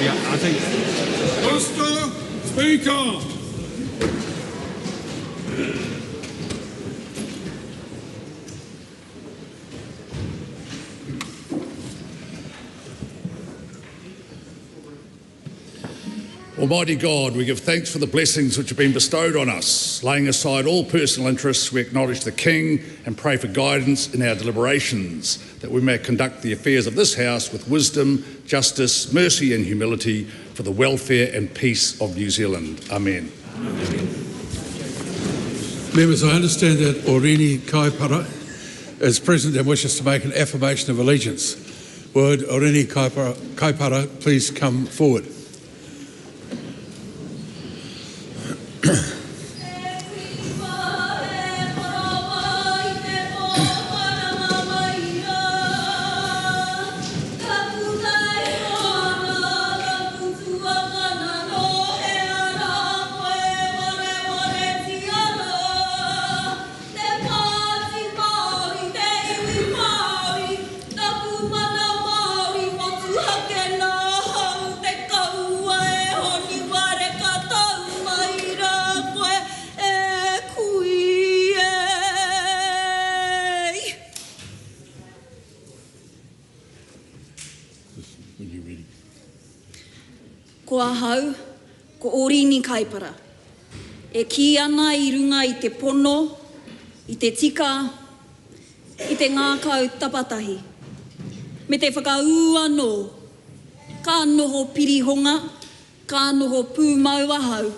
I think. Mr. Speaker. Almighty God, we give thanks for the blessings which have been bestowed on us. Laying aside all personal interests, we acknowledge the King and pray for guidance in our deliberations, that we may conduct the affairs of this House with wisdom, justice, mercy and humility for the welfare and peace of New Zealand. Amen. Members, I understand that Oriini Kaipara is present and wishes to make an affirmation of allegiance. Would Oriini Kaipara please come forward? Ko ahau, ko Oriini Kaipara. E ki ana I runga I te pono, I te tika, I te ngākau tapatahi. Me te whakau anō, ka noho pirihonga, ka noho pūmau ahau,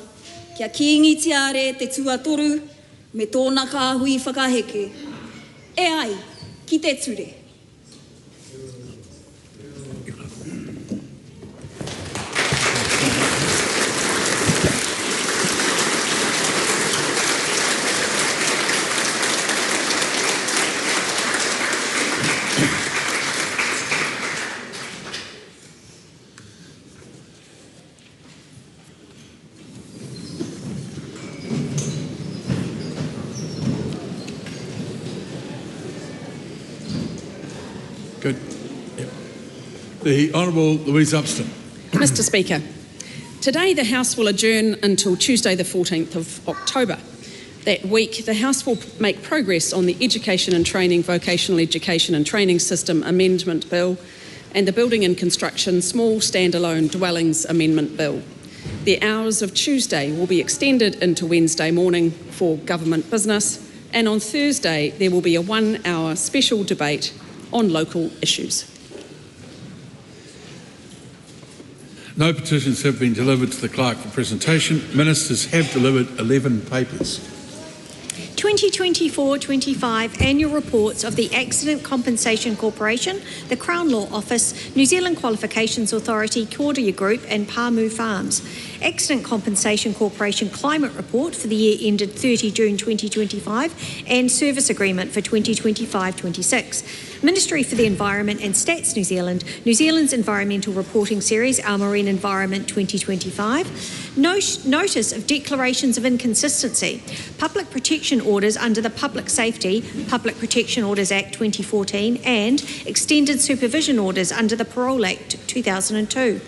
kia kiingitiare te tuatoru, me tōna kāhui whakaheke. E ai, ki te ture. Good. Yep. The Honourable Louise Upston. Mr Speaker, today the House will adjourn until Tuesday the 14th of October. That week, the House will make progress on the Education and Training, Vocational Education and Training System Amendment Bill and the Building and Construction Small Standalone Dwellings Amendment Bill. The hours of Tuesday will be extended into Wednesday morning for government business, and on Thursday there will be a 1-hour special debate on local issues. No petitions have been delivered to the Clerk for presentation. Ministers have delivered 11 papers. 2024-25 annual reports of the Accident Compensation Corporation, the Crown Law Office, New Zealand Qualifications Authority, Kordia Group and Pāmu Farms. Accident Compensation Corporation Climate Report for the year ended 30 June 2025 and Service Agreement for 2025-26. Ministry for the Environment and Stats New Zealand, New Zealand's Environmental Reporting Series, Our Marine Environment 2025. Notice of Declarations of Inconsistency, Public Protection Orders under the Public Safety, Public Protection Orders Act 2014 and Extended Supervision Orders under the Parole Act 2002.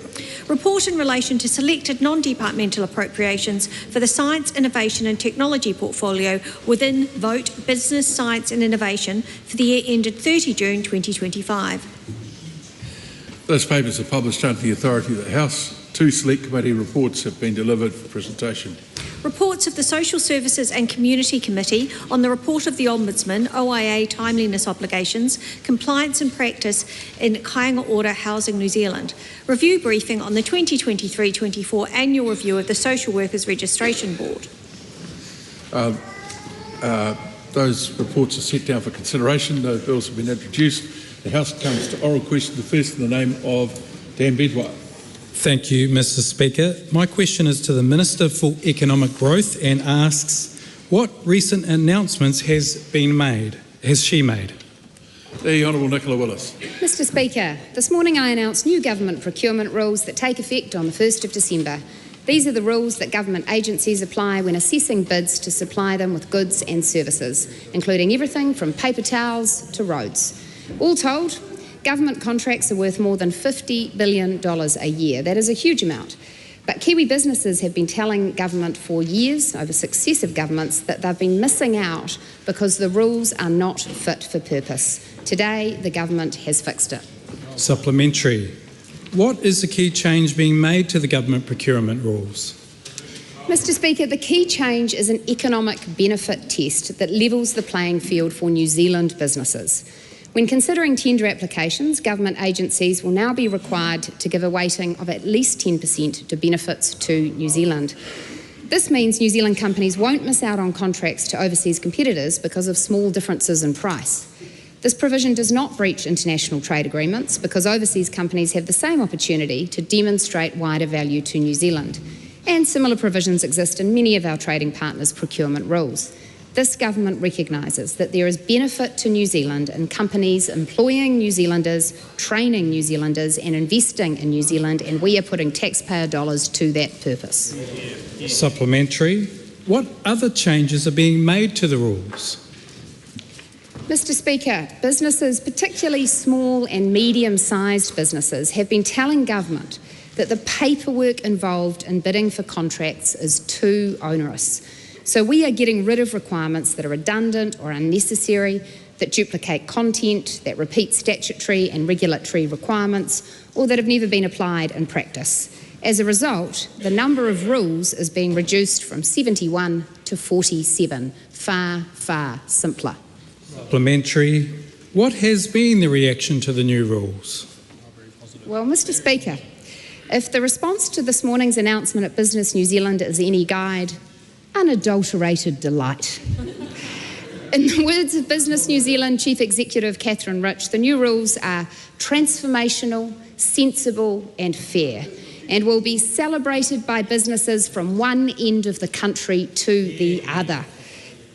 Report in relation to selected non-departmental appropriations for the Science, Innovation and Technology portfolio within Vote Business, Science and Innovation for the year ended 30 June 2025. Those papers are published under the authority of the House. 2 Select Committee reports have been delivered for presentation. Reports of the Social Services and Community Committee on the report of the Ombudsman, OIA timeliness obligations, compliance and practice in Kāinga Ora Housing New Zealand. Review briefing on the 2023-24 annual review of the Social Workers Registration Board. Those reports are set down for consideration. Those bills have been introduced. The House comes to oral question, the first in the name of Dan Bedwell. Thank you, Mr Speaker. My question is to the Minister for Economic Growth and asks, what recent announcements has she made? The Honourable Nicola Willis. Mr Speaker, this morning I announced new government procurement rules that take effect on the 1st of December. These are the rules that government agencies apply when assessing bids to supply them with goods and services, including everything from paper towels to roads. All told, Government contracts are worth more than $50 billion a year. That is a huge amount. But Kiwi businesses have been telling government for years, over successive governments, that they've been missing out because the rules are not fit for purpose. Today, the government has fixed it. Supplementary. What is the key change being made to the government procurement rules? Mr Speaker, the key change is an economic benefit test that levels the playing field for New Zealand businesses. When considering tender applications, government agencies will now be required to give a weighting of at least 10% to benefits to New Zealand. This means New Zealand companies won't miss out on contracts to overseas competitors because of small differences in price. This provision does not breach international trade agreements because overseas companies have the same opportunity to demonstrate wider value to New Zealand. And similar provisions exist in many of our trading partners' procurement rules. This government recognises that there is benefit to New Zealand in companies employing New Zealanders, training New Zealanders and investing in New Zealand, and we are putting taxpayer dollars to that purpose. Supplementary. What other changes are being made to the rules? Mr Speaker, businesses, particularly small and medium-sized businesses, have been telling government that the paperwork involved in bidding for contracts is too onerous. So we are getting rid of requirements that are redundant or unnecessary, that duplicate content, that repeat statutory and regulatory requirements, or that have never been applied in practice. As a result, the number of rules is being reduced from 71 to 47, far, far simpler. Supplementary. What has been the reaction to the new rules? Well, Mr Speaker, if the response to this morning's announcement at Business New Zealand is any guide, unadulterated delight. In the words of Business New Zealand Chief Executive Catherine Rich, the new rules are transformational, sensible and fair, and will be celebrated by businesses from one end of the country to the other.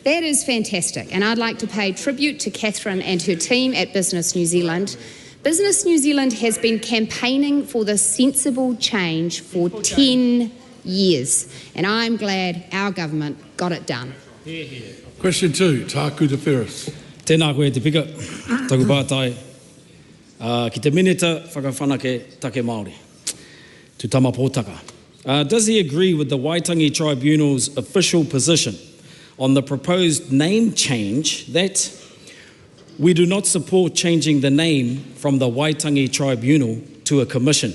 That is fantastic, and I'd like to pay tribute to Catherine and her team at Business New Zealand. Business New Zealand has been campaigning for this sensible change for 10 years, and I'm glad our government got it done. Question 2, Tāku te Ferris. Tēnā koe te pika, taku pātai. Ki te minita whakawhanake take Māori. Tu tama pōtaka. Does he agree with the Waitangi Tribunal's official position on the proposed name change that we do not support changing the name from the Waitangi Tribunal to a commission,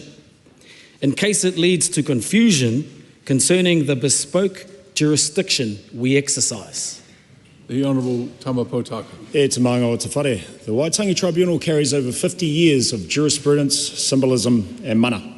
in case it leads to confusion concerning the bespoke jurisdiction we exercise? The Honourable Tama Potaka. E te maanga o te whare. The Waitangi Tribunal carries over 50 years of jurisprudence, symbolism and mana.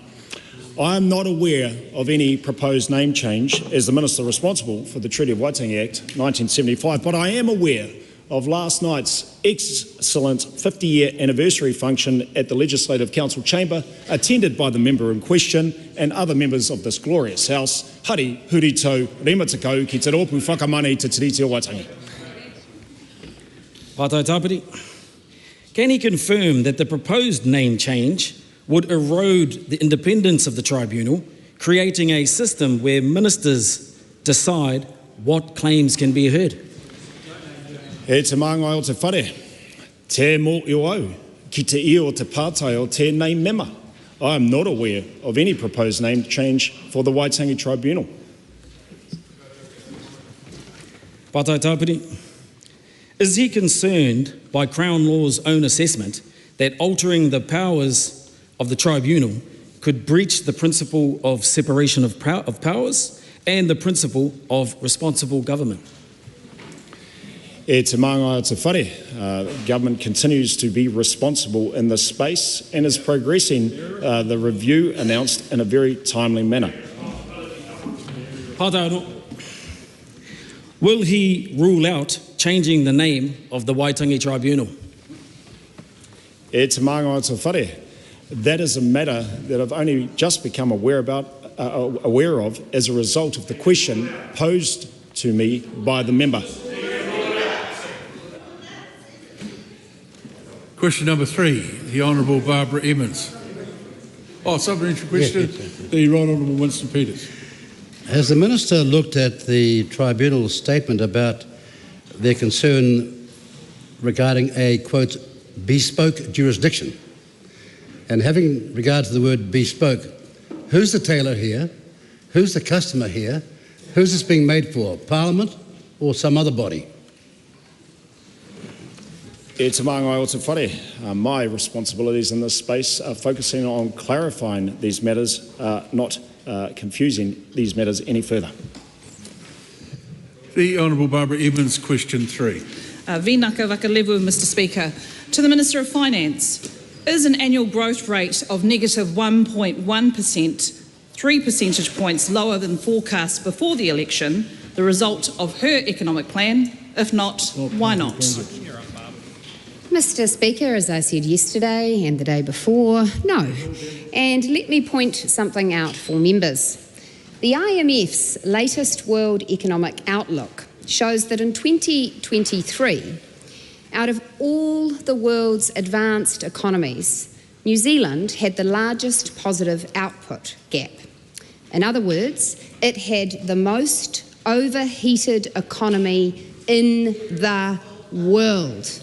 I am not aware of any proposed name change as the Minister responsible for the Treaty of Waitangi Act 1975, but I am aware of last night's excellent 50-year anniversary function at the Legislative Council chamber, attended by the member in question and other members of this glorious House. Hari, huri tau, rema takau, ki te rōpu whakamane te tiriti o Waitangi. Pātai tāpiri. Can he confirm that the proposed name change would erode the independence of the tribunal, creating a system where ministers decide what claims can be heard? E te maanga o te whare, te mō i o au, ki te i o te pātai o tēnei mema. I am not aware of any proposed name change for the Waitangi Tribunal. Pātai tāpiri. Is he concerned by Crown Law's own assessment that altering the powers of the tribunal could breach the principle of separation of powers and the principle of responsible government? E te maanga o te whare, government continues to be responsible in this space and is progressing the review announced in a very timely manner. Pātai, will he rule out changing the name of the Waitangi Tribunal? E te maanga o te whare, that is a matter that I've only just become aware of as a result of the question posed to me by the member. Question number 3, the Honourable Barbara Emmons. Oh, supplementary question, the Right Honourable Winston Peters. Has the Minister looked at the Tribunal's statement about their concern regarding a, quote, bespoke jurisdiction And having regard to the word bespoke, who's the tailor here? Who's the customer here? Who's this being made for? Parliament or some other body? E te maangai o te whare. My responsibilities in this space are focusing on clarifying these matters, not confusing these matters any further. The Honourable Barbara Evans, question 3. Vinaka Vakalevu, Mr Speaker. To the Minister of Finance, is an annual growth rate of negative 1.1%, 3 percentage points lower than forecast before the election, the result of her economic plan? If not, why not? Mr Speaker, as I said yesterday and the day before, no. And let me point something out for members. The IMF's latest World Economic Outlook shows that in 2023, out of all the world's advanced economies, New Zealand had the largest positive output gap. In other words, it had the most overheated economy in the world.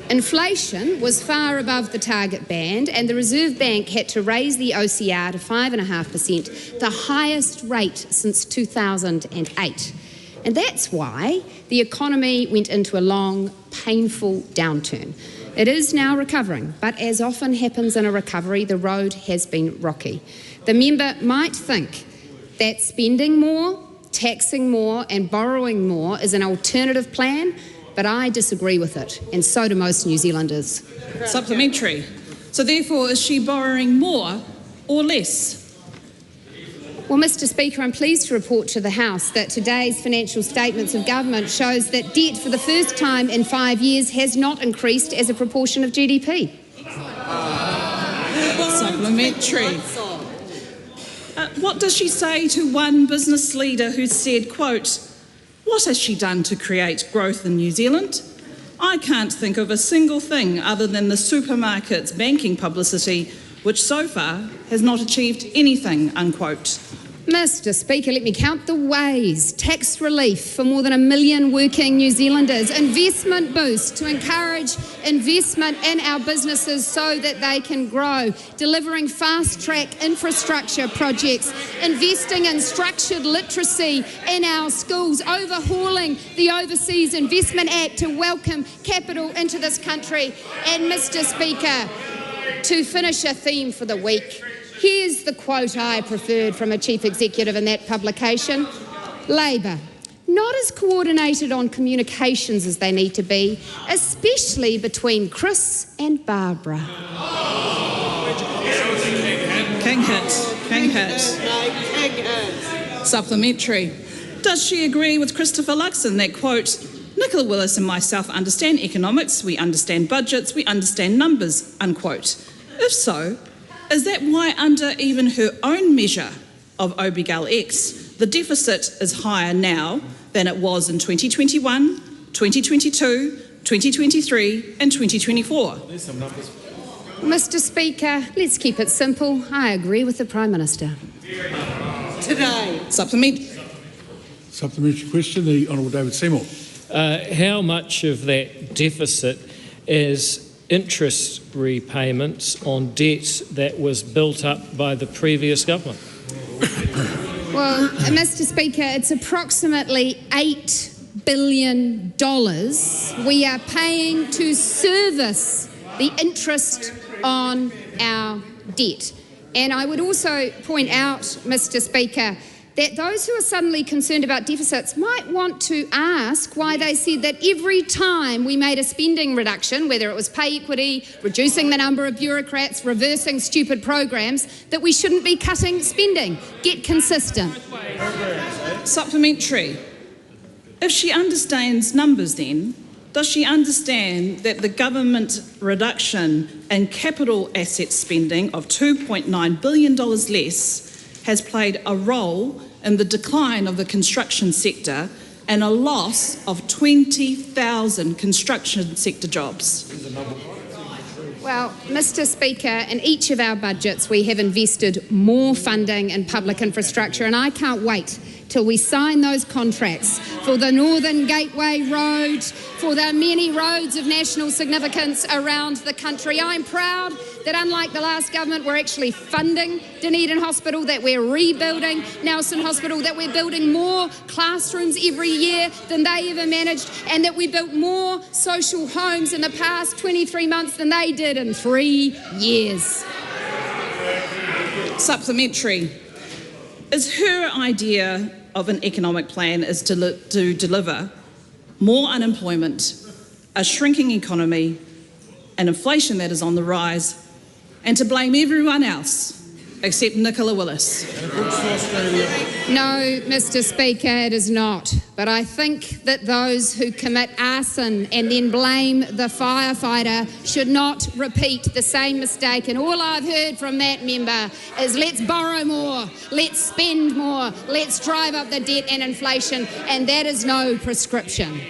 Inflation was far above the target band, and the Reserve Bank had to raise the OCR to 5.5%, the highest rate since 2008. And that's why the economy went into a long, painful downturn. It is now recovering, but as often happens in a recovery, the road has been rocky. The member might think that spending more, taxing more and borrowing more is an alternative plan, but I disagree with it, and so do most New Zealanders. Supplementary. So therefore, is she borrowing more or less? Well, Mr Speaker, I'm pleased to report to the House that today's financial statements of government shows that debt for the first time in 5 years has not increased as a proportion of GDP. Supplementary. What does she say to one business leader who said, quote, "What has she done to create growth in New Zealand? I can't think of a single thing other than the supermarket's banking publicity, which so far has not achieved anything," unquote. Mr Speaker, let me count the ways. Tax relief for more than 1 million working New Zealanders. Investment boost to encourage investment in our businesses so that they can grow. Delivering fast-track infrastructure projects. Investing in structured literacy in our schools. Overhauling the Overseas Investment Act to welcome capital into this country. And Mr Speaker, to finish a theme for the week, here's the quote I preferred from a chief executive in that publication. Labor, not as coordinated on communications as they need to be, especially between Chris and Barbara. King hit. Supplementary. Does she agree with Christopher Luxon that, quote, "Nicola Willis and myself understand economics, we understand budgets, we understand numbers," unquote? If so, is that why under even her own measure of OBGAL X, the deficit is higher now than it was in 2021, 2022, 2023 and 2024? Mr Speaker, let's keep it simple. I agree with the Prime Minister. Today. Supplementary question, the Honourable David Seymour. How much of that deficit is interest repayments on debt that was built up by the previous government? Well, Mr Speaker, it's approximately $8 billion we are paying to service the interest on our debt. And I would also point out, Mr Speaker, that those who are suddenly concerned about deficits might want to ask why they said that every time we made a spending reduction, whether it was pay equity, reducing the number of bureaucrats, reversing stupid programs, that we shouldn't be cutting spending. Get consistent. Supplementary. If she understands numbers then, does she understand that the government reduction in capital asset spending of $2.9 billion less has played a role in the decline of the construction sector and a loss of 20,000 construction sector jobs? Well, Mr Speaker, in each of our budgets we have invested more funding in public infrastructure, and I can't wait till we sign those contracts for the Northern Gateway Road, for the many roads of national significance around the country. I'm proud that unlike the last government, we're actually funding Dunedin Hospital, that we're rebuilding Nelson Hospital, that we're building more classrooms every year than they ever managed, and that we built more social homes in the past 23 months than they did in 3 years. Supplementary. Is her idea of an economic plan is to deliver more unemployment, a shrinking economy, an inflation that is on the rise, and to blame everyone else except Nicola Willis? No, Mr. Speaker, it is not. But I think that those who commit arson and then blame the firefighter should not repeat the same mistake. And all I've heard from that member is let's borrow more, let's spend more, let's drive up the debt and inflation, and that is no prescription.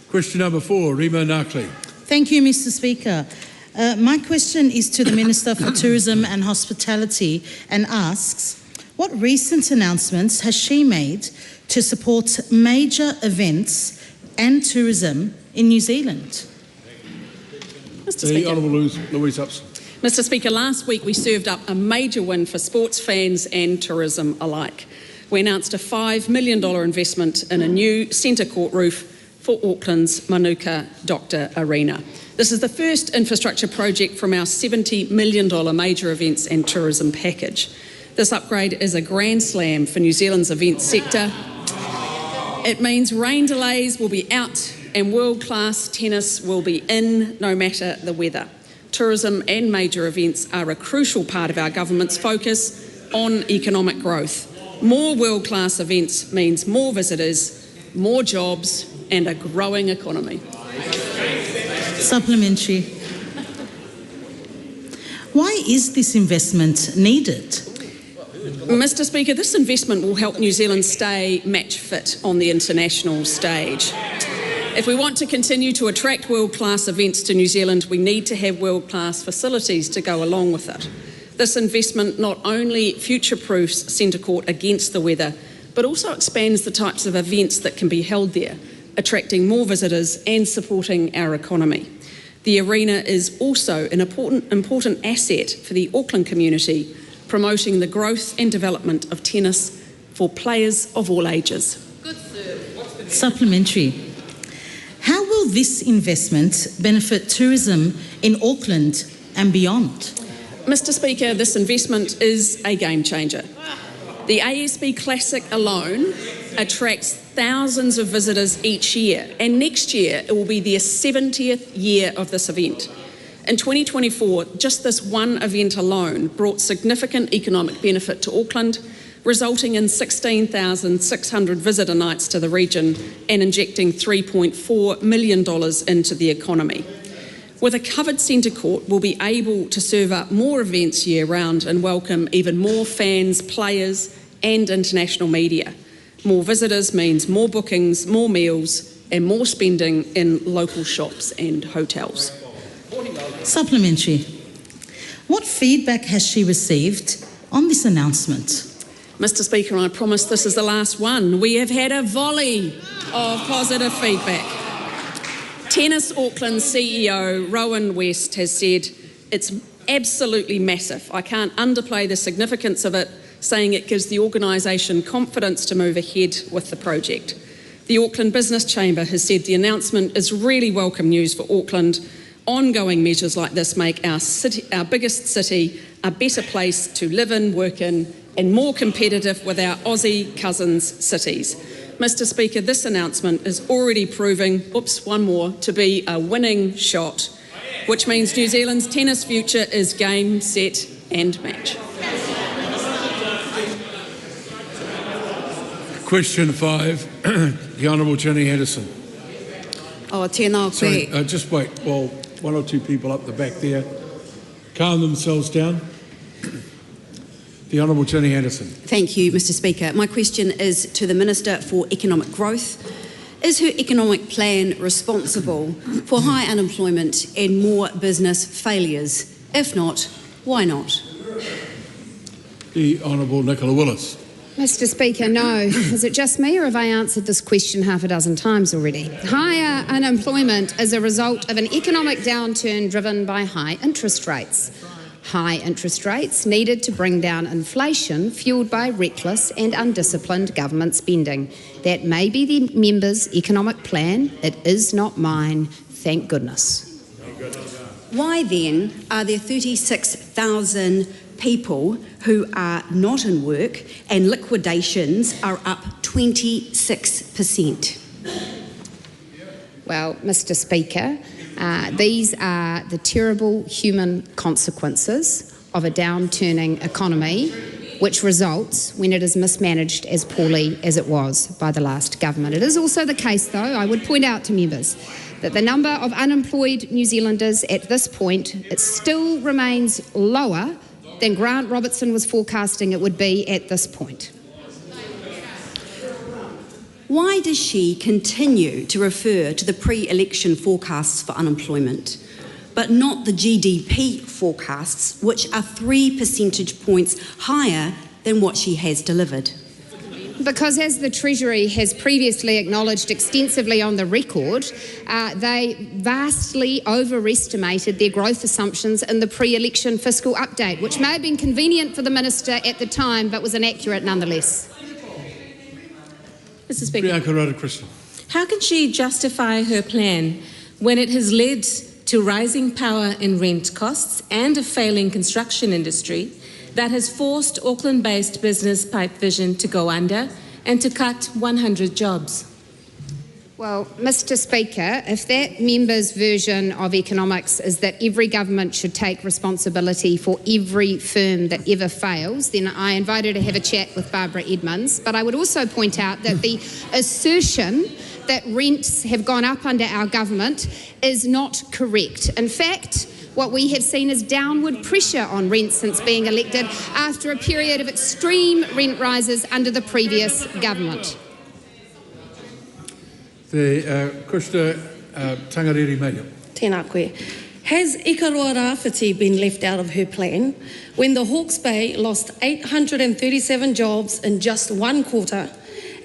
Question number 4, Rima Narkley. Thank you, Mr. Speaker. My question is to the Minister for Tourism and Hospitality and asks, what recent announcements has she made to support major events and tourism in New Zealand? Mr. Speaker. The Honourable Louise Upson. Mr. Speaker, last week we served up a major win for sports fans and tourism alike. We announced a $5 million investment in a new centre court roof for Auckland's Manuka Doctor Arena. This is the first infrastructure project from our $70 million major events and tourism package. This upgrade is a grand slam for New Zealand's events sector. It means rain delays will be out and world-class tennis will be in no matter the weather. Tourism and major events are a crucial part of our government's focus on economic growth. More world-class events means more visitors, more jobs and a growing economy. Supplementary. Why is this investment needed? Mr. Speaker, this investment will help New Zealand stay match fit on the international stage. If we want to continue to attract world-class events to New Zealand, we need to have world-class facilities to go along with it. This investment not only future-proofs Centre Court against the weather, but also expands the types of events that can be held there, attracting more visitors and supporting our economy. The arena is also an important asset for the Auckland community, promoting the growth and development of tennis for players of all ages. Supplementary. How will this investment benefit tourism in Auckland and beyond? Mr. Speaker, this investment is a game changer. The ASB Classic alone attracts thousands of visitors each year, and next year it will be their 70th year of this event. In 2024, just this one event alone brought significant economic benefit to Auckland, resulting in 16,600 visitor nights to the region and injecting $3.4 million into the economy. With a covered centre court, we'll be able to serve up more events year-round and welcome even more fans, players and international media. More visitors means more bookings, more meals and more spending in local shops and hotels. Supplementary. What feedback has she received on this announcement? Mr. Speaker, I promise this is the last one. We have had a volley of positive feedback. Tennis Auckland CEO Rowan West has said it's absolutely massive. I can't underplay the significance of it, saying it gives the organisation confidence to move ahead with the project. The Auckland Business Chamber has said the announcement is really welcome news for Auckland. Ongoing measures like this make our biggest city a better place to live in, work in, and more competitive with our Aussie cousins cities. Mr. Speaker, this announcement is already proving, to be a winning shot, which means New Zealand's tennis future is game, set and match. Question 5, the Honourable Jenny Henderson. Sorry, just wait while one or two people up the back there calm themselves down. The Honourable Jenny Henderson. Thank you, Mr. Speaker. My question is to the Minister for Economic Growth. Is her economic plan responsible for high unemployment and more business failures? If not, why not? The Honourable Nicola Willis. Mr. Speaker, no. Is it just me, or have I answered this question half a dozen times already? Higher unemployment is a result of an economic downturn driven by high interest rates. High interest rates needed to bring down inflation, fuelled by reckless and undisciplined government spending. That may be the member's economic plan. It is not mine, thank goodness. Why then are there 36,000 people who are not in work and liquidations are up 26%? Well, Mr. Speaker, these are the terrible human consequences of a downturning economy, which results when it is mismanaged as poorly as it was by the last government. It is also the case, though, I would point out to members, that the number of unemployed New Zealanders at this point, it still remains lower than Grant Robertson was forecasting it would be at this point. Why does she continue to refer to the pre-election forecasts for unemployment, but not the GDP forecasts, which are 3 percentage points higher than what she has delivered? Because as the Treasury has previously acknowledged extensively on the record, they vastly overestimated their growth assumptions in the pre-election fiscal update, which may have been convenient for the Minister at the time, but was inaccurate nonetheless. Mr. Speaker, how can she justify her plan when it has led to rising power and rent costs and a failing construction industry that has forced Auckland-based business Pipe Vision to go under and to cut 100 jobs? Well, Mr. Speaker, if that member's version of economics is that every government should take responsibility for every firm that ever fails, then I invite her to have a chat with Barbara Edmonds. But I would also point out that the assertion that rents have gone up under our government is not correct. In fact, what we have seen is downward pressure on rents since being elected after a period of extreme rent rises under the previous government. The Krista Tangariri Maiden. Tēnā koe. Has Ikaroa Rāwhiti been left out of her plan when the Hawke's Bay lost 837 jobs in just one quarter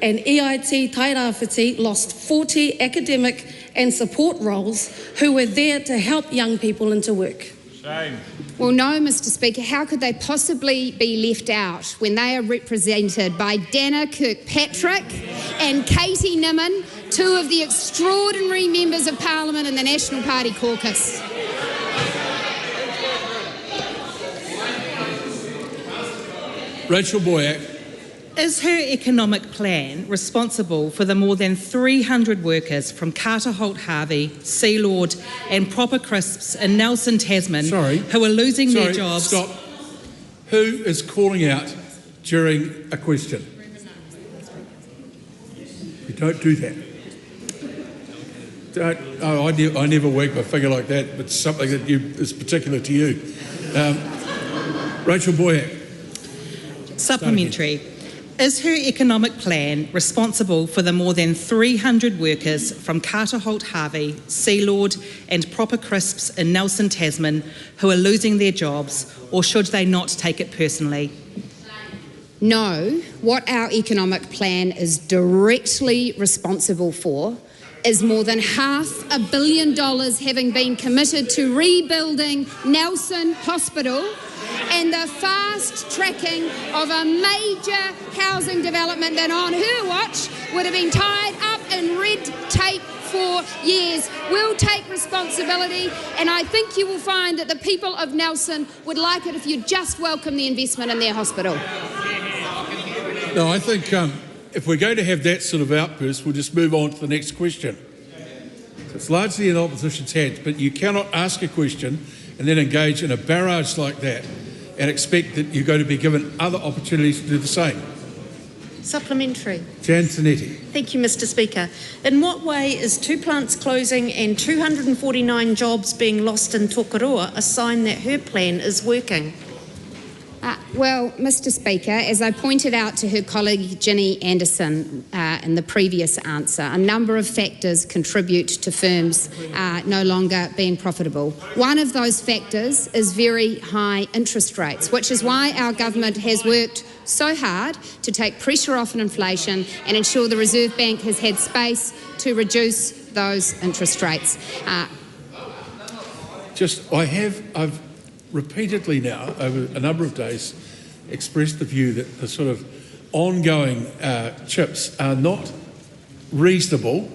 and EIT Tairāwhiti lost 40 academic and support roles who were there to help young people into work? Shame. Well, no, Mr. Speaker. How could they possibly be left out when they are represented by Dana Kirkpatrick and Katie Nimmin, two of the extraordinary members of Parliament in the National Party caucus? Rachel Boyack. Is her economic plan responsible for the more than 300 workers from Carter Holt Harvey, Sealord and Proper Crisps in Nelson, Tasman who are losing their jobs? Stop. Who is calling out during a question? You don't do that. I never work my finger like that, but something that is particular to you. Rachel Boyack. Supplementary. Is her economic plan responsible for the more than 300 workers from Carter Holt Harvey, Sealord and Proper Crisps in Nelson, Tasman who are losing their jobs, or should they not take it personally? No. What our economic plan is directly responsible for is more than $500 million having been committed to rebuilding Nelson Hospital and the fast tracking of a major housing development that on her watch would have been tied up in red tape for years. We'll take responsibility, and I think you will find that the people of Nelson would like it if you just welcome the investment in their hospital. No, I think if we're going to have that sort of outburst, we'll just move on to the next question. It's largely in the opposition's hands, but you cannot ask a question and then engage in a barrage like that and expect that you're going to be given other opportunities to do the same. Supplementary. Jan Zanetti. Thank you, Mr. Speaker. In what way is 2 plants closing and 249 jobs being lost in Tokoroa a sign that her plan is working? Well, Mr Speaker, as I pointed out to her colleague Ginny Anderson in the previous answer, a number of factors contribute to firms no longer being profitable. One of those factors is very high interest rates, which is why our government has worked so hard to take pressure off on inflation and ensure the Reserve Bank has had space to reduce those interest rates. I've repeatedly now, over a number of days, expressed the view that the sort of ongoing chips are not reasonable,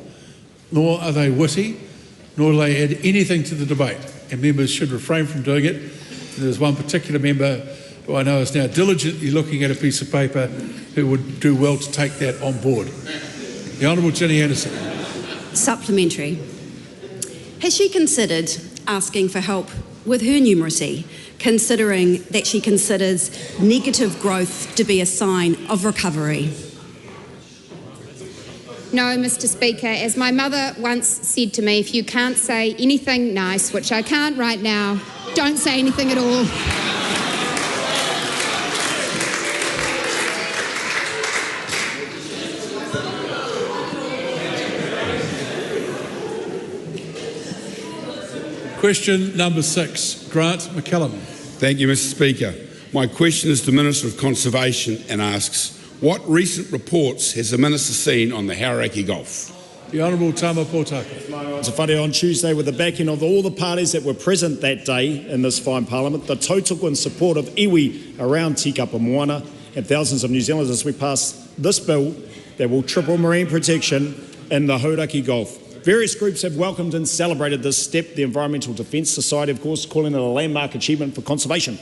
nor are they witty, nor do they add anything to the debate, and members should refrain from doing it. And there's one particular member who I know is now diligently looking at a piece of paper who would do well to take that on board. The Honourable Ginny Anderson. Supplementary. Has she considered asking for help with her numeracy, considering that she considers negative growth to be a sign of recovery? No, Mr Speaker, as my mother once said to me, if you can't say anything nice, which I can't right now, don't say anything at all. Question number 6, Grant McCallum. Thank you, Mr Speaker. My question is to the Minister of Conservation and asks, what recent reports has the Minister seen on the Hauraki Gulf? The Honourable Tama Potaka. Te whare on Tuesday, with the backing of all the parties that were present that day in this fine Parliament, the tautoko in support of iwi around Tikapa Moana and thousands of New Zealanders as we pass this bill that will triple marine protection in the Hauraki Gulf. Various groups have welcomed and celebrated this step. The Environmental Defence Society, of course, calling it a landmark achievement for conservation.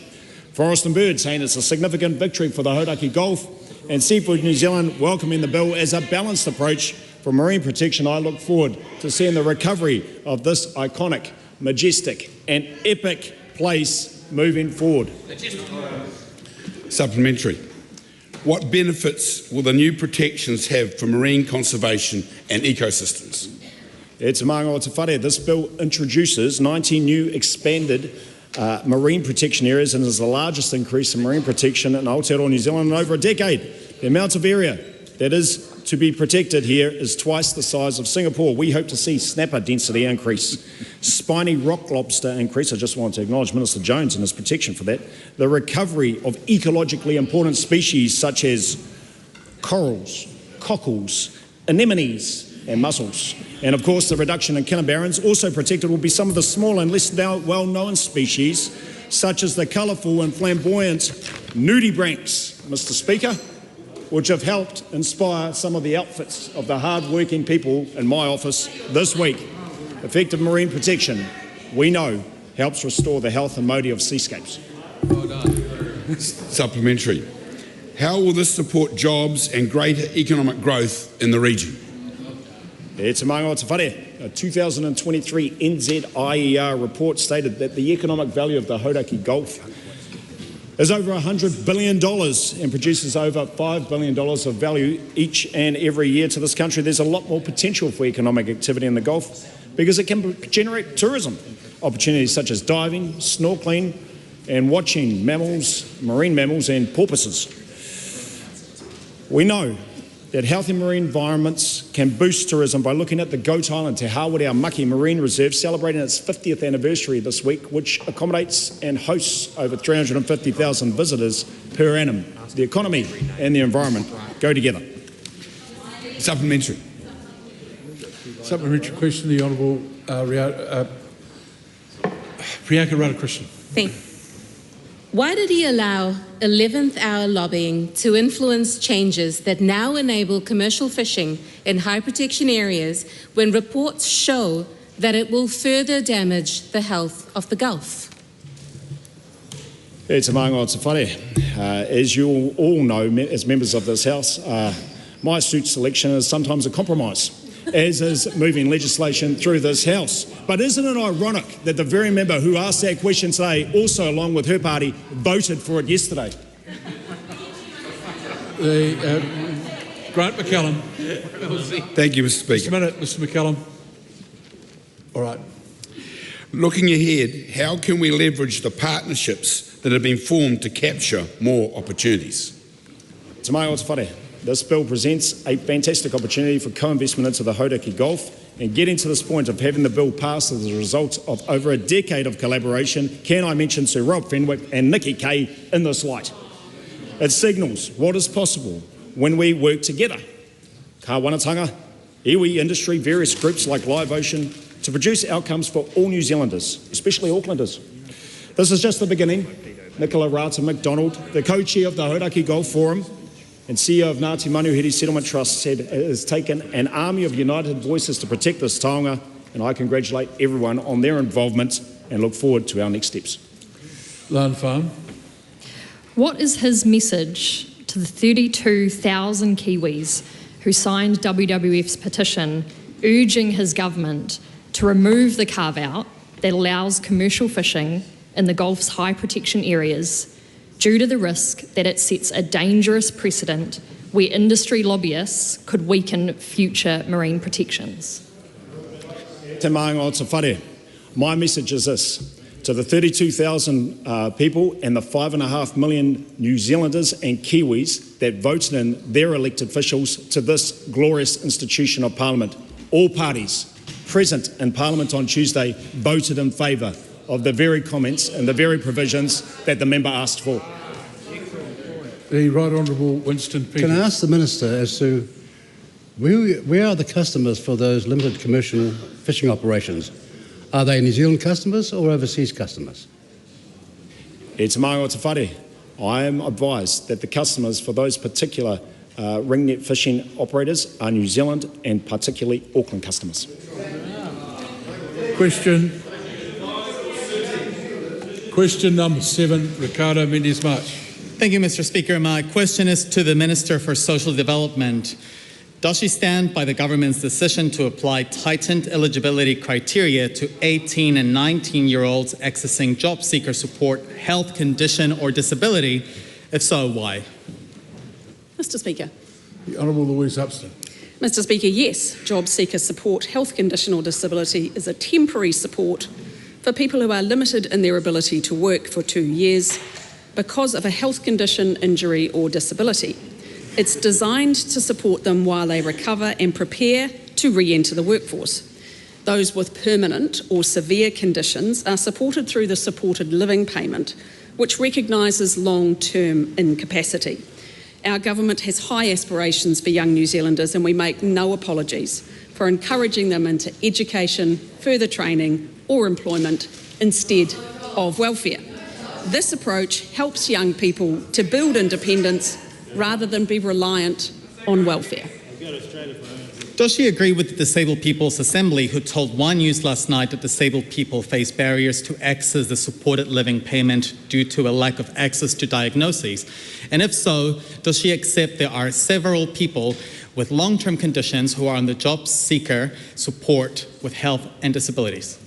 Forest and Bird saying it's a significant victory for the Hauraki Gulf, and Seafood New Zealand welcoming the bill as a balanced approach for marine protection. I look forward to seeing the recovery of this iconic, majestic and epic place moving forward. Supplementary. What benefits will the new protections have for marine conservation and ecosystems? It's Māngo Te Whare. This bill introduces 19 new expanded marine protection areas and is the largest increase in marine protection in Aotearoa, New Zealand in over a decade. The amount of area that is to be protected here is twice the size of Singapore. We hope to see snapper density increase, spiny rock lobster increase. I just want to acknowledge Minister Jones and his protection for that. The recovery of ecologically important species such as corals, cockles, anemones and mussels. And of course, the reduction in kinnibarrons. Also protected will be some of the small and less well-known species, such as the colourful and flamboyant nudibranchs, Mr Speaker, which have helped inspire some of the outfits of the hard-working people in my office this week. Effective marine protection, we know, helps restore the health and motility of seascapes. Well done. Supplementary. How will this support jobs and greater economic growth in the region? E te Māngo Te Whare. A 2023 NZIER report stated that the economic value of the Hauraki Gulf is over $100 billion and produces over $5 billion of value each and every year to this country. There's a lot more potential for economic activity in the Gulf because it can generate tourism opportunities such as diving, snorkeling and watching mammals, marine mammals and porpoises. We know that healthy marine environments can boost tourism by looking at the Goat Island Te Hāwere Maki Marine Reserve, celebrating its 50th anniversary this week, which accommodates and hosts over 350,000 visitors per annum. The economy and the environment go together. Supplementary. Supplementary question, the Honourable Priyanka Radhakrishnan. Thank you. Why did he allow 11th hour lobbying to influence changes that now enable commercial fishing in high protection areas when reports show that it will further damage the health of the Gulf? It's a Māngo Te Whare. As you all know, as members of this House, my suit selection is sometimes a compromise, as is moving legislation through this House. But isn't it ironic that the very member who asked that question today, also along with her party, voted for it yesterday? Grant McCallum. Thank you, Mr Speaker. Just a minute, Mr McCallum. All right. Looking ahead, how can we leverage the partnerships that have been formed to capture more opportunities? Te mai o te whare. This bill presents a fantastic opportunity for co-investment into the Hauraki Gulf, and getting to this point of having the bill passed as a result of over a decade of collaboration, can I mention Sir Rob Fenwick and Nikki Kay in this light? It signals what is possible when we work together. Ka Wanatanga, iwi industry, various groups like Live Ocean, to produce outcomes for all New Zealanders, especially Aucklanders. This is just the beginning. Nicola Rata McDonald, the co-chair of the Hauraki Gulf Forum and CEO of Ngāti Manuhiri Settlement Trust, said it has taken an army of united voices to protect this taonga, and I congratulate everyone on their involvement and look forward to our next steps. Lan Farm. What is his message to the 32,000 Kiwis who signed WWF's petition urging his government to remove the carve-out that allows commercial fishing in the Gulf's high protection areas due to the risk that it sets a dangerous precedent where industry lobbyists could weaken future marine protections? Te maanga o te whare. My message is this. To the 32,000 people and the 5.5 million New Zealanders and Kiwis that voted in their elected officials to this glorious institution of Parliament, all parties present in Parliament on Tuesday voted in favour of the very comments and the very provisions that the member asked for. The Right Honourable Winston Peters. Can I ask the Minister as to where are the customers for those limited commercial fishing operations? Are they New Zealand customers or overseas customers? E te maanga o te whare. I am advised that the customers for those particular ring net fishing operators are New Zealand and particularly Auckland customers. Question number 7, Ricardo Mendes March. Thank you, Mr. Speaker. My question is to the Minister for Social Development. Does she stand by the government's decision to apply tightened eligibility criteria to 18 and 19-year-olds accessing job seeker support, health condition or disability? If so, why? Mr. Speaker. The Honourable Louise Upston. Mr. Speaker, yes, job seeker support, health condition or disability is a temporary support for people who are limited in their ability to work for 2 years because of a health condition, injury or disability. It's designed to support them while they recover and prepare to re-enter the workforce. Those with permanent or severe conditions are supported through the supported living payment, which recognises long-term incapacity. Our government has high aspirations for young New Zealanders, and we make no apologies for encouraging them into education, further training or employment instead of welfare. This approach helps young people to build independence rather than be reliant on welfare. Does she agree with the Disabled People's Assembly, who told One News last night that disabled people face barriers to access the supported living payment due to a lack of access to diagnoses? And if so, does she accept there are several people with long-term conditions who are on the job seeker support with health and disabilities?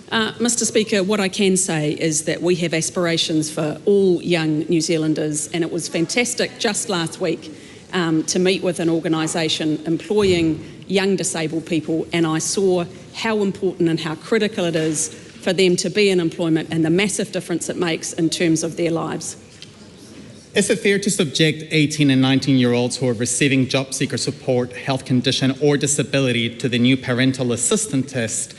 Mr. Speaker, what I can say is that we have aspirations for all young New Zealanders, and it was fantastic just last week to meet with an organisation employing young disabled people, and I saw how important and how critical it is for them to be in employment and the massive difference it makes in terms of their lives. Is it fair to subject 18 and 19-year-olds who are receiving job seeker support, health condition or disability to the new parental assistance test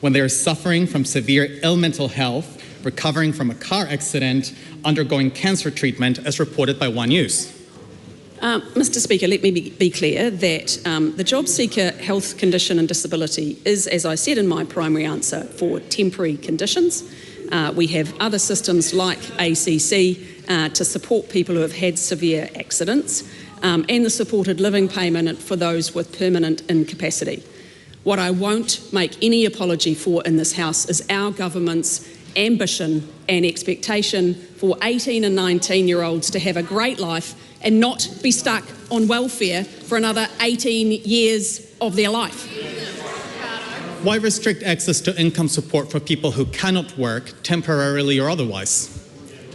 when they are suffering from severe ill mental health, recovering from a car accident, undergoing cancer treatment, as reported by One News? Mr. Speaker, let me be clear that the job seeker health condition and disability is, as I said in my primary answer, for temporary conditions. We have other systems like ACC to support people who have had severe accidents, and the supported living payment for those with permanent incapacity. What I won't make any apology for in this House is our government's ambition and expectation for 18 and 19-year-olds to have a great life and not be stuck on welfare for another 18 years of their life. Why restrict access to income support for people who cannot work, temporarily or otherwise?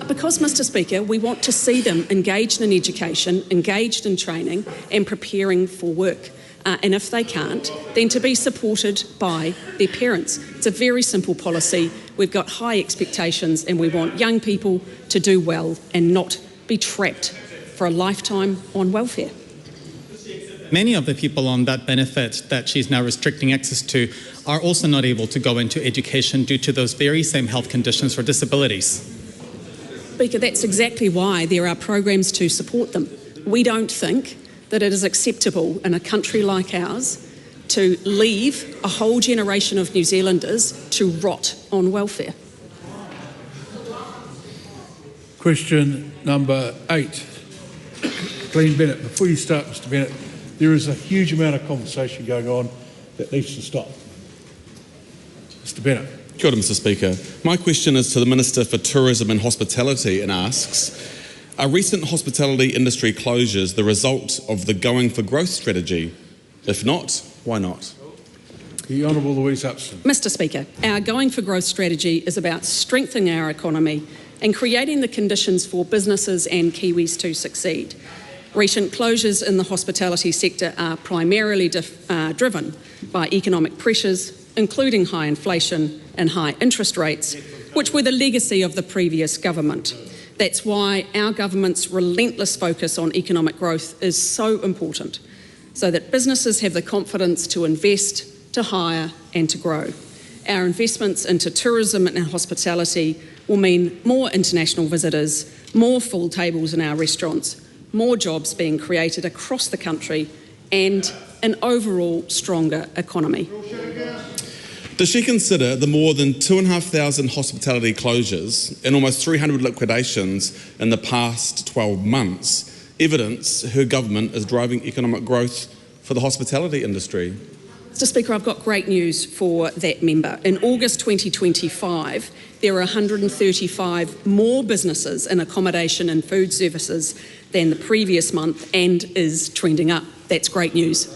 Because, Mr. Speaker, we want to see them engaged in education, engaged in training and preparing for work. and if they can't, then to be supported by their parents. It's a very simple policy. We've got high expectations and we want young people to do well and not be trapped for a lifetime on welfare. Many of the people on that benefit that she's now restricting access to are also not able to go into education due to those very same health conditions or disabilities. Speaker, that's exactly why there are programs to support them. We don't think that it is acceptable in a country like ours to leave a whole generation of New Zealanders to rot on welfare. Question number 8. Glenn Bennett. Before you start, Mr Bennett, there is a huge amount of conversation going on that needs to stop. Mr Bennett. Kia ora, Mr Speaker. My question is to the Minister for Tourism and Hospitality and asks, are recent hospitality industry closures the result of the Going for Growth strategy? If not, why not? The Honourable Louise Upson. Mr Speaker, our Going for Growth strategy is about strengthening our economy and creating the conditions for businesses and Kiwis to succeed. Recent closures in the hospitality sector are primarily driven by economic pressures, including high inflation and high interest rates, which were the legacy of the previous government. That's why our government's relentless focus on economic growth is so important, so that businesses have the confidence to invest, to hire and to grow. Our investments into tourism and hospitality will mean more international visitors, more full tables in our restaurants, more jobs being created across the country and an overall stronger economy. Does she consider the more than 2,500 hospitality closures and almost 300 liquidations in the past 12 months evidence her government is driving economic growth for the hospitality industry? Mr Speaker, I've got great news for that member. In August 2025, there are 135 more businesses in accommodation and food services than the previous month and is trending up. That's great news.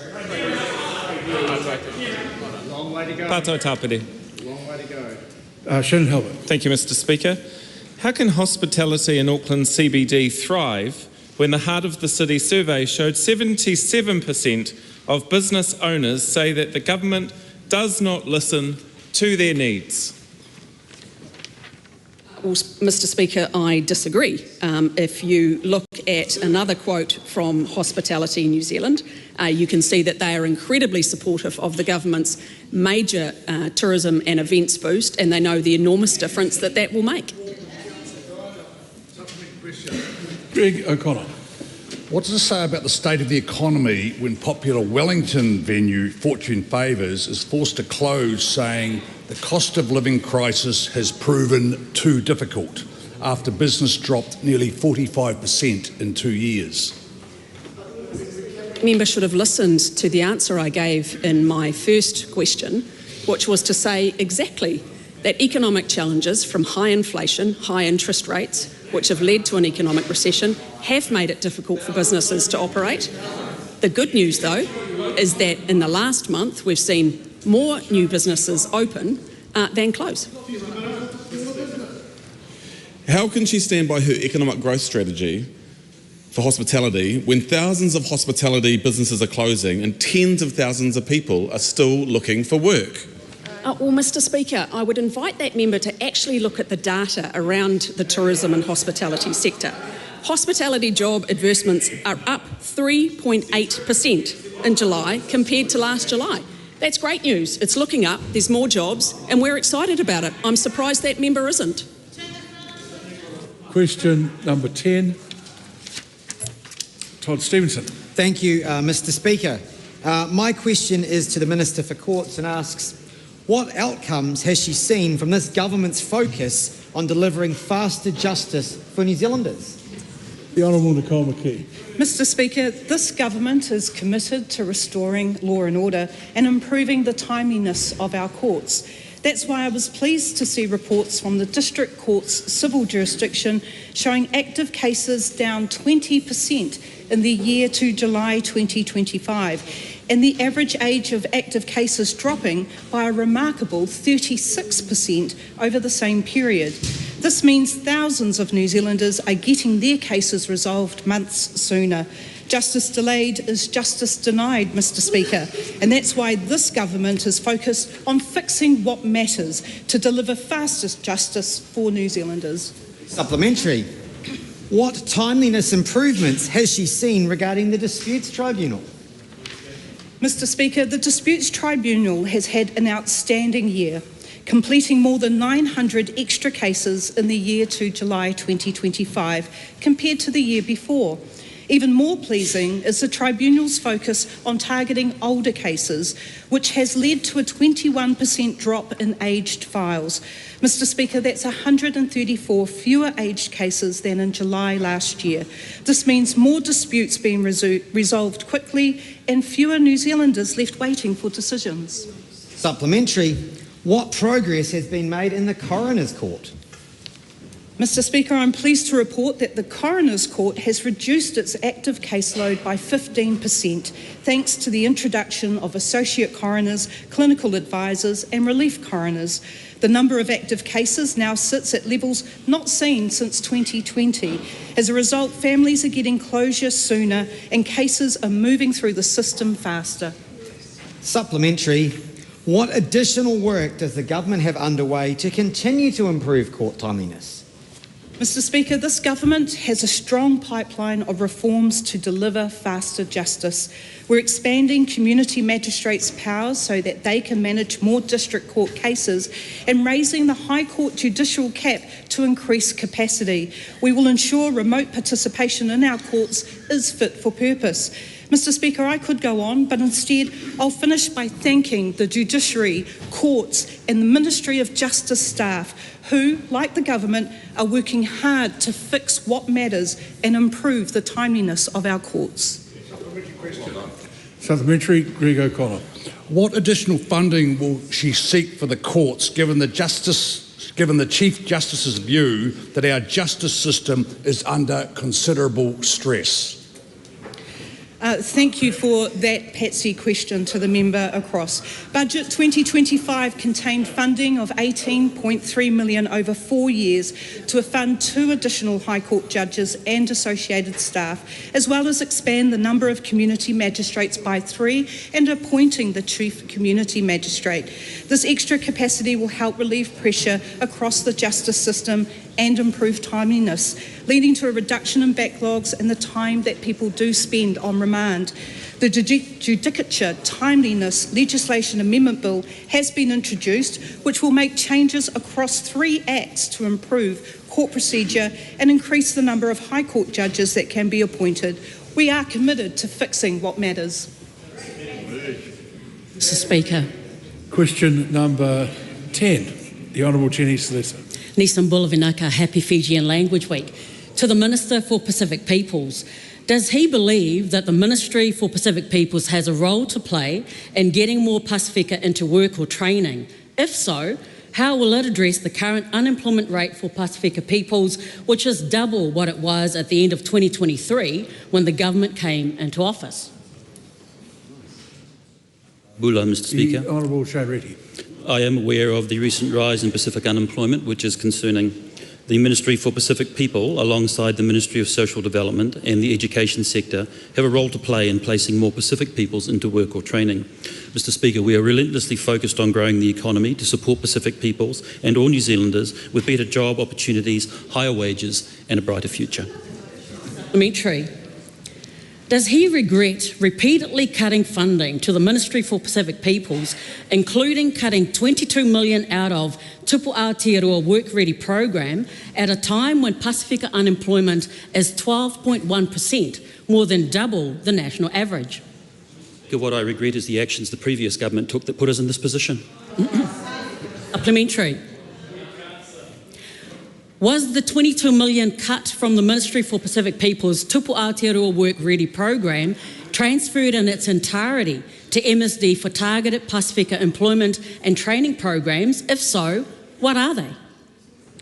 Tātou tāpiri. Long way to go. Shannon Halbert. Thank you, Mr Speaker. How can hospitality in Auckland CBD thrive when the Heart of the City survey showed 77% of business owners say that the government does not listen to their needs? Well, Mr Speaker, I disagree. If you look at another quote from Hospitality New Zealand, you can see that they are incredibly supportive of the government's major tourism and events boost, and they know the enormous difference that that will make. Greg O'Connor. What does it say about the state of the economy when popular Wellington venue Fortune Favours is forced to close, saying the cost of living crisis has proven too difficult after business dropped nearly 45% in 2 years? Member should have listened to the answer I gave in my first question, which was to say exactly that economic challenges from high inflation, high interest rates, which have led to an economic recession, have made it difficult for businesses to operate. The good news, though, is that in the last month we've seen more new businesses open than close. How can she stand by her economic growth strategy for hospitality when thousands of hospitality businesses are closing and tens of thousands of people are still looking for work? Well, Mr Speaker, I would invite that member to actually look at the data around the tourism and hospitality sector. Hospitality job advertisements are up 3.8% in July compared to last July. That's great news. It's looking up, there's more jobs, and we're excited about it. I'm surprised that member isn't. Question number 10. Todd Stevenson. Thank you, Mr Speaker. My question is to the Minister for Courts and asks, what outcomes has she seen from this government's focus on delivering faster justice for New Zealanders? The Honourable Nicole McKee. Mr Speaker, this government is committed to restoring law and order and improving the timeliness of our courts. That's why I was pleased to see reports from the District Court's civil jurisdiction showing active cases down 20% in the year to July 2025, and the average age of active cases dropping by a remarkable 36% over the same period. This means thousands of New Zealanders are getting their cases resolved months sooner. Justice delayed is justice denied, Mr. Speaker, and that's why this government is focused on fixing what matters to deliver fastest justice for New Zealanders. Supplementary. What timeliness improvements has she seen regarding the Disputes Tribunal? Mr. Speaker, the Disputes Tribunal has had an outstanding year, completing more than 900 extra cases in the year to July 2025 compared to the year before. Even more pleasing is the Tribunal's focus on targeting older cases, which has led to a 21% drop in aged files. Mr. Speaker, that's 134 fewer aged cases than in July last year. This means more disputes being resolved quickly and fewer New Zealanders left waiting for decisions. Supplementary. What progress has been made in the Coroner's Court? Mr. Speaker, I'm pleased to report that the Coroner's Court has reduced its active caseload by 15%, thanks to the introduction of associate coroners, clinical advisors and relief coroners. The number of active cases now sits at levels not seen since 2020. As a result, families are getting closure sooner and cases are moving through the system faster. Supplementary. What additional work does the government have underway to continue to improve court timeliness? Mr. Speaker, this government has a strong pipeline of reforms to deliver faster justice. We're expanding community magistrates' powers so that they can manage more district court cases and raising the High Court judicial cap to increase capacity. We will ensure remote participation in our courts is fit for purpose. Mr. Speaker, I could go on, but instead I'll finish by thanking the judiciary, courts and the Ministry of Justice staff who, like the government, are working hard to fix what matters and improve the timeliness of our courts. Supplementary, Greg O'Connor. What additional funding will she seek for the courts, given the Chief Justice's view that our justice system is under considerable stress? Thank you for that Patsy question to the member across. Budget 2025 contained funding of $18.3 million over 4 years to fund 2 additional High Court judges and associated staff, as well as expand the number of community magistrates by 3 and appointing the Chief Community Magistrate. This extra capacity will help relieve pressure across the justice system and improve timeliness, leading to a reduction in backlogs and the time that people do spend on remand. The Judicature Timeliness Legislation Amendment Bill has been introduced, which will make changes across 3 acts to improve court procedure and increase the number of High Court judges that can be appointed. We are committed to fixing what matters. Mr. Speaker. Question number 10, the Honourable Jenny Slessor. Nisan Bulavinaka, Happy Fijian Language Week. To the Minister for Pacific Peoples, does he believe that the Ministry for Pacific Peoples has a role to play in getting more Pasifika into work or training? If so, how will it address the current unemployment rate for Pasifika peoples, which is double what it was at the end of 2023 when the government came into office? Bula, Mr. Speaker. The Honourable Shane Reti. I am aware of the recent rise in Pacific unemployment, which is concerning. The Ministry for Pacific People, alongside the Ministry of Social Development and the education sector, have a role to play in placing more Pacific peoples into work or training. Mr. Speaker, we are relentlessly focused on growing the economy to support Pacific peoples and all New Zealanders with better job opportunities, higher wages and a brighter future. Supplementary. Does he regret repeatedly cutting funding to the Ministry for Pacific Peoples, including cutting $22 million out of Tupu Aotearoa Work Ready program at a time when Pasifika unemployment is 12.1%, more than double the national average? What I regret is the actions the previous government took that put us in this position. Supplementary. Was the $22 million cut from the Ministry for Pacific Peoples Tupu Aotearoa Work Ready program transferred in its entirety to MSD for targeted Pasifika employment and training programs? If so, what are they?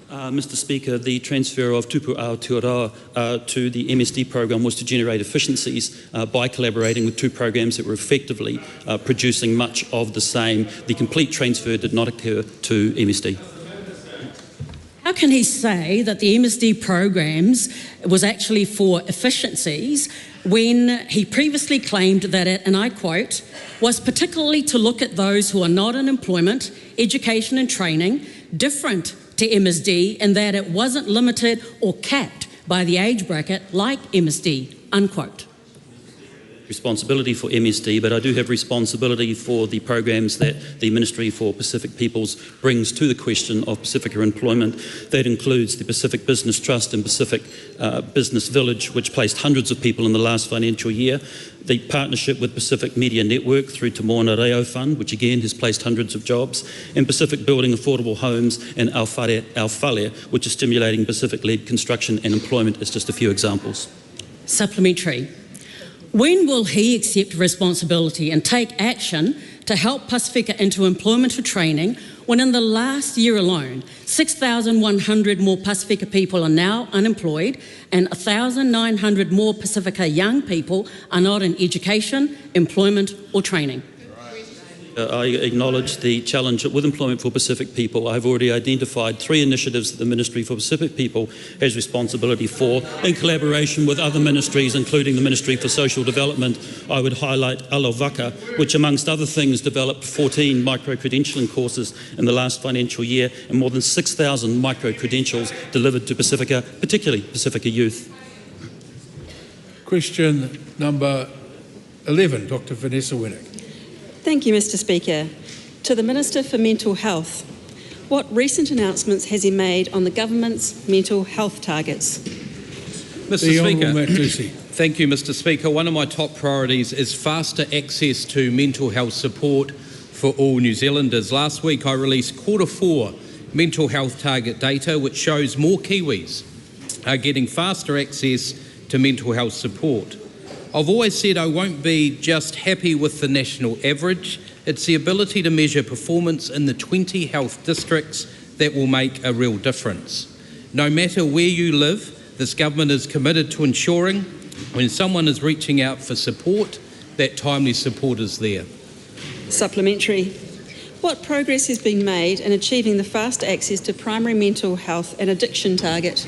Mr. Speaker, the transfer of Tupu Aotearoa to the MSD program was to generate efficiencies by collaborating with 2 programs that were effectively producing much of the same. The complete transfer did not occur to MSD. How can he say that the MSD programs was actually for efficiencies when he previously claimed that it, and I quote, was particularly to look at those who are not in employment, education and training, different to MSD, and that it wasn't limited or capped by the age bracket like MSD, unquote. Responsibility for MSD, but I do have responsibility for the programs that the Ministry for Pacific Peoples brings to the question of Pacifica employment. That includes the Pacific Business Trust and Pacific Business Village, which placed hundreds of people in the last financial year. The partnership with Pacific Media Network through Te Moana Reo Fund, which again has placed hundreds of jobs, and Pacific Building Affordable Homes and Aotearoa, which is stimulating Pacific-led construction and employment, as just a few examples. Supplementary. When will he accept responsibility and take action to help Pacifica into employment or training when in the last year alone, 6,100 more Pacifica people are now unemployed and 1,900 more Pacifica young people are not in education, employment or training? I acknowledge the challenge with employment for Pacific people. I've already identified 3 initiatives that the Ministry for Pacific People has responsibility for in collaboration with other ministries, including the Ministry for Social Development. I would highlight Alovaka, which amongst other things developed 14 micro-credentialing courses in the last financial year and more than 6,000 micro-credentials delivered to Pacifica, particularly Pacifica youth. Question number 11, Dr. Vanessa Winnick. Thank you, Mr. Speaker. To the Minister for Mental Health, what recent announcements has he made on the government's mental health targets? Mr. Speaker, thank you, Mr. Speaker. One of my top priorities is faster access to mental health support for all New Zealanders. Last week I released Q4 mental health target data, which shows more Kiwis are getting faster access to mental health support. I've always said I won't be just happy with the national average. It's the ability to measure performance in the 20 health districts that will make a real difference. No matter where you live, this government is committed to ensuring when someone is reaching out for support, that timely support is there. Supplementary. What progress has been made in achieving the fast access to primary mental health and addiction target?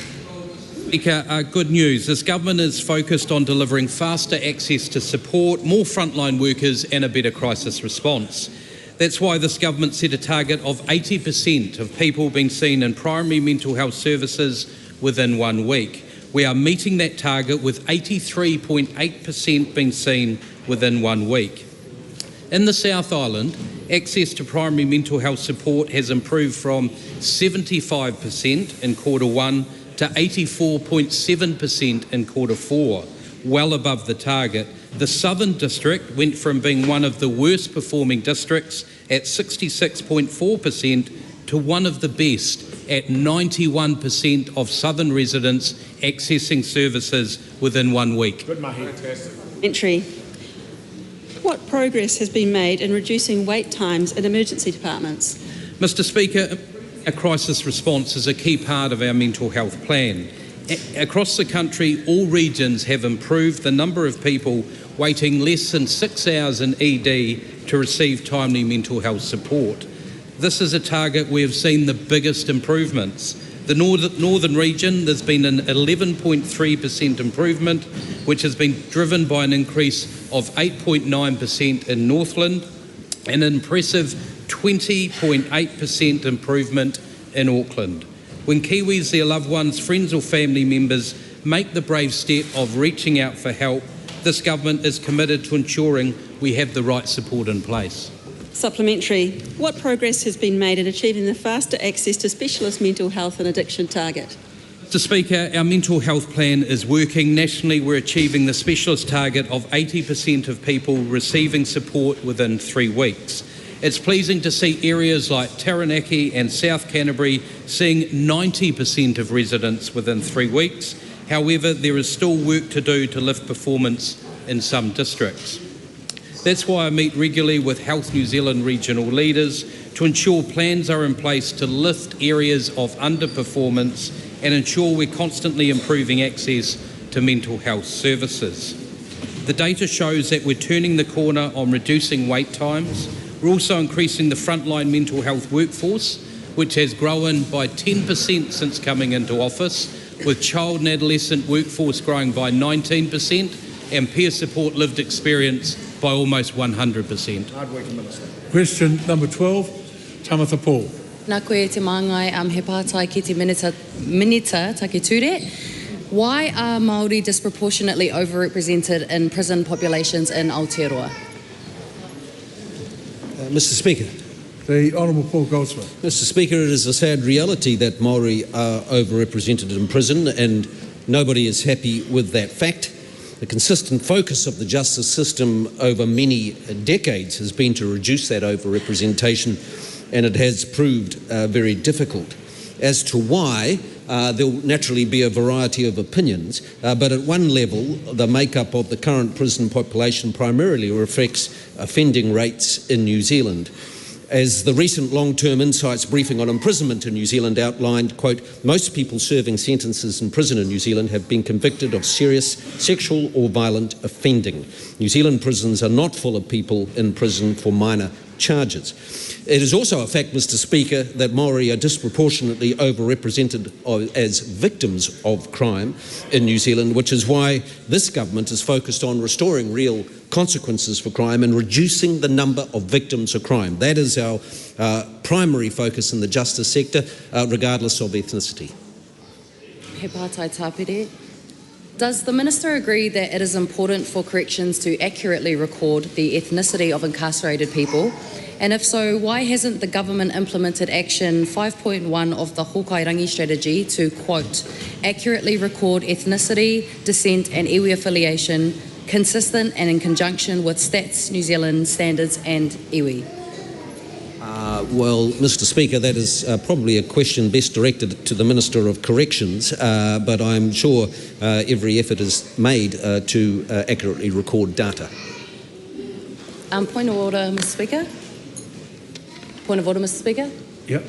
Speaker, good news. This government is focused on delivering faster access to support, more frontline workers and a better crisis response. That's why this government set a target of 80% of people being seen in primary mental health services within 1 week. We are meeting that target with 83.8% being seen within 1 week. In the South Island, access to primary mental health support has improved from 75% in Q1 to 84.7% in Q4, well above the target. The Southern District went from being one of the worst performing districts at 66.4% to one of the best at 91% of Southern residents accessing services within 1 week. Good, fantastic. Entry. What progress has been made in reducing wait times in emergency departments? Mr. Speaker, a crisis response is a key part of our mental health plan. Across the country, all regions have improved the number of people waiting less than 6 hours in ED to receive timely mental health support. This is a target we have seen the biggest improvements. The northern region, there's been an 11.3% improvement, which has been driven by an increase of 8.9% in Northland and an impressive 20.8% improvement in Auckland. When Kiwis, their loved ones, friends or family members make the brave step of reaching out for help, this government is committed to ensuring we have the right support in place. Supplementary. What progress has been made in achieving the faster access to specialist mental health and addiction target? Mr. Speaker, our mental health plan is working. Nationally, we're achieving the specialist target of 80% of people receiving support within 3 weeks. It's pleasing to see areas like Taranaki and South Canterbury seeing 90% of residents within 3 weeks. However, there is still work to do to lift performance in some districts. That's why I meet regularly with Health New Zealand regional leaders to ensure plans are in place to lift areas of underperformance and ensure we're constantly improving access to mental health services. The data shows that we're turning the corner on reducing wait times. We're also increasing the frontline mental health workforce which has grown by 10% since coming into office, with child and adolescent workforce growing by 19% and peer support lived experience by almost 100%. Hard-working Minister. Question number 12, Tamatha Paul. Nā koe te māngai he pātai ki te minita take ture. Why are Māori disproportionately overrepresented in prison populations in Aotearoa? Mr. Speaker. The Honourable Paul Goldsmith. Mr. Speaker, it is a sad reality that Māori are overrepresented in prison, and nobody is happy with that fact. The consistent focus of the justice system over many decades has been to reduce that overrepresentation, and it has proved very difficult. As to why, there will naturally be a variety of opinions, but at one level, the makeup of the current prison population primarily reflects offending rates in New Zealand. As the recent long-term insights briefing on imprisonment in New Zealand outlined, quote, most people serving sentences in prison in New Zealand have been convicted of serious sexual or violent offending. New Zealand prisons are not full of people in prison for minor charges. It is also a fact, Mr. Speaker, that Māori are disproportionately overrepresented as victims of crime in New Zealand, which is why this government is focused on restoring real consequences for crime and reducing the number of victims of crime. That is our primary focus in the justice sector, regardless of ethnicity. He pātai tāpere. Does the Minister agree that it is important for corrections to accurately record the ethnicity of incarcerated people? And if so, why hasn't the government implemented Action 5.1 of the Hokairangi strategy to, quote, accurately record ethnicity, descent and iwi affiliation consistent and in conjunction with Stats New Zealand standards and iwi? Well, Mr. Speaker, that is probably a question best directed to the Minister of Corrections, but I'm sure every effort is made to accurately record data. Point of order, Mr. Speaker. Point of order, Mr. Speaker. Yep.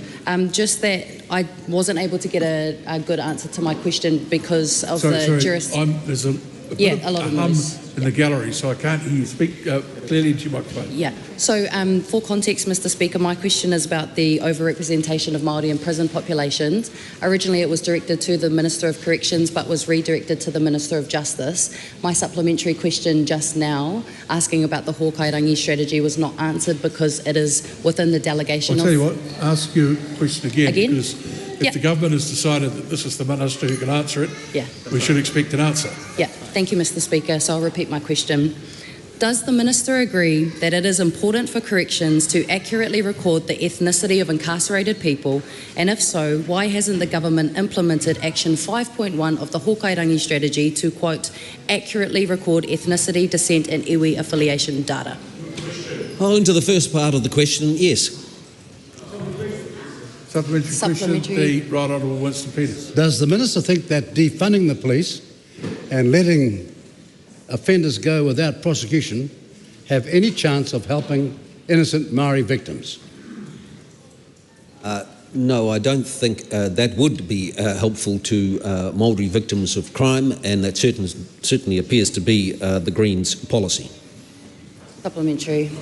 Just that I wasn't able to get a good answer to my question because of Sorry, There's a lot of noise in the gallery, so I can't hear you. Speak clearly into your microphone. Yeah. So for context, Mr. Speaker, my question is about the overrepresentation of Māori in prison populations. Originally it was directed to the Minister of Corrections but was redirected to the Minister of Justice. My supplementary question just now, asking about the Hokairangi strategy, was not answered because it is within the delegation I'll tell you what, ask your question again? Because if the government has decided that this is the Minister who can answer it, we should expect an answer. Yeah, thank you, Mr. Speaker. So I'll repeat my question. Does the Minister agree that it is important for corrections to accurately record the ethnicity of incarcerated people? And if so, why hasn't the government implemented Action 5.1 of the Hokairangi strategy to, quote, accurately record ethnicity, descent and iwi affiliation data? Well, into the first part of the question, yes. Supplementary question, the Right Honourable Winston Peters. Does the Minister think that defunding the police and letting offenders go without prosecution have any chance of helping innocent Māori victims? No, I don't think that would be helpful to Māori victims of crime, and that certainly appears to be the Greens' policy. Supplementary.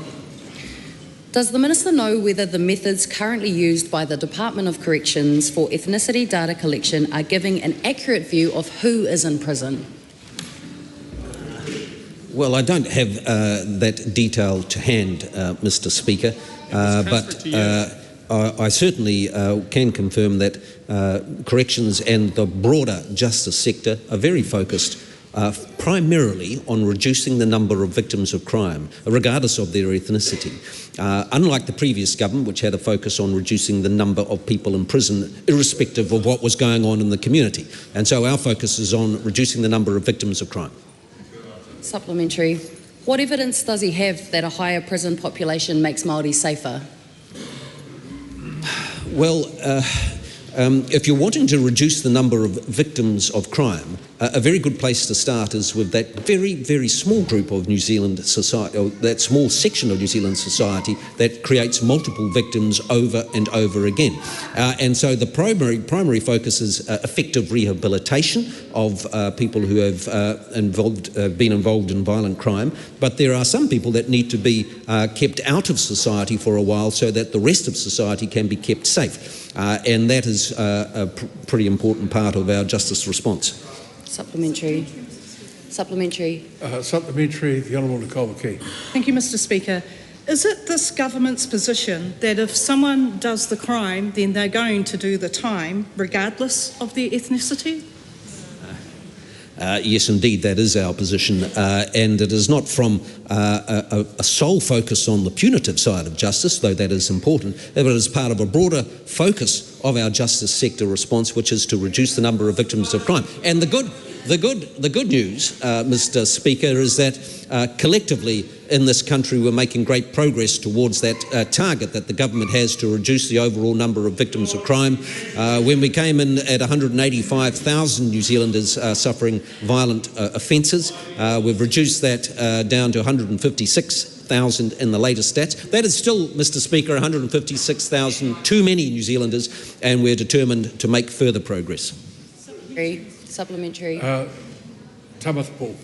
Does the Minister know whether the methods currently used by the Department of Corrections for ethnicity data collection are giving an accurate view of who is in prison? Well, I don't have that detail to hand, Mr. Speaker, but I certainly can confirm that corrections and the broader justice sector are very focused primarily on reducing the number of victims of crime, regardless of their ethnicity. Unlike the previous government, which had a focus on reducing the number of people in prison, irrespective of what was going on in the community. And so our focus is on reducing the number of victims of crime. Supplementary. What evidence does he have that a higher prison population makes Māori safer? Well, if you're wanting to reduce the number of victims of crime, a very good place to start is with that very, very small group of New Zealand society, or that small section of New Zealand society that creates multiple victims over and over again. And so the primary focus is effective rehabilitation of people who have been involved in violent crime. But there are some people that need to be kept out of society for a while so that the rest of society can be kept safe. and that is a pretty important part of our justice response. Supplementary. Supplementary. Supplementary, the Honourable Nicole McKee. Thank you, Mr Speaker. Is it this government's position that if someone does the crime, then they're going to do the time, regardless of their ethnicity? Yes, indeed, that is our position, and it is not from a sole focus on the punitive side of justice, though that is important, but it is part of a broader focus of our justice sector response, which is to reduce the number of victims of crime. And the good news, Mr. Speaker, is that collectively in this country we're making great progress towards that target that the government has to reduce the overall number of victims of crime. When we came in at 185,000 New Zealanders suffering violent offences, we've reduced that down to 156,000 in the latest stats. That is still, Mr. Speaker, 156,000 too many New Zealanders, and we're determined to make further progress. Supplementary. Tamath Paul.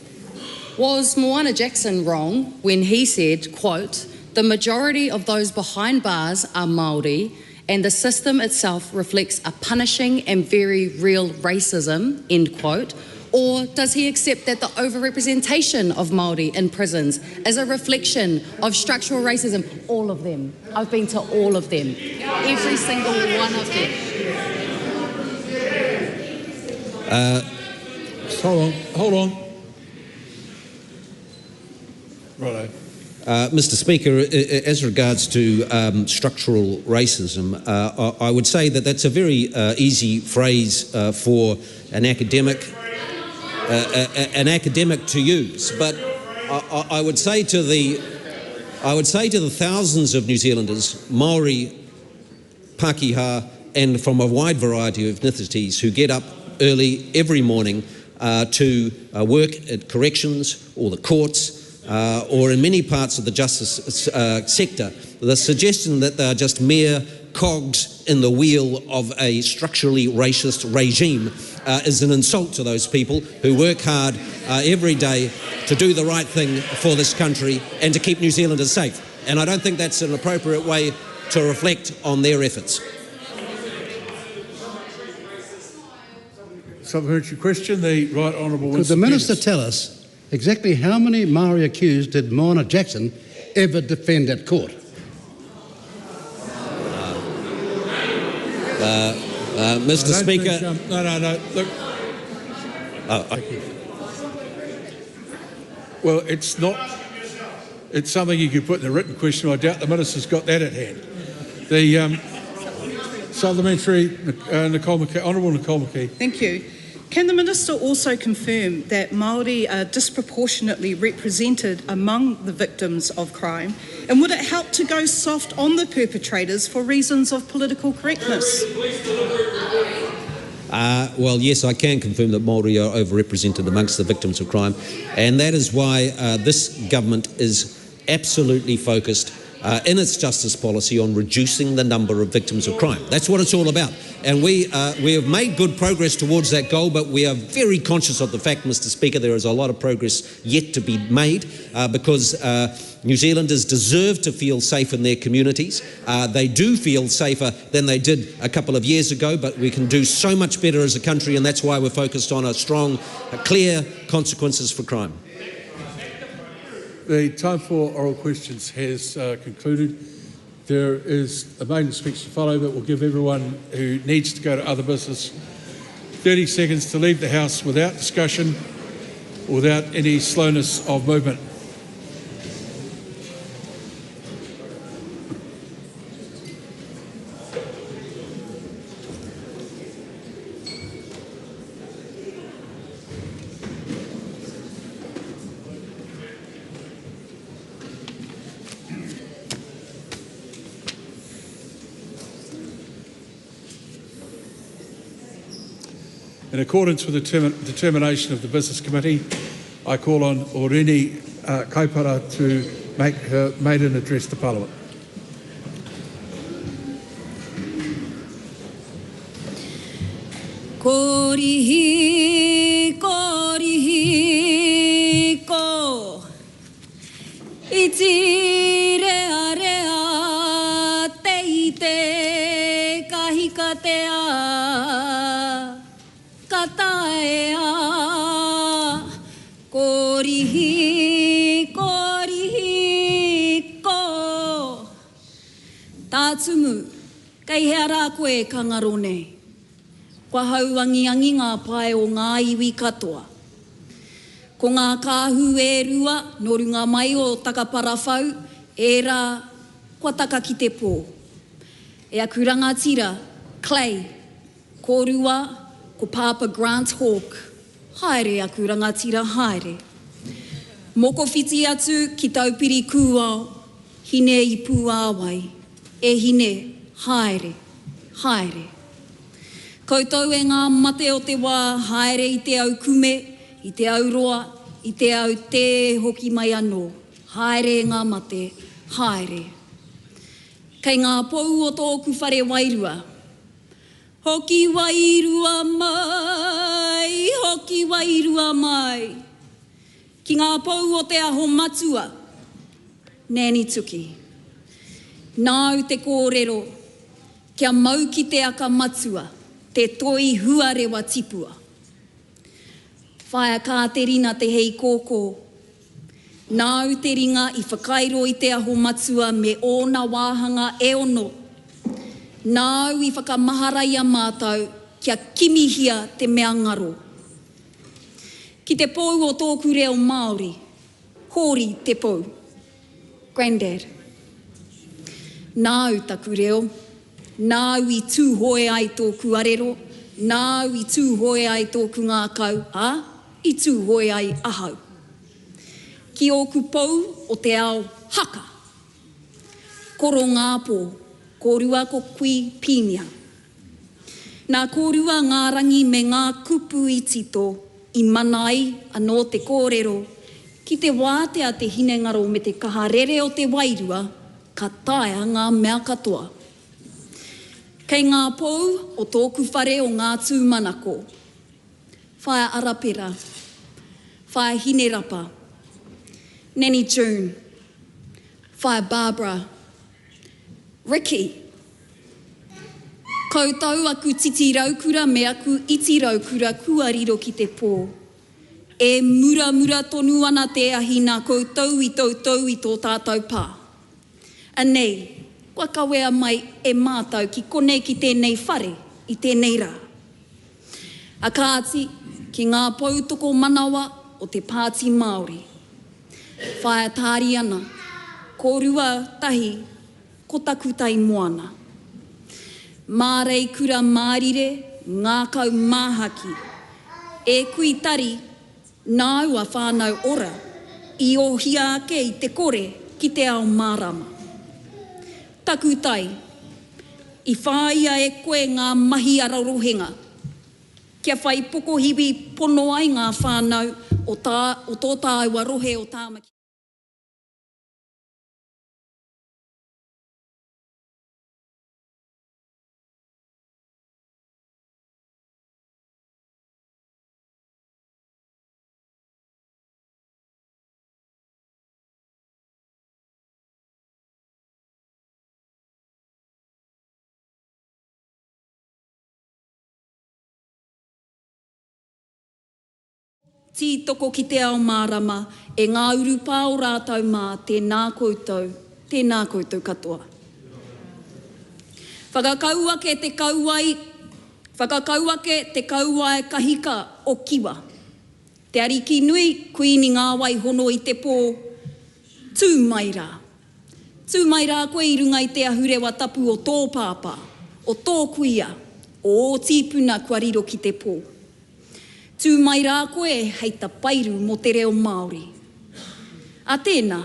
Was Moana Jackson wrong when he said, quote, "The majority of those behind bars are Māori and the system itself reflects a punishing and very real racism," end quote? Or does he accept that the overrepresentation of Māori in prisons is a reflection of structural racism? All of them. I've been to all of them. Every single one of them. Hold on. Righto. Mr. Speaker, as regards to structural racism, I would say that that's a very easy phrase for an academic to use. But I would say to the thousands of New Zealanders, Māori, Pākehā, and from a wide variety of ethnicities who get up early every morning to work at corrections or the courts, or in many parts of the justice sector, the suggestion that they are just mere cogs in the wheel of a structurally racist regime is an insult to those people who work hard every day to do the right thing for this country and to keep New Zealanders safe. And I don't think that's an appropriate way to reflect on their efforts. Supplementary question, the Right Honourable Winston Could the Minister Peters. tell us exactly how many Māori accused did Moana Jackson ever defend at court? Mr. Speaker... No. Look. Well, it's not... It's something you could put in a written question. I doubt the Minister's got that at hand. The supplementary, Honourable Nicole McKee. Thank you. Can the Minister also confirm that Māori are disproportionately represented among the victims of crime? And would it help to go soft on the perpetrators for reasons of political correctness? Well, yes, I can confirm that Māori are overrepresented amongst the victims of crime, and that is why this government is absolutely focused in its justice policy on reducing the number of victims of crime. That's what it's all about. And we have made good progress towards that goal, but we are very conscious of the fact, Mr. Speaker, there is a lot of progress yet to be made because New Zealanders deserve to feel safe in their communities. They do feel safer than they did a couple of years ago, but we can do so much better as a country, and that's why we're focused on a strong, clear consequences for crime. The time for oral questions has concluded. There is a maiden speech to follow that will give everyone who needs to go to other business 30 seconds to leave the House without discussion, without any slowness of movement. In accordance with the determination of the Business Committee, I call on Oriini Kaipara to make her maiden address to Parliament. Korihi, korihi, ko. Iti rea rea te ite kahika kataea, korihi, korihi, ko. Tātumu, kei hea rā koe kangarone. Kua hauangiangi ngā pae o ngā iwi katoa. Ko ngā kāhu e rua, no runga mai o Takapara whau, e rā, kua taka ki te pō. E a kurangatira, Clay, ko rua, ko Papa Grant Hawke. Haere a kurangatira, haere. Moko whiti atu ki taupiri kūao, hine i pūāwai. E hine, haere, haere. Koutou e ngā mate o te wā, haere i te au kume, i te au roa, i te au te hoki mai anō. Haere ngā mate, haere. Kei ngā pou o tōku whare wairua. Hoki wairua mai, hoki wairua mai. Ki ngā pou o te aho matua, nēni tuki. Nāu te kōrero, kia mau ki te aka matua, te toi huarewa tipua. Whaia kā te rina te hei kōkō. Nāu te ringa i whakairo i te aho matua me ōna wāhanga e ono. Nāu i whakamaharaia mātou kia kimihia te mea ngaro. Ki te pou o tōku reo Māori, hori te pou. Grandad. Nāu taku reo, nāu i tūhoe ai tōku arero, nāu i tūhoe ai tōku ngā kau, i tūhoe ai ahau. Ki ōku pou o te ao haka. Koro ngā pō, korua ko kui pīmia. Nā korua ngā rangi me ngā kupu i tito, i manai anō te kōrero, ki te wātea te hinengaro me te kaharere o te wairua, ka taea ngā mea katoa. Kei ngā pou o tōku whare o ngā tūmanako. Whaia arapera, whaia hinerapa, Nanny June, whaia Barbara, Ricky. Koutou aku titi raukura me aku iti raukura kua riro ki te pō. E mura mura tonu ana te ahi nā koutou i tautou i tō tātou pā. Anei, kua kawea mai e mātou ki konei ki tēnei whare i tēnei rā. A kāti ki ngā pautoko manawa o te Pāti Māori. Whaia tāri ana, kōrua tahi, ko taku tai moana. Mārei kura mārire, ngā kau māhaki. E kui tari, nāu a whānau ora, i ohia ake i te kore ki te ao mārama. Taku tai, i whāia e koe ngā mahi ararohenga. Kia whai poko hiwi pono ai ngā whānau o tō tāua rohe o tāmaki. Tītoko ki te ao mārama, e ngā urupā o rātau mā, tēnā koutou katoa. Whakakauake te kauai kahika o kiwa. Te ariki nui, kuini ngā wai hono i te pō, tū mai rā. Tū mai rā koe i runga i te ahurewa tapu o tō pāpā, o tō kuia, o tīpuna kua riro ki te pō. Tū mai rā koe hei ta pairu mo te reo Māori. A tēnā,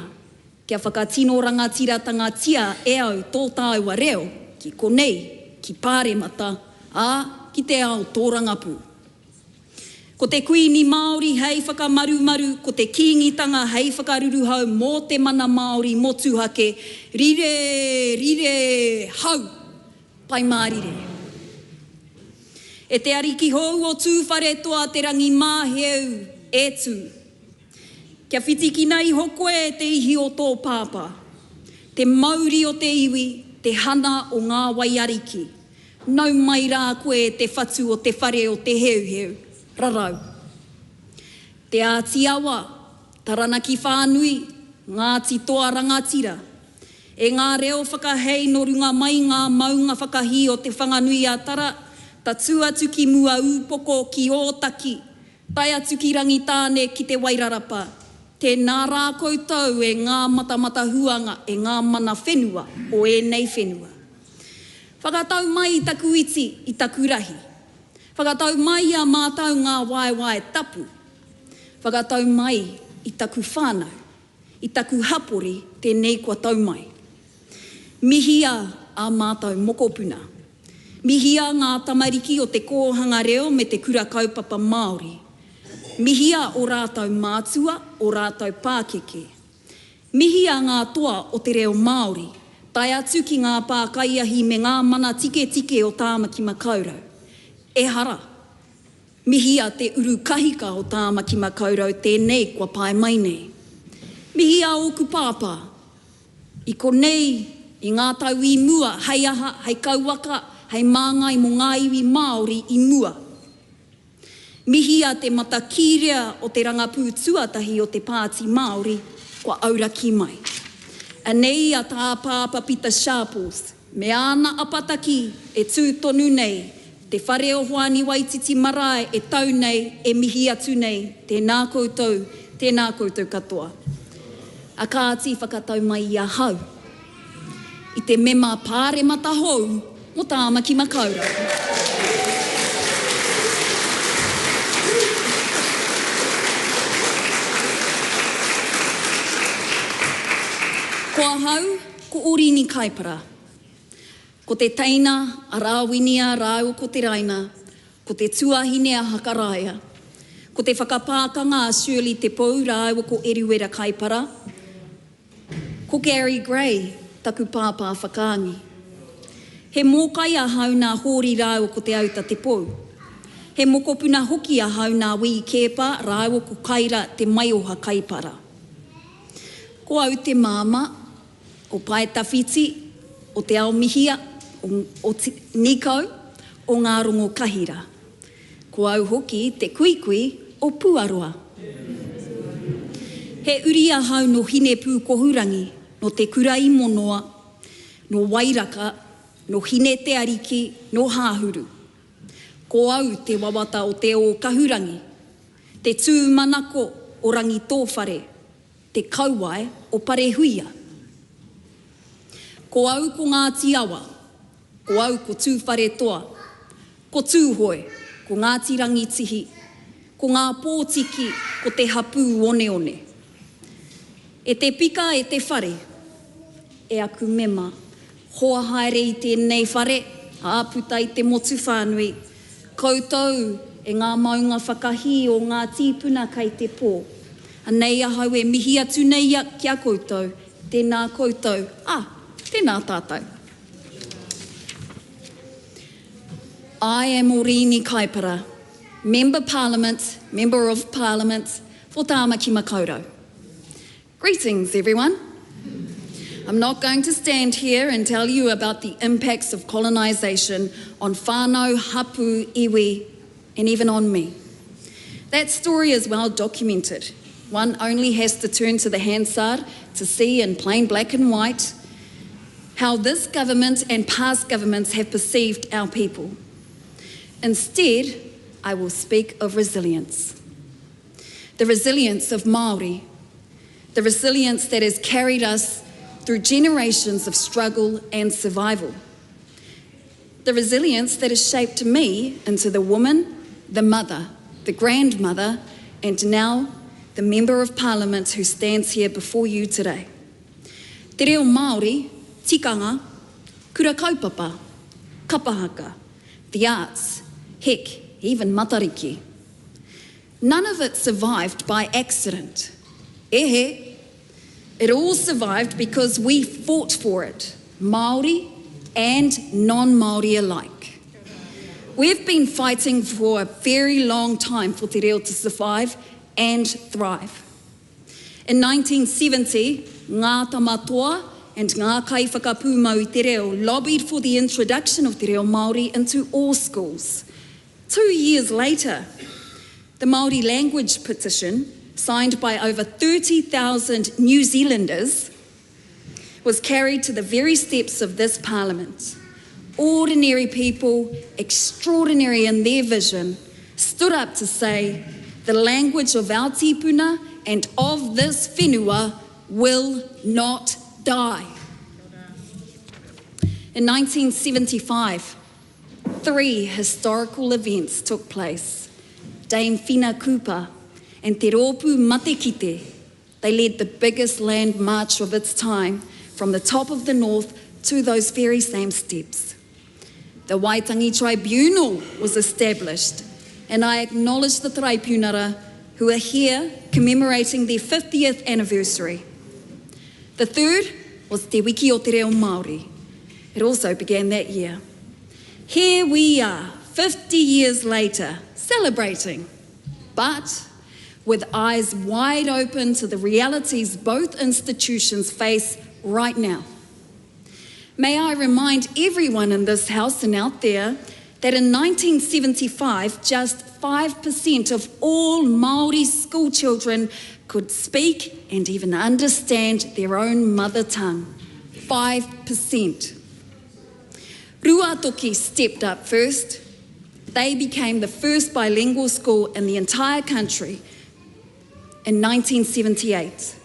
kia whakatino rangatiratanga tia e au tō tāua reo, ki konei, ki pāremata, ki te ao tōrangapu. Ko te kuini Māori hei whakamarumaru, ko te kīngitanga hei whakaruruhau mō te mana Māori motuhake, rire, hau, pai mārire. E te ariki hou o tūwhare toa te rangi māheu e tū. Kia whitiki nei hokoe te ihi o tō pāpā. Te mauri o te iwi, te hana o ngā waiariki. Nau mai rā koe te whatu o te whare o te heuheu. rarau. Te Aotearoa, taranaki whānui, Ngāti toa rangatira. E ngā reo whakahei no runga mai ngā maunga whakahi o te whanganui a tara, ta tuatu ki mua upoko ki ōtaki, tai atu ki rangitāne ki te wairarapa. Tēnā rā koutou e ngā matamata huanga e ngā mana whenua o ēnei whenua. Whakatau mai i taku iti i taku rahi. Whakatau mai a mātau ngā waiwai tapu. Whakatau mai i taku whānau, i taku hapori tēnei kua tau mai. Mihia a mātau mokopuna. Mihia ngā tamariki o te kōhanga reo me te kura kaupapa Māori. Mihia o rātau mātua, o rātau Pākeke. Mihia ngā toa o te reo Māori, tai atu ki ngā pākaiahi me ngā mana tike o Tāmaki Makaurau. E hara, mihia te uru kahika o Tāmaki Makaurau, tēnei kua pai mai nei. Mihia o ku pāpā, i konei, i ngā tau i mua, hei aha, hei kauwaka, hei māngai mo ngā iwi Māori i mua. Mihia te matakirea o te rangapū tuatahi o te pāti Māori, kua auraki mai. Anei a tā pāpa Peter Sharples, me ana apataki e tūtonu nei, te whare o Hoani Waititi Marae e tau nei, e mihi atu nei, tēnā koutou katoa. A kāti whakatau mai i a hau, i te mema pāre mata hou, mo Tāmaki Makaurau. Kua hau, ko Oriini Kaipara. Ko te teina, a rāwinia, rāu ko te raina, ko te tuahine a hakaraia, ko te whakapākanga a Shirley te pou, rāu ko Eruera Kaipara, ko Gary Gray, taku pāpā whakaangi. He mōkai a hau nā hōri rāu ko te auta te pou. He mokopuna hoki a hau nā wii kepa, rāu ko Kaira te maioha Kaipara. Ko au te māma, o Pae Tawhiti, o te ao mihia, o te Nikau, o ngā rongo kahira. Ko au hoki te kuikui o Puaroa. He uri a hau no hine pū kohurangi, no te kurai monoa, no wairaka, no hine te ariki, no hāhuru. Ko au te wawata o te o kahurangi, te tūmanako o rangi tōwhare, te kauai o parehuia. Ko au ko ngā tiawa, ko au ko tūwhare toa, ko tūhoi, ko ngā tirangi tihi, ko ngā pōtiki, ko te hapū one one. E te pika e te whare, e aku mema, hoa haere i tēnei whare, āputa i te motu whānui, koutou e ngā maunga whakahi o ngā tīpuna kai te pō. Anei ahau e mihi atu nei kia koutou, tēnā koutou, tēnā tātou. I am Oriini Kaipara, Member of Parliament for Tāmaki Makaurau. Greetings, everyone. I'm not going to stand here and tell you about the impacts of colonisation on whānau, hapu, iwi, and even on me. That story is well documented. One only has to turn to the Hansard to see in plain black and white how this government and past governments have perceived our people. Instead, I will speak of resilience. The resilience of Māori, the resilience that has carried us through generations of struggle and survival. The resilience that has shaped me into the woman, the mother, the grandmother, and now the Member of Parliament who stands here before you today. Te reo Māori, tikanga, kura kaupapa, kapahaka, the arts, heck, even matariki. None of it survived by accident. Ehe, it all survived because we fought for it, Māori and non-Māori alike. We've been fighting for a very long time for te reo to survive and thrive. In 1970, ngā tamatoa and ngā kaiwhakapūmau i te reo lobbied for the introduction of te reo Māori into all schools. 2 years later, The Māori language petition, signed by over 30,000 New Zealanders, was carried to the very steps of this Parliament. Ordinary people, extraordinary in their vision, stood up to say the language of our tipuna and of this whenua will not die. In 1975, 3 historical events took place. Dame Whina Kupa and Te Rōpū Matekite, they led the biggest land march of its time from the top of the north to those very same steps. The Waitangi Tribunal was established, and I acknowledge the Tribunara who are here commemorating their 50th anniversary. The third was Te Wiki o Te Reo Māori. It also began that year. Here we are, 50 years later, celebrating, but with eyes wide open to the realities both institutions face right now. May I remind everyone in this house and out there that in 1975, just 5% of all Māori school children could speak and even understand their own mother tongue. 5%. Ruatoki stepped up first. They became the first bilingual school in the entire country in 1978.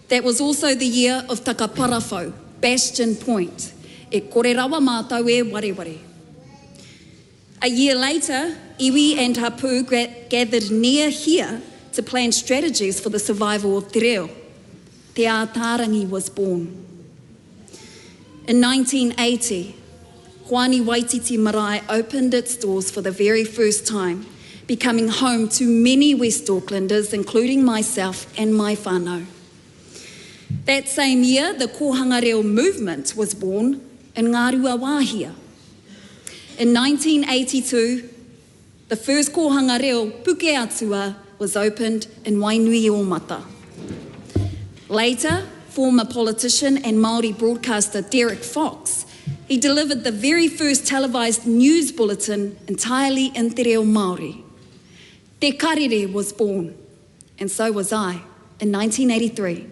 That was also the year of Takaparafo, Bastion Point. E kore rawa mātau e wareware. A year later, iwi and hapu gathered near here to plan strategies for the survival of te reo. Te Aotearoa was born. In 1980, Hoani Waititi Marae opened its doors for the very first time, becoming home to many West Aucklanders, including myself and my whānau. That same year, the Kohanga Reo movement was born in Ngārua Wāhia. In 1982, the first Kohanga Reo Puke Atua was opened in Wainuiomata. Later, former politician and Māori broadcaster Derek Fox, he delivered the very first televised news bulletin entirely in te reo Māori. Te Karere was born, and so was I, in 1983.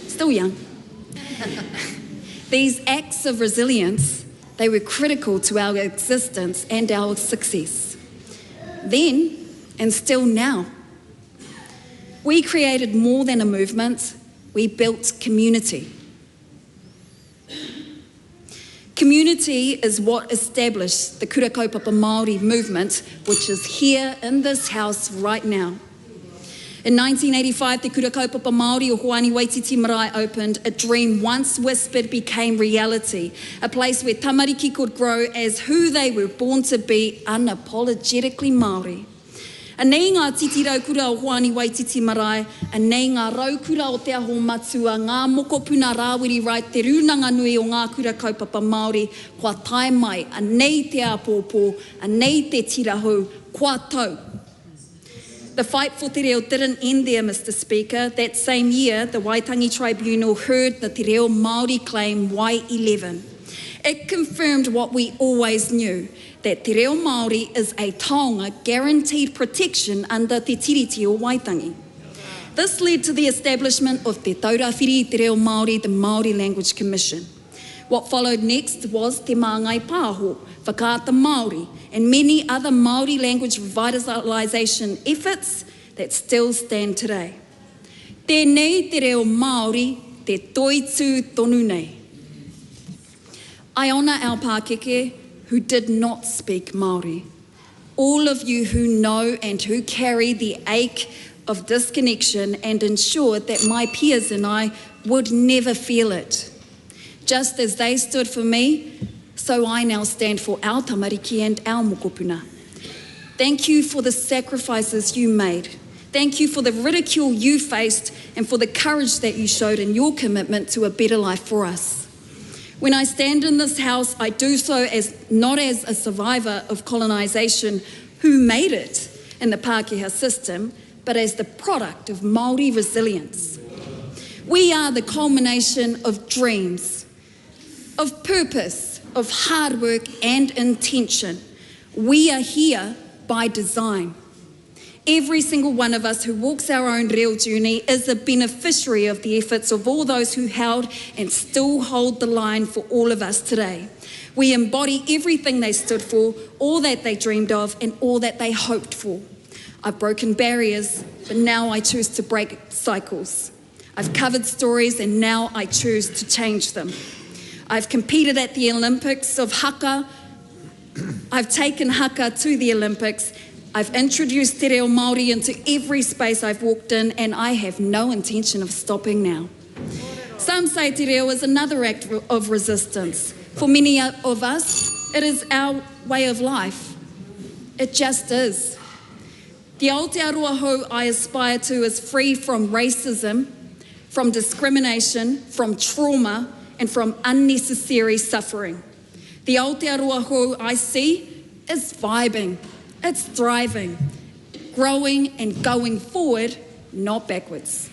Still young. These acts of resilience, they were critical to our existence and our success. Then, and still now, we created more than a movement, we built community. Community is what established the Kura Kaupapa Māori movement, which is here in this house right now. In 1985, the Kura Kaupapa Māori o Hoani Waititi Marae opened. A dream once whispered became reality, a place where tamariki could grow as who they were born to be, unapologetically Māori. A nei ngā titi raukura o Hoani Waititi Marae, a nei ngā raukura o te aho matua, ngā mokopuna rāwiri rai te runanga nui o ngā Kura Kaupapa Māori, kua tae mai, a nei te apōpō, a nei te tirahu, kua tau. The fight for te reo didn't end there, Mr. Speaker. That same year, the Waitangi Tribunal heard the te reo Māori claim Y11. It confirmed what we always knew, that te reo Māori is a taonga guaranteed protection under te tiriti o Waitangi. This led to the establishment of te Taurāwhiri te reo Māori, the Māori Language Commission. What followed next was te Māngai Pāho, Whakaata Māori, and many other Māori language revitalisation efforts that still stand today. Tēnei te reo Māori, te toitū tonu nei. I honour our Pākeke who did not speak Māori. All of you who know and who carry the ache of disconnection and ensured that my peers and I would never feel it. Just as they stood for me, so I now stand for our tamariki and our mokopuna. Thank you for the sacrifices you made. Thank you for the ridicule you faced and for the courage that you showed in your commitment to a better life for us. When I stand in this house, I do so not as a survivor of colonisation who made it in the Pākehā system, but as the product of Māori resilience. We are the culmination of dreams, of purpose, of hard work and intention. We are here by design. Every single one of us who walks our own real journey is a beneficiary of the efforts of all those who held and still hold the line for all of us today. We embody everything they stood for, all that they dreamed of, and all that they hoped for. I've broken barriers, but now I choose to break cycles. I've covered stories, and now I choose to change them. I've competed at the Olympics of haka. I've taken haka to the Olympics. I've introduced te reo Māori into every space I've walked in, and I have no intention of stopping now. Some say te reo is another act of resistance. For many of us, it is our way of life. It just is. The Aotearoa hou I aspire to is free from racism, from discrimination, from trauma, and from unnecessary suffering. The Aotearoa hou I see is vibing, it's thriving, growing and going forward, not backwards.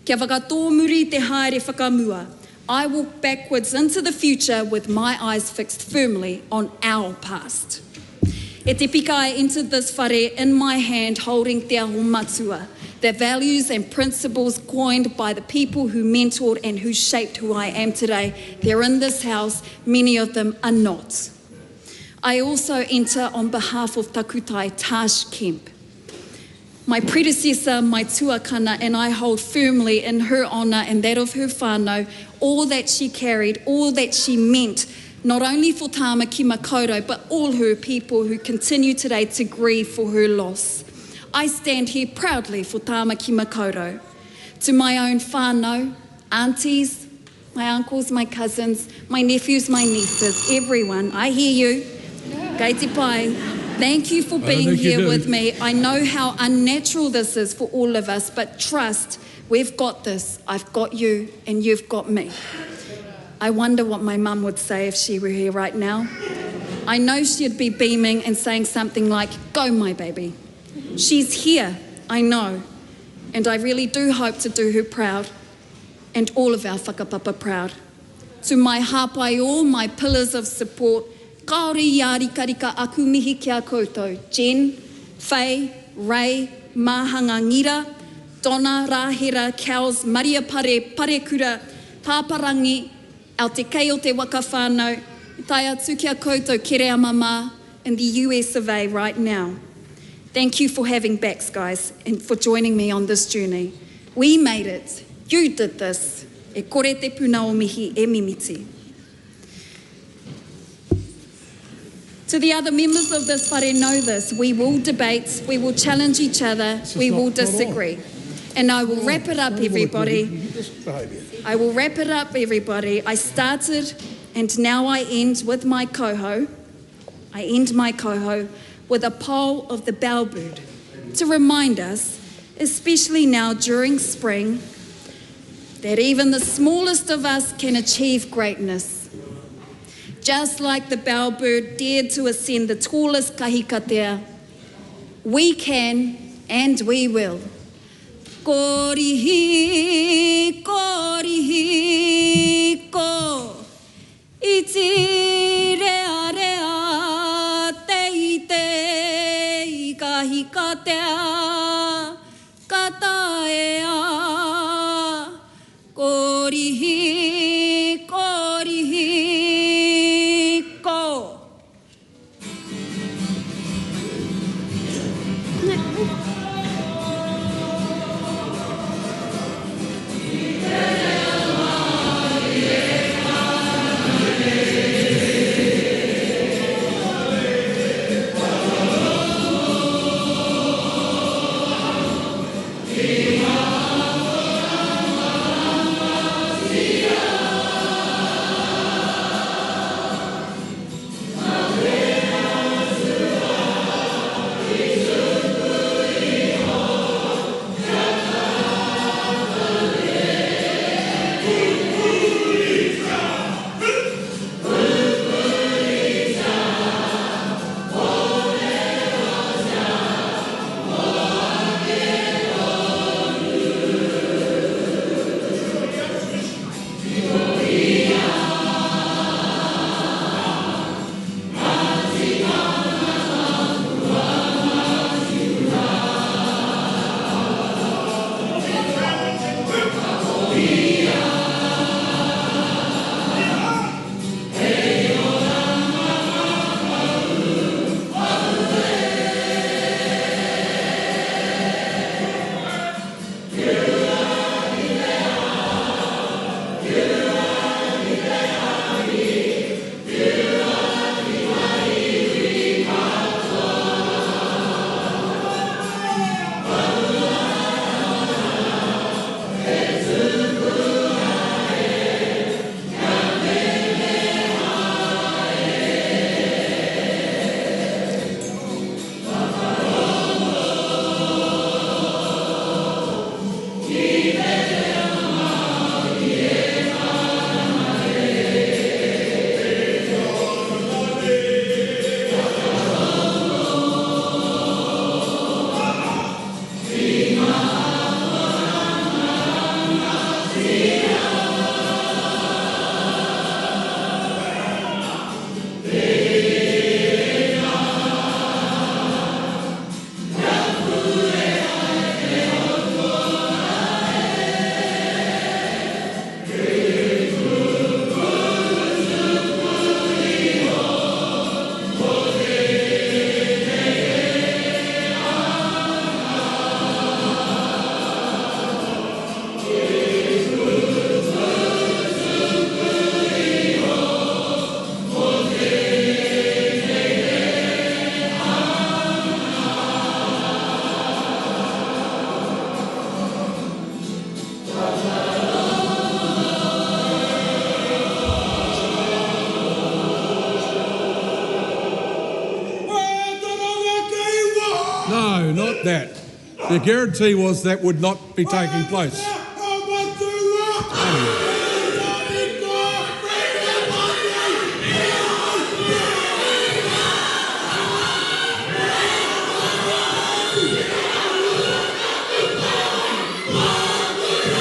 Kia whakatō muri te haere whakamua. I walk backwards into the future with my eyes fixed firmly on our past. E te pika I entered this whare in my hand holding te aho matua, the values and principles coined by the people who mentored and who shaped who I am today. They're in this house, many of them are not. I also enter on behalf of Takutai Tash Kemp. My predecessor, my tuakana, and I hold firmly in her honour and that of her whānau all that she carried, all that she meant, not only for Tāmaki Makaurau, but all her people who continue today to grieve for her loss. I stand here proudly for Tāmaki Makaurau. To my own whānau, aunties, my uncles, my cousins, my nephews, my nieces, everyone, I hear you. Kei te pai. Thank you for being here with me. I know how unnatural this is for all of us, but trust, we've got this. I've got you and you've got me. I wonder what my mum would say if she were here right now. I know she'd be beaming and saying something like, "Go, my baby." She's here, I know, and I really do hope to do her proud and all of our whakapapa proud. To my hapai o, my pillars of support, kaore iari karika aku mihi kia koutou. Jen, Faye, Ray, Mahanga Ngira, Donna, Rahera, Cows, Maria Pare, Parekura, Pāparangi, ao te kei o te waka whānau, tai atu kia koutou kere mama in the US of A right now. Thank you for having backs, guys, and for joining me on this journey. We made it. You did this. E kore te puna o mihi e mimiti. To the other members of this whare know this, we will debate, we will challenge each other, we will disagree. And I will wrap it up, everybody. I will wrap it up, everybody. I started and now I end with my coho. I end my coho with a poll of the bellbird to remind us, especially now during spring, that even the smallest of us can achieve greatness. Just like the bellbird dared to ascend the tallest kahikatea, we can and we will. Korihi, korihi, ko, iti rea rea, te te, kahikatea, kataea, korihi, korihi, ko. not that. The guarantee was that would not be taking place.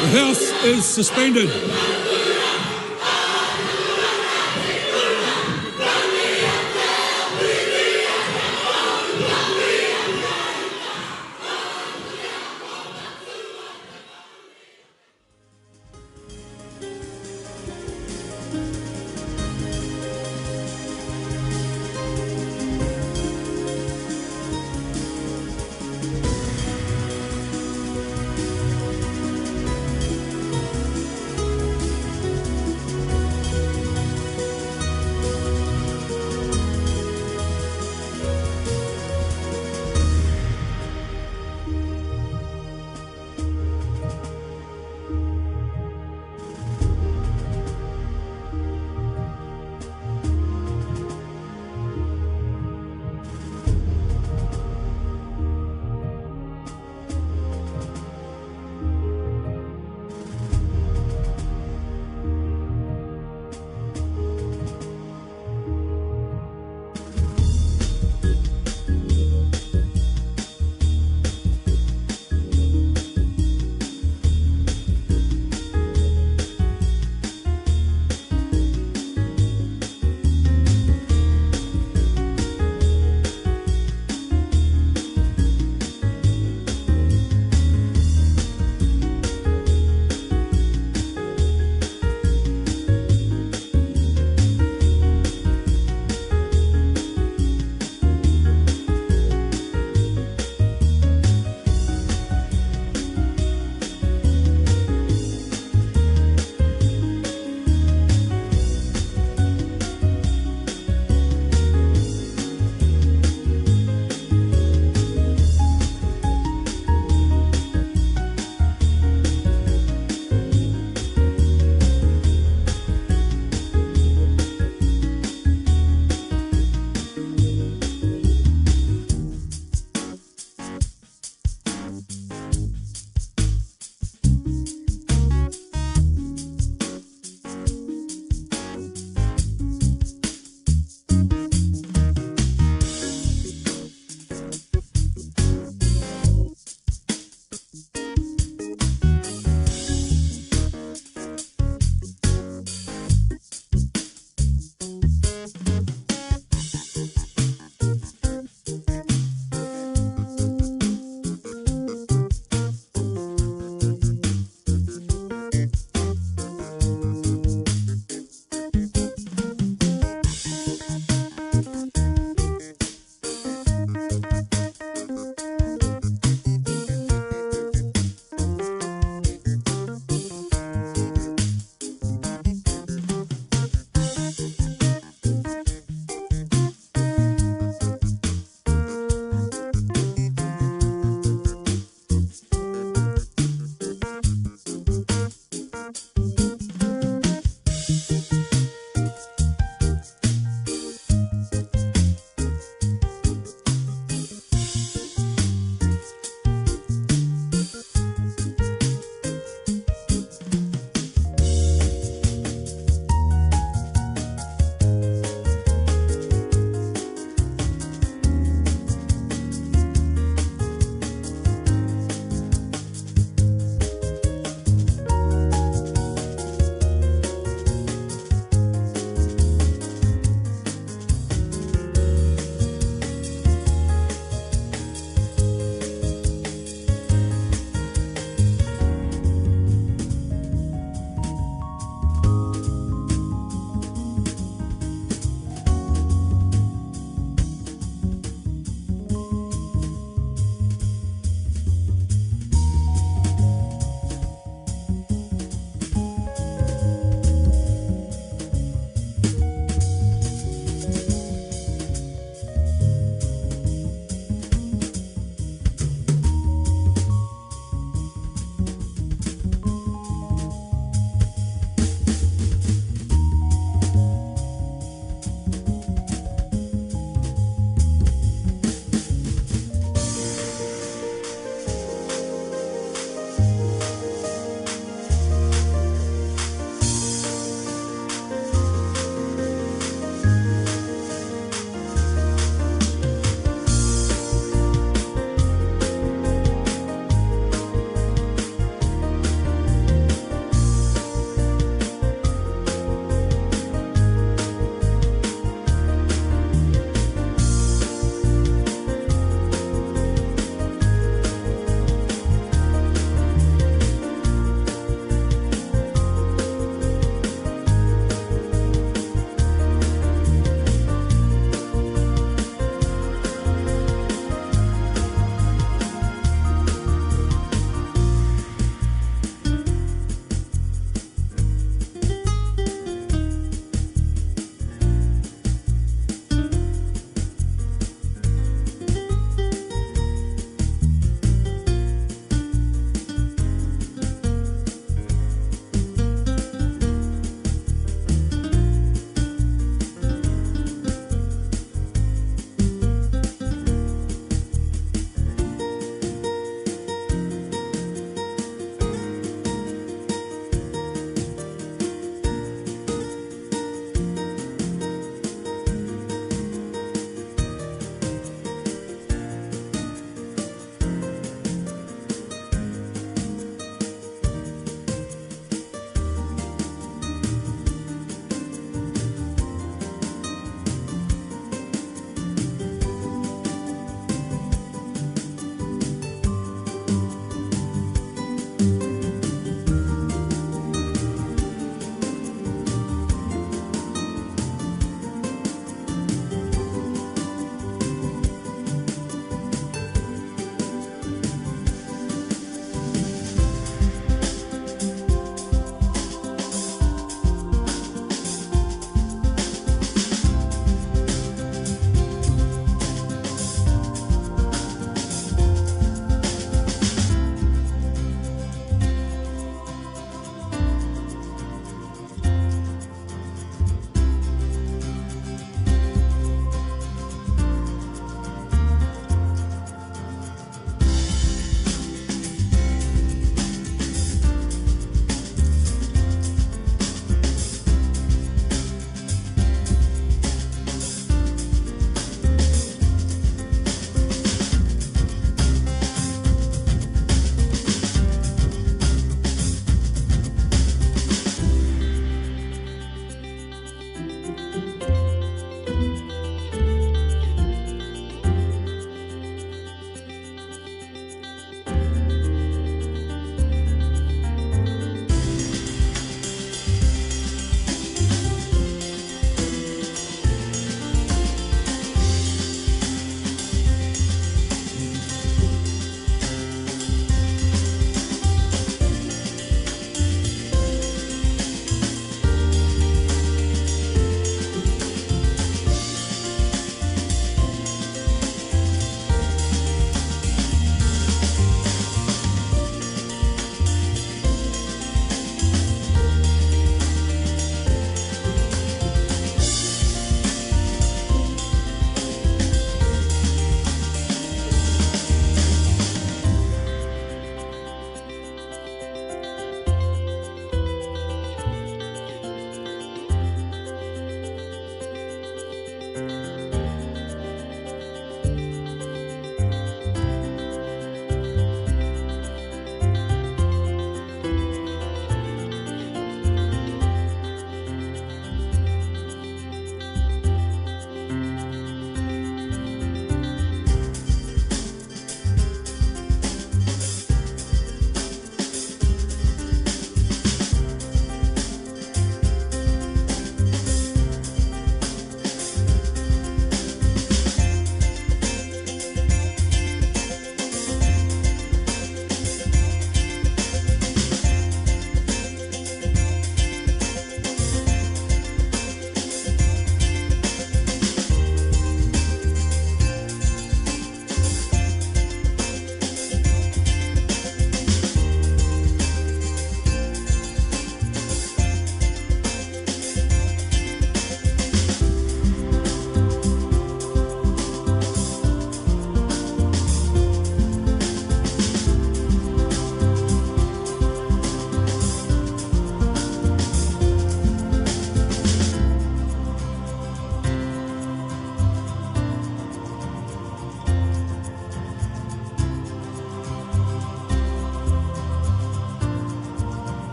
The House is suspended.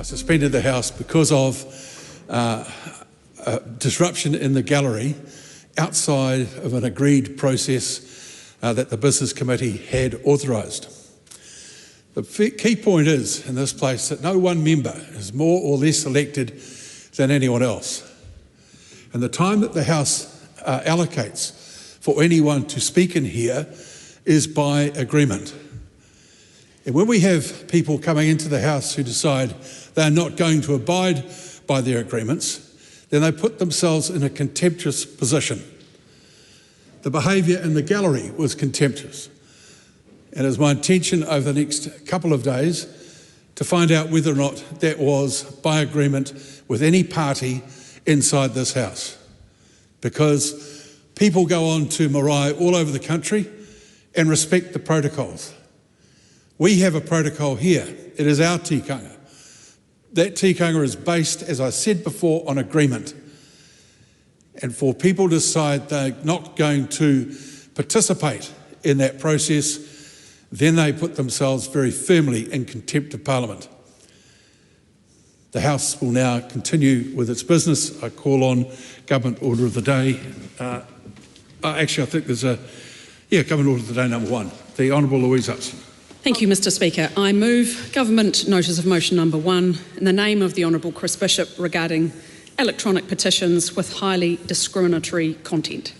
I suspended the House because of disruption in the gallery outside of an agreed process that the Business Committee had authorised. The key point is, in this place, that no one member is more or less elected than anyone else. And the time that the House allocates for anyone to speak in here is by agreement. And when we have people coming into the House who decide they're not going to abide by their agreements, then they put themselves in a contemptuous position. The behaviour in the gallery was contemptuous. And it's my intention over the next couple of days to find out whether or not that was by agreement with any party inside this House. Because people go on to marae all over the country and respect the protocols. We have a protocol here. It is our tikanga. That tikanga is based, as I said before, on agreement. And for people to decide they're not going to participate in that process, then they put themselves very firmly in contempt of Parliament. The House will now continue with its business. I call on Government Order of the Day. Actually, I think there's Government Order of the Day number 1. The Honourable Louise Hudson. Thank you, Mr Speaker. I move Government Notice of Motion number 1 in the name of the Honourable Chris Bishop regarding electronic petitions with highly discriminatory content.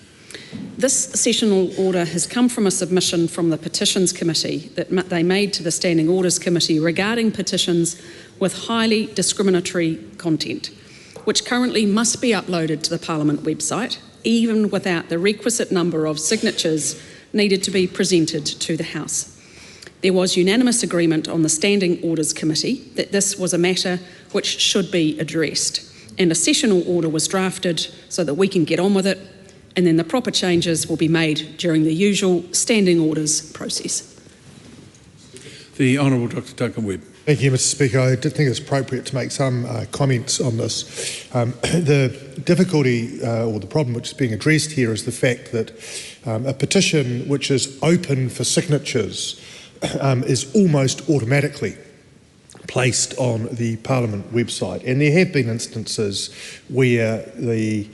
This sessional order has come from a submission from the Petitions Committee that they made to the Standing Orders Committee regarding petitions with highly discriminatory content, which currently must be uploaded to the Parliament website, even without the requisite number of signatures needed to be presented to the House. There was unanimous agreement on the Standing Orders Committee that this was a matter which should be addressed, and a sessional order was drafted so that we can get on with it, and then the proper changes will be made during the usual standing orders process. The Honourable Dr Duncan Webb. Thank you, Mr Speaker. I did think it's appropriate to make some comments on this. The difficulty or the problem which is being addressed here is the fact that a petition which is open for signatures is almost automatically placed on the Parliament website. And there have been instances where the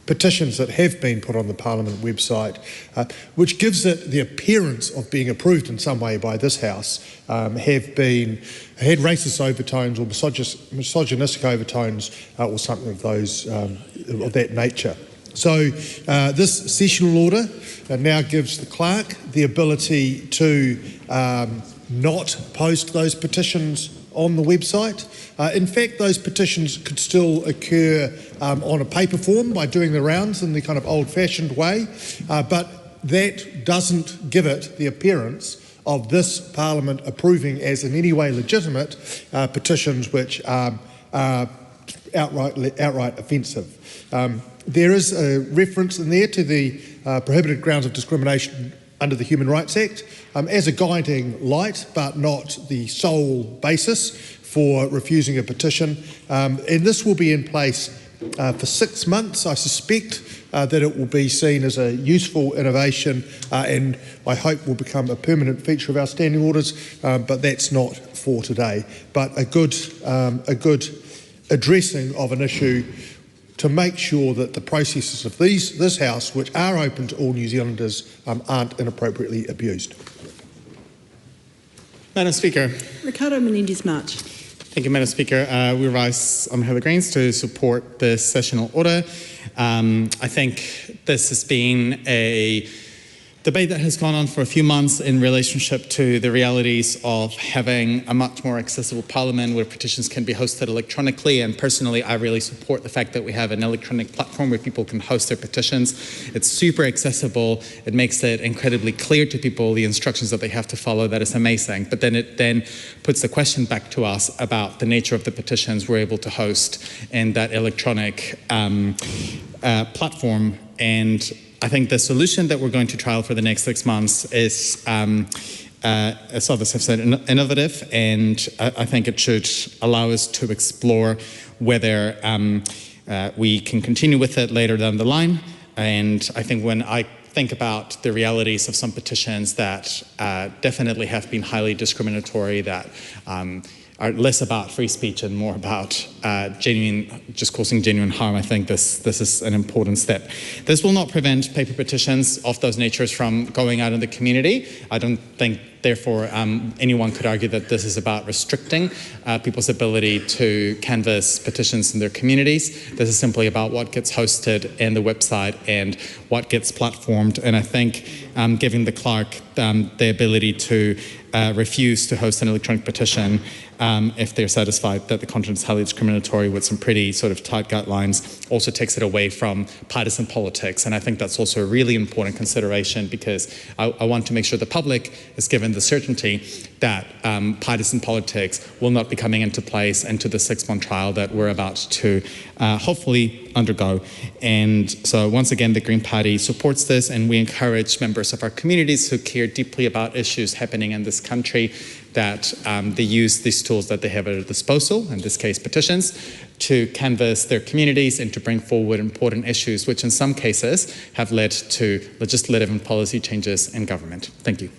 petitions that have been put on the Parliament website, which gives it the appearance of being approved in some way by this House, had racist overtones or misogynistic overtones or something of those of that nature. So this sessional order now gives the clerk the ability to not post those petitions on the website. In fact, those petitions could still occur on a paper form by doing the rounds in the kind of old-fashioned way, but that doesn't give it the appearance of this Parliament approving as in any way legitimate petitions which are outright offensive. There is a reference in there to the prohibited grounds of discrimination under the Human Rights Act as a guiding light, but not the sole basis for refusing a petition. And this will be in place for 6 months. I suspect that it will be seen as a useful innovation and I hope will become a permanent feature of our standing orders, but that's not for today. But a good addressing of an issue to make sure that the processes of this House, which are open to all New Zealanders, aren't inappropriately abused. Madam Speaker. Ricardo Menendez-March. Thank you, Madam Speaker. We rise on behalf of the Greens to support this sessional order. I think this has been a debate that has gone on for a few months in relationship to the realities of having a much more accessible Parliament where petitions can be hosted electronically, and personally I really support the fact that we have an electronic platform where people can host their petitions. It's super accessible, it makes it incredibly clear to people the instructions that they have to follow. That is amazing, but then it puts the question back to us about the nature of the petitions we're able to host in that electronic platform. And I think the solution that we're going to trial for the next 6 months is, as others have said, innovative, and I think it should allow us to explore whether we can continue with it later down the line. And I think when I think about the realities of some petitions that definitely have been highly discriminatory, that are less about free speech and more about just causing genuine harm. I think this is an important step. This will not prevent paper petitions of those natures from going out in the community. I don't think, therefore, anyone could argue that this is about restricting people's ability to canvass petitions in their communities. This is simply about what gets hosted in the website and what gets platformed. And I think giving the clerk the ability to refuse to host an electronic petition if they're satisfied that the content is highly discriminatory with some pretty sort of tight guidelines also takes it away from partisan politics. And I think that's also a really important consideration, because I want to make sure the public is given the certainty that partisan politics will not be coming into place into the 6-month trial that we're about to hopefully undergo. And so once again, the Green Party supports this, and we encourage members of our communities who care deeply about issues happening in this country that they use these tools that they have at their disposal, in this case petitions, to canvass their communities and to bring forward important issues, which in some cases have led to legislative and policy changes in government. Thank you.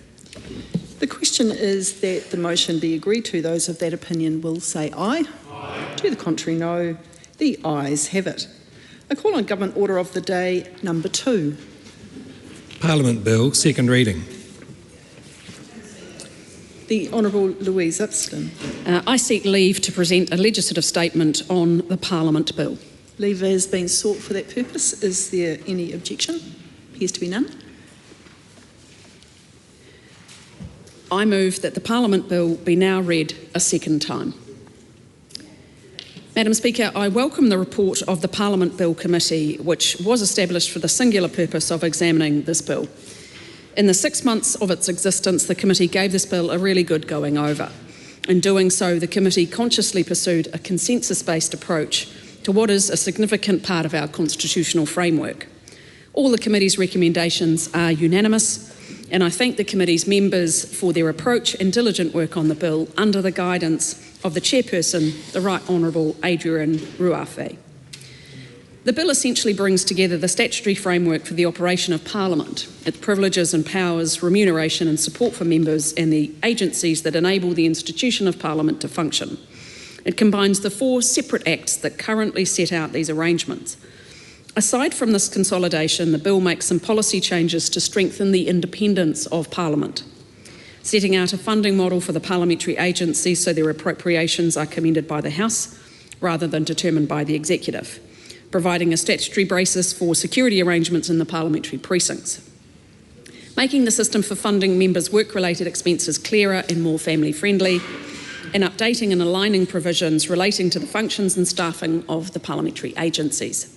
The question is that the motion be agreed to. Those of that opinion will say aye. Aye. To the contrary, no. The ayes have it. I call on Government Order of the Day number 2. Parliament Bill, second reading. The Honourable Louise Upston. I seek leave to present a legislative statement on the Parliament Bill. Leave has been sought for that purpose. Is there any objection? Appears to be none. I move that the Parliament Bill be now read a second time. Madam Speaker, I welcome the report of the Parliament Bill Committee, which was established for the singular purpose of examining this bill. In the 6 months of its existence, the committee gave this bill a really good going over. In doing so, the committee consciously pursued a consensus-based approach to what is a significant part of our constitutional framework. All the committee's recommendations are unanimous, and I thank the committee's members for their approach and diligent work on the bill under the guidance of the chairperson, the Right Honourable Adrian Ruafe. The bill essentially brings together the statutory framework for the operation of Parliament, its privileges and powers, remuneration and support for members, and the agencies that enable the institution of Parliament to function. It combines the 4 separate acts that currently set out these arrangements. Aside from this consolidation, the bill makes some policy changes to strengthen the independence of Parliament, setting out a funding model for the parliamentary agencies so their appropriations are commended by the House rather than determined by the Executive, providing a statutory basis for security arrangements in the parliamentary precincts, making the system for funding members' work-related expenses clearer and more family-friendly, and updating and aligning provisions relating to the functions and staffing of the parliamentary agencies.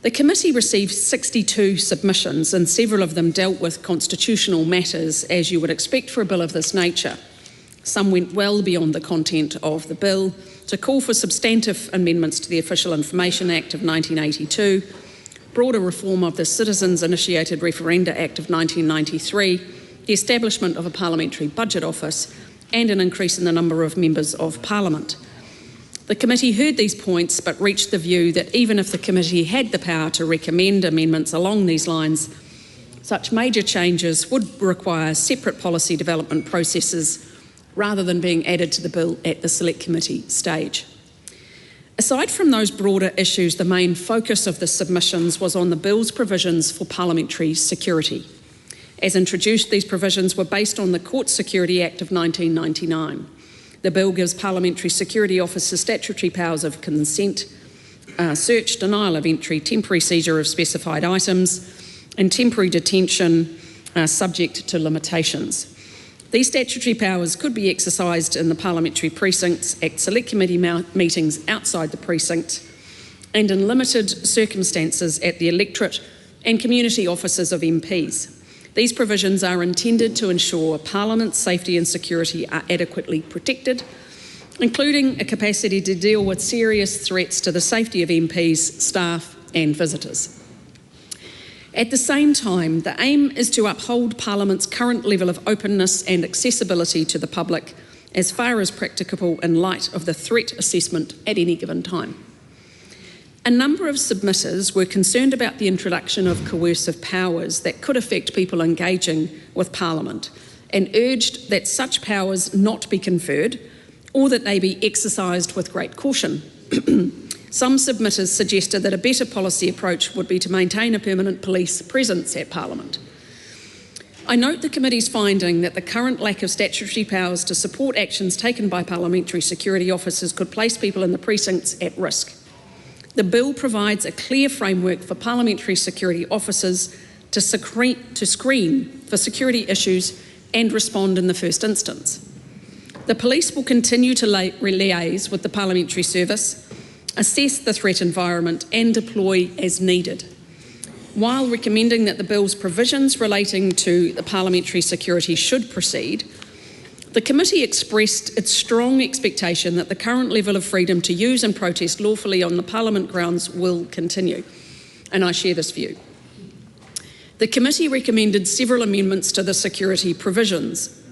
The committee received 62 submissions, and several of them dealt with constitutional matters, as you would expect for a bill of this nature. Some went well beyond the content of the bill to call for substantive amendments to the Official Information Act of 1982, broader reform of the Citizens Initiated Referenda Act of 1993, the establishment of a Parliamentary Budget Office, and an increase in the number of members of Parliament. The committee heard these points but reached the view that even if the committee had the power to recommend amendments along these lines, such major changes would require separate policy development processes rather than being added to the bill at the Select Committee stage. Aside from those broader issues, the main focus of the submissions was on the bill's provisions for parliamentary security. As introduced, these provisions were based on the Court Security Act of 1999. The bill gives parliamentary security officers statutory powers of consent, search, denial of entry, temporary seizure of specified items, and temporary detention subject to limitations. These statutory powers could be exercised in the parliamentary precincts, at select committee meetings outside the precinct, and in limited circumstances at the electorate and community offices of MPs. These provisions are intended to ensure Parliament's safety and security are adequately protected, including a capacity to deal with serious threats to the safety of MPs, staff and visitors. At the same time, the aim is to uphold Parliament's current level of openness and accessibility to the public as far as practicable in light of the threat assessment at any given time. A number of submitters were concerned about the introduction of coercive powers that could affect people engaging with Parliament, and urged that such powers not be conferred or that they be exercised with great caution. Some submitters suggested that a better policy approach would be to maintain a permanent police presence at Parliament. I note the committee's finding that the current lack of statutory powers to support actions taken by parliamentary security officers could place people in the precincts at risk. The bill provides a clear framework for parliamentary security officers to screen for security issues and respond in the first instance. The police will continue to liaise with the parliamentary service, assess the threat environment and deploy as needed. While recommending that the bill's provisions relating to the parliamentary security should proceed, the committee expressed its strong expectation that the current level of freedom to use and protest lawfully on the Parliament grounds will continue, and I share this view. The committee recommended several amendments to the security provisions.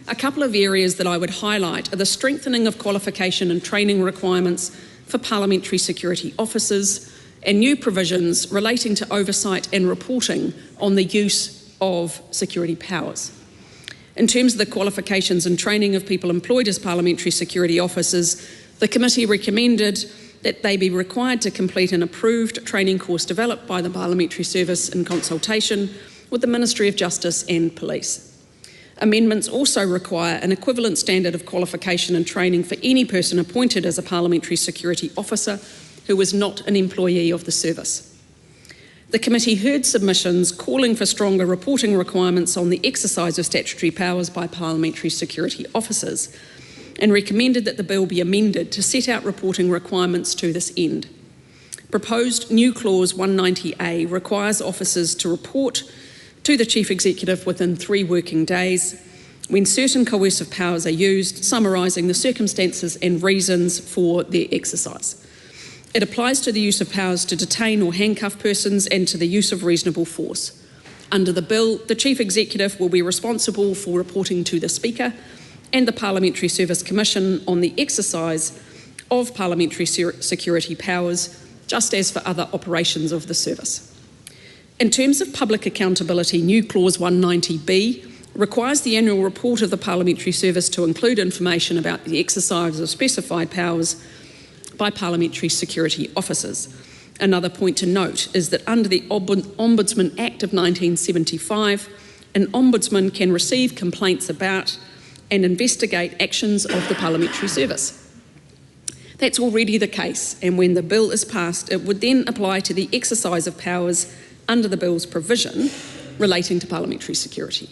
A couple of areas that I would highlight are the strengthening of qualification and training requirements for parliamentary security officers and new provisions relating to oversight and reporting on the use of security powers. In terms of the qualifications and training of people employed as parliamentary security officers, the committee recommended that they be required to complete an approved training course developed by the Parliamentary Service in consultation with the Ministry of Justice and Police. Amendments also require an equivalent standard of qualification and training for any person appointed as a parliamentary security officer who was not an employee of the service. The committee heard submissions calling for stronger reporting requirements on the exercise of statutory powers by parliamentary security officers and recommended that the bill be amended to set out reporting requirements to this end. Proposed new clause 190A requires officers to report to the Chief Executive within 3 working days when certain coercive powers are used, summarising the circumstances and reasons for their exercise. It applies to the use of powers to detain or handcuff persons and to the use of reasonable force. Under the bill, the Chief Executive will be responsible for reporting to the Speaker and the Parliamentary Service Commission on the exercise of parliamentary security powers, just as for other operations of the service. In terms of public accountability, new clause 190B requires the annual report of the Parliamentary Service to include information about the exercise of specified powers by parliamentary security officers. Another point to note is that under the Ombudsman Act of 1975, an ombudsman can receive complaints about and investigate actions of the parliamentary service. That's already the case, and when the bill is passed, it would then apply to the exercise of powers under the bill's provision relating to parliamentary security.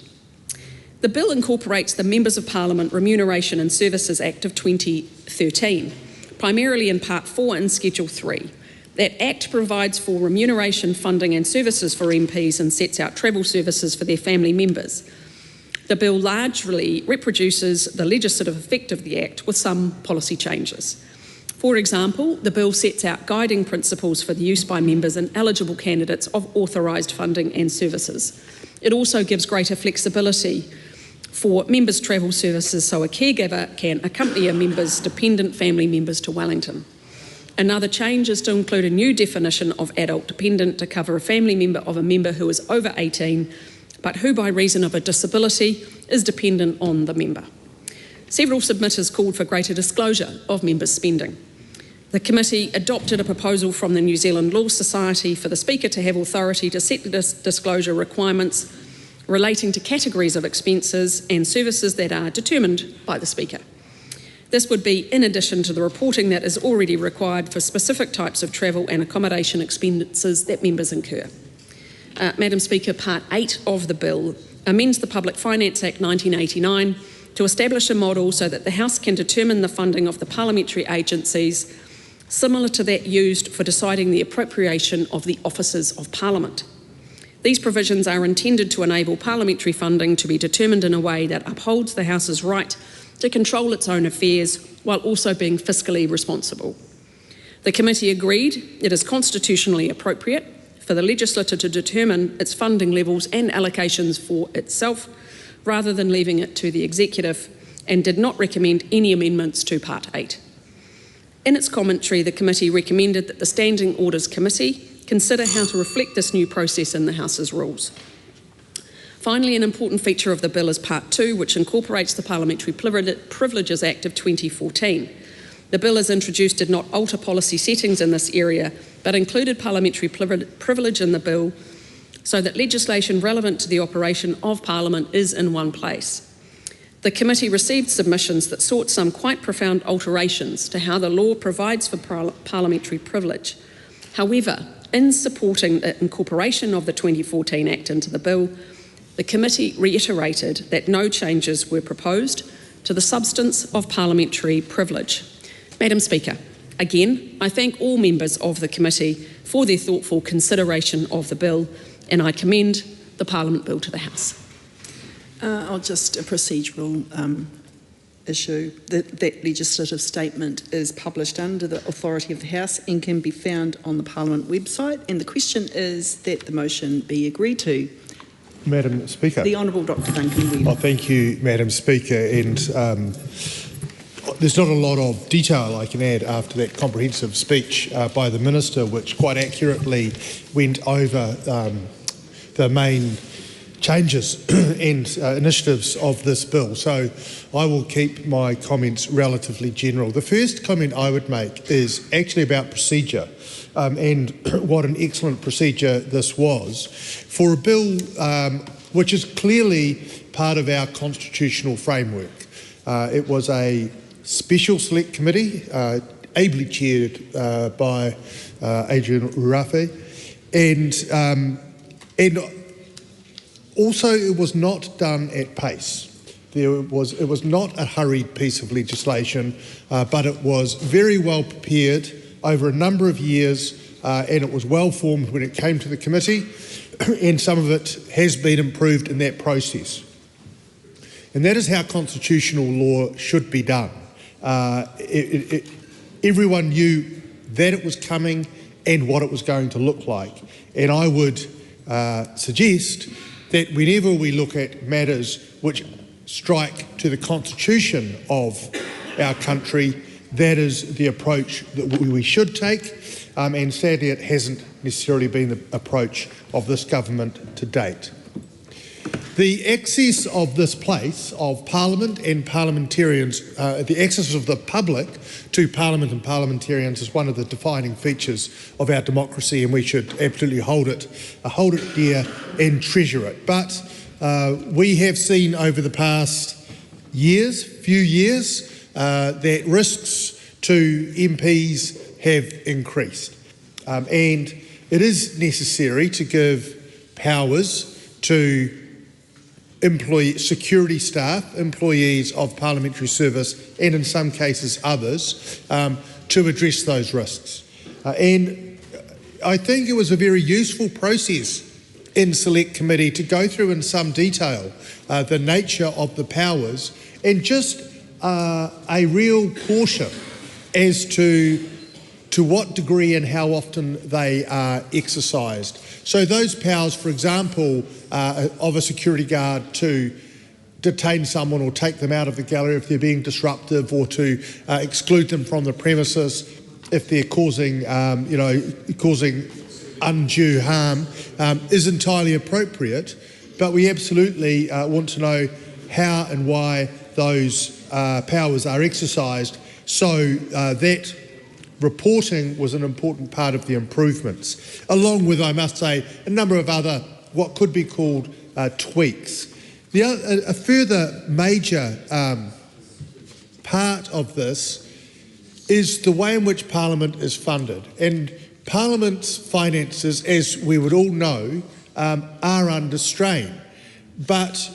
The bill incorporates the Members of Parliament Remuneration and Services Act of 2013, primarily in Part 4 and Schedule 3. That Act provides for remuneration, funding and services for MPs and sets out travel services for their family members. The bill largely reproduces the legislative effect of the Act with some policy changes. For example, the bill sets out guiding principles for the use by members and eligible candidates of authorised funding and services. It also gives greater flexibility for members' travel services so a caregiver can accompany a member's dependent family members to Wellington. Another change is to include a new definition of adult dependent to cover a family member of a member who is over 18 but who by reason of a disability is dependent on the member. Several submitters called for greater disclosure of members' spending. The committee adopted a proposal from the New Zealand Law Society for the Speaker to have authority to set the disclosure requirements relating to categories of expenses and services that are determined by the Speaker. This would be in addition to the reporting that is already required for specific types of travel and accommodation expenses that members incur. Madam Speaker, Part 8 of the bill amends the Public Finance Act 1989 to establish a model so that the House can determine the funding of the parliamentary agencies similar to that used for deciding the appropriation of the offices of Parliament. These provisions are intended to enable parliamentary funding to be determined in a way that upholds the House's right to control its own affairs while also being fiscally responsible. The committee agreed it is constitutionally appropriate for the legislature to determine its funding levels and allocations for itself rather than leaving it to the executive, and did not recommend any amendments to Part 8. In its commentary, the committee recommended that the Standing Orders Committee consider how to reflect this new process in the House's rules. Finally, an important feature of the bill is Part 2, which incorporates the Parliamentary Privileges Act of 2014. The bill, as introduced, did not alter policy settings in this area, but included parliamentary privilege in the bill so that legislation relevant to the operation of Parliament is in one place. The committee received submissions that sought some quite profound alterations to how the law provides for parliamentary privilege. However, in supporting the incorporation of the 2014 Act into the bill, the committee reiterated that no changes were proposed to the substance of parliamentary privilege. Madam Speaker, again, I thank all members of the committee for their thoughtful consideration of the bill, and I commend the Parliament Bill to the House. Just a procedural issue. That legislative statement is published under the authority of the House and can be found on the Parliament website, and the question is that the motion be agreed to. Madam Speaker. The Honourable Dr Duncan Webb. Thank you, Madam Speaker. And there's not a lot of detail I can add after that comprehensive speech by the Minister, which quite accurately went over the main changes and initiatives of this bill. So I will keep my comments relatively general. The first comment I would make is actually about procedure. And what an excellent procedure this was for a bill which is clearly part of our constitutional framework. It was a special select committee, ably chaired by Adrian Urafe, and also it was not done at pace. It was not a hurried piece of legislation, but it was very well prepared over a number of years, and it was well formed when it came to the committee, and some of it has been improved in that process. And that is how constitutional law should be done. Everyone knew that it was coming and what it was going to look like. And I would suggest that whenever we look at matters which strike to the constitution of our country, that is the approach that we should take, and sadly it hasn't necessarily been the approach of this government to date. The access of this place, of Parliament and parliamentarians, the access of the public to Parliament and parliamentarians is one of the defining features of our democracy, and we should absolutely hold it dear and treasure it. But we have seen over the past few years, that risks to MPs have increased. And it is necessary to give powers to security staff, employees of parliamentary service, and in some cases others, to address those risks. And I think it was a very useful process in Select Committee to go through in some detail the nature of the powers and just a real caution as to what degree and how often they are exercised. So those powers, for example, of a security guard to detain someone or take them out of the gallery if they're being disruptive, or to exclude them from the premises if they're causing undue harm, is entirely appropriate. But we absolutely want to know how and why those powers are exercised, so that reporting was an important part of the improvements, along with, I must say, a number of other what could be called tweaks. A further major part of this is the way in which Parliament is funded. And Parliament's finances, as we would all know, are under strain. But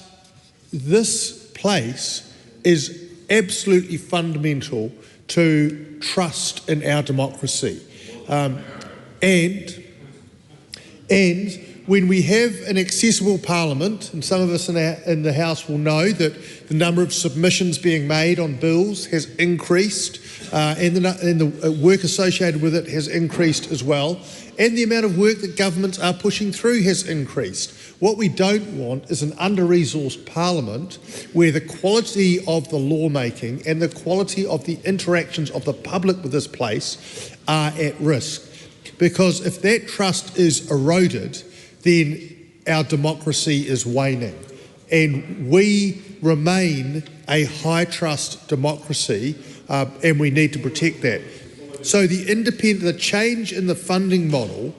this place is absolutely fundamental to trust in our democracy. And when we have an accessible Parliament, and some of us in the House will know that the number of submissions being made on bills has increased, and the work associated with it has increased as well, and the amount of work that governments are pushing through has increased. What we don't want is an under-resourced Parliament where the quality of the lawmaking and the quality of the interactions of the public with this place are at risk. Because if that trust is eroded, then our democracy is waning. And we remain a high trust democracy, and we need to protect that. So the change in the funding model,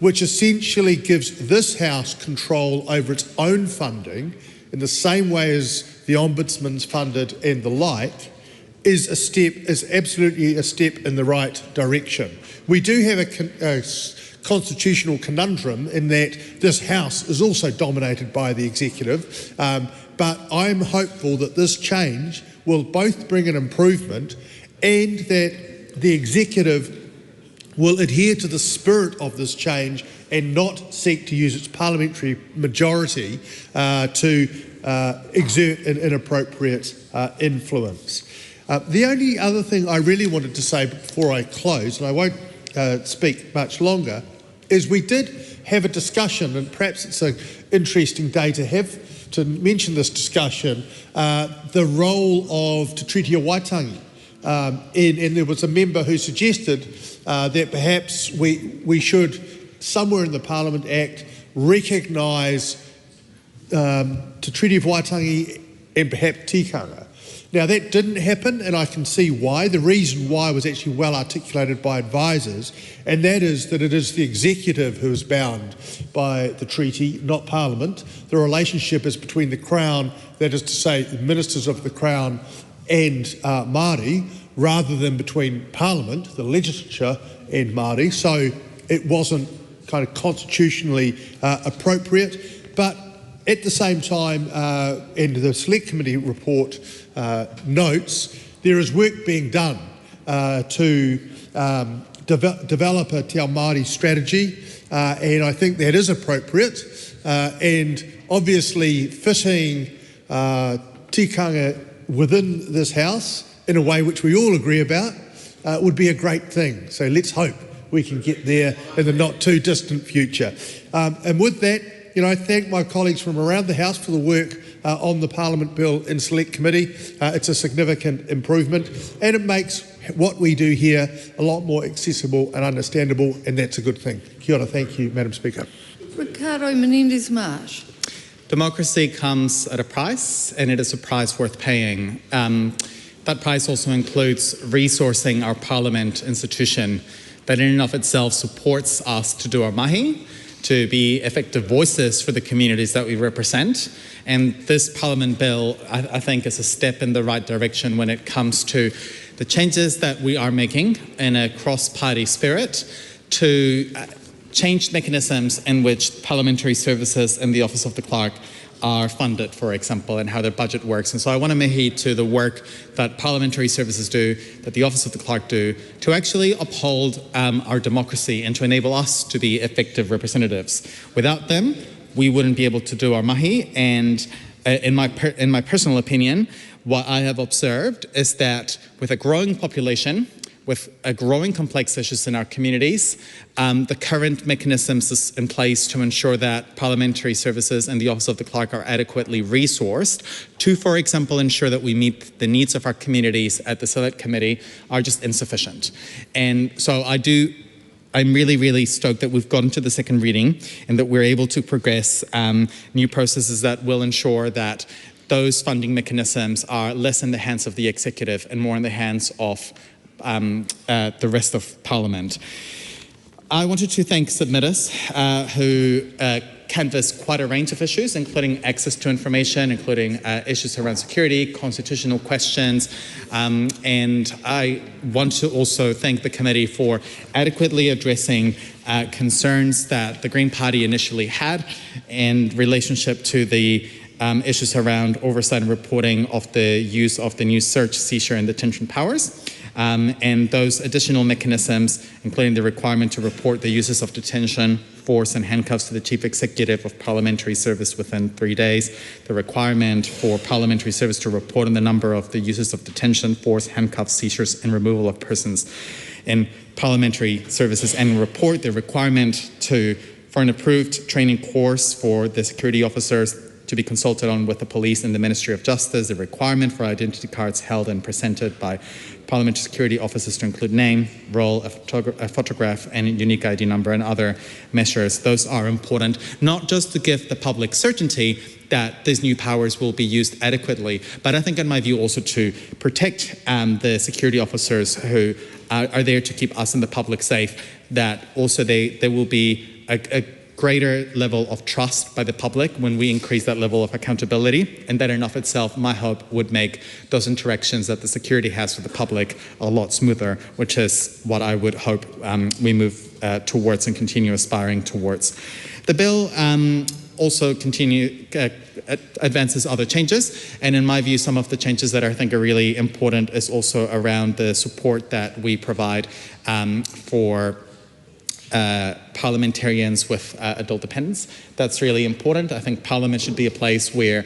which essentially gives this House control over its own funding in the same way as the Ombudsman's funded and the like, is absolutely a step in the right direction. We do have a constitutional conundrum in that this House is also dominated by the executive, but I'm hopeful that this change will both bring an improvement and that the executive will adhere to the spirit of this change and not seek to use its parliamentary majority to exert an inappropriate influence. The only other thing I really wanted to say before I close, and I won't speak much longer, is we did have a discussion, and perhaps it's an interesting day to mention this discussion, the role of Te Treaty o Waitangi. And there was a member who suggested that perhaps we should, somewhere in the Parliament Act, recognise Te Treaty of Waitangi and perhaps tikanga. Now that didn't happen, and I can see why. The reason why was actually well articulated by advisors, and that is that it is the executive who is bound by the treaty, not Parliament. The relationship is between the Crown, that is to say the ministers of the Crown and Māori, rather than between Parliament, the legislature, and Māori. So it wasn't kind of constitutionally appropriate, but at the same time, and the Select Committee report notes, there is work being done to develop a Te Ao Māori strategy, and I think that is appropriate. And obviously fitting tikanga within this House in a way which we all agree about would be a great thing. So let's hope we can get there in the not too distant future. And with that, I thank my colleagues from around the House for the work on the Parliament Bill in Select Committee. It's a significant improvement, and it makes what we do here a lot more accessible and understandable, and that's a good thing. Kia ora, thank you, Madam Speaker. Ricardo Menendez-Marsh. Democracy comes at a price, and it is a price worth paying. That price also includes resourcing our Parliament institution that in and of itself supports us to do our mahi, to be effective voices for the communities that we represent. And this Parliament Bill, I think, is a step in the right direction when it comes to the changes that we are making in a cross-party spirit to change mechanisms in which parliamentary services and the Office of the Clerk are funded, for example, and how their budget works. And so I want to make to the work that parliamentary services do, that the Office of the Clerk do, to actually uphold our democracy and to enable us to be effective representatives. Without them, we wouldn't be able to do our mahi. And in my personal opinion, what I have observed is that with a growing population, with a growing complex issues in our communities, the current mechanisms in place to ensure that parliamentary services and the Office of the Clerk are adequately resourced to, for example, ensure that we meet the needs of our communities at the Select Committee are just insufficient. And so I'm really, really stoked that we've gotten to the second reading and that we're able to progress new processes that will ensure that those funding mechanisms are less in the hands of the executive and more in the hands of the rest of Parliament. I wanted to thank submitters who canvassed quite a range of issues, including access to information, including issues around security, constitutional questions, and I want to also thank the committee for adequately addressing concerns that the Green Party initially had in relationship to the issues around oversight and reporting of the use of the new search, seizure and detention powers. And those additional mechanisms, including the requirement to report the uses of detention, force and handcuffs to the Chief Executive of Parliamentary Service within 3 days, the requirement for Parliamentary Service to report on the number of the uses of detention, force, handcuffs, seizures and removal of persons in Parliamentary Services annual report, the requirement for an approved training course for the security officers to be consulted on with the police and the Ministry of Justice, the requirement for identity cards held and presented by parliamentary security officers to include name, role, a photograph, and a unique ID number, and other measures. Those are important, not just to give the public certainty that these new powers will be used adequately, but I think in my view also to protect the security officers who are there to keep us and the public safe, that also there will be a greater level of trust by the public when we increase that level of accountability, and that in of itself, my hope, would make those interactions that the security has with the public a lot smoother, which is what I would hope we move towards and continue aspiring towards. The bill also advances other changes, and in my view, some of the changes that I think are really important is also around the support that we provide for parliamentarians with adult dependents. That's really important. I think Parliament should be a place where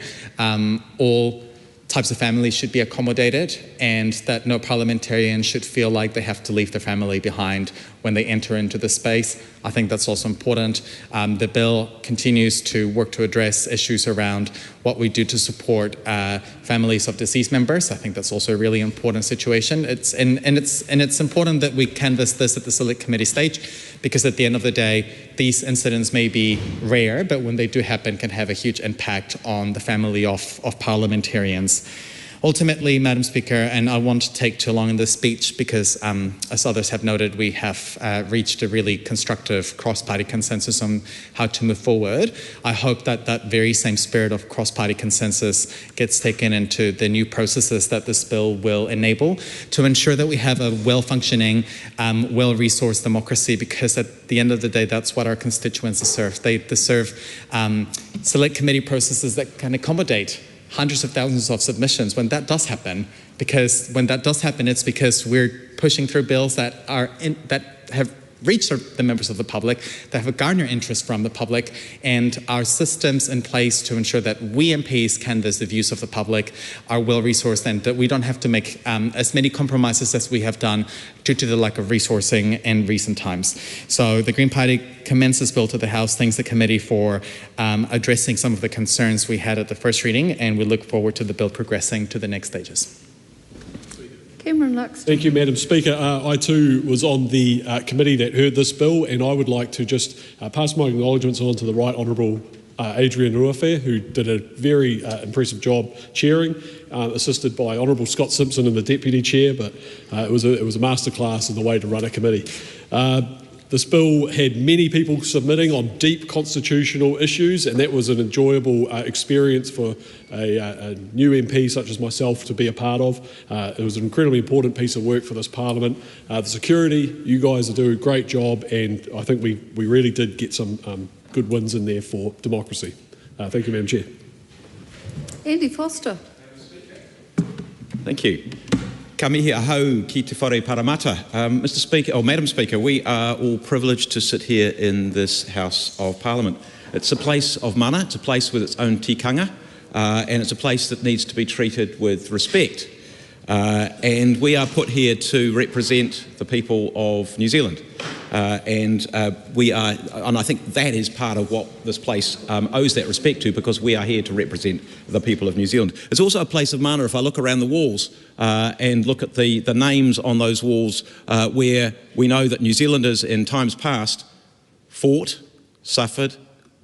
all types of families should be accommodated, and that no parliamentarian should feel like they have to leave their family behind when they enter into the space. I think that's also important. The bill continues to work to address issues around what we do to support families of deceased members. I think that's also a really important situation. It's important that we canvass this at the Select Committee stage, because at the end of the day, these incidents may be rare, but when they do happen, can have a huge impact on the family of parliamentarians. Ultimately, Madam Speaker, and I won't take too long in this speech because, as others have noted, we have reached a really constructive cross-party consensus on how to move forward. I hope that that very same spirit of cross-party consensus gets taken into the new processes that this bill will enable to ensure that we have a well-functioning, well-resourced democracy, because at the end of the day, that's what our constituents deserve. They deserve select committee processes that can accommodate hundreds of thousands of submissions when that does happen, because when that does happen, it's because we're pushing through bills that have reached the members of the public, that have garnered interest from the public, and our systems in place to ensure that we MPs canvass the views of the public are well resourced, and that we don't have to make as many compromises as we have done due to the lack of resourcing in recent times. So the Green Party commends this bill to the House, thanks the committee for addressing some of the concerns we had at the first reading, and we look forward to the bill progressing to the next stages. Thank you, Madam Speaker. I too was on the committee that heard this bill, and I would like to just pass my acknowledgements on to the Right Honourable Aotearoa, who did a very impressive job chairing, assisted by Honourable Scott Simpson in the Deputy Chair, but it was a masterclass in the way to run a committee. This bill had many people submitting on deep constitutional issues, and that was an enjoyable experience for a new MP such as myself to be a part of. It was an incredibly important piece of work for this Parliament. The security, you guys are doing a great job, and I think we really did get some good wins in there for democracy. Thank you, Madam Chair. Andy Foster. Thank you. Ka mihi ahau ki te whare paramata. Mr. Speaker, or Madam Speaker, we are all privileged to sit here in this House of Parliament. It's a place of mana, it's a place with its own tikanga, and it's a place that needs to be treated with respect. And we are put here to represent the people of New Zealand. And I think that is part of what this place owes that respect to, because we are here to represent the people of New Zealand. It's also a place of mana if I look around the walls and look at the names on those walls where we know that New Zealanders in times past fought, suffered,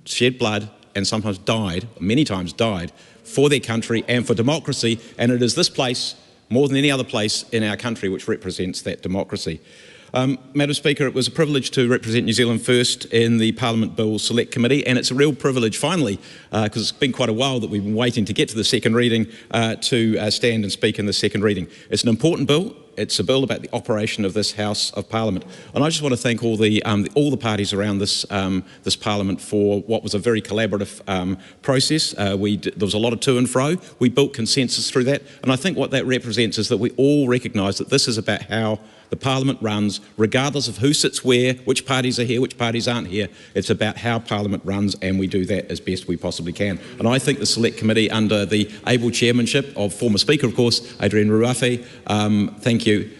shed blood, and sometimes died, many times died, for their country and for democracy. And it is this place, more than any other place in our country, which represents that democracy. Madam Speaker, it was a privilege to represent New Zealand first in the Parliament Bill Select Committee, and it's a real privilege finally, because it's been quite a while that we've been waiting to get to the second reading to stand and speak in the second reading. It's an important bill. It's a bill about the operation of this House of Parliament, and I just want to thank all the parties around this this Parliament for what was a very collaborative process. There was a lot of to and fro. We built consensus through that, and I think what that represents is that we all recognise that this is about how the Parliament runs, regardless of who sits where, which parties are here, which parties aren't here. It's about how Parliament runs, and we do that as best we possibly can. And I think the Select Committee, under the able chairmanship of former Speaker, of course, Oriini thank you,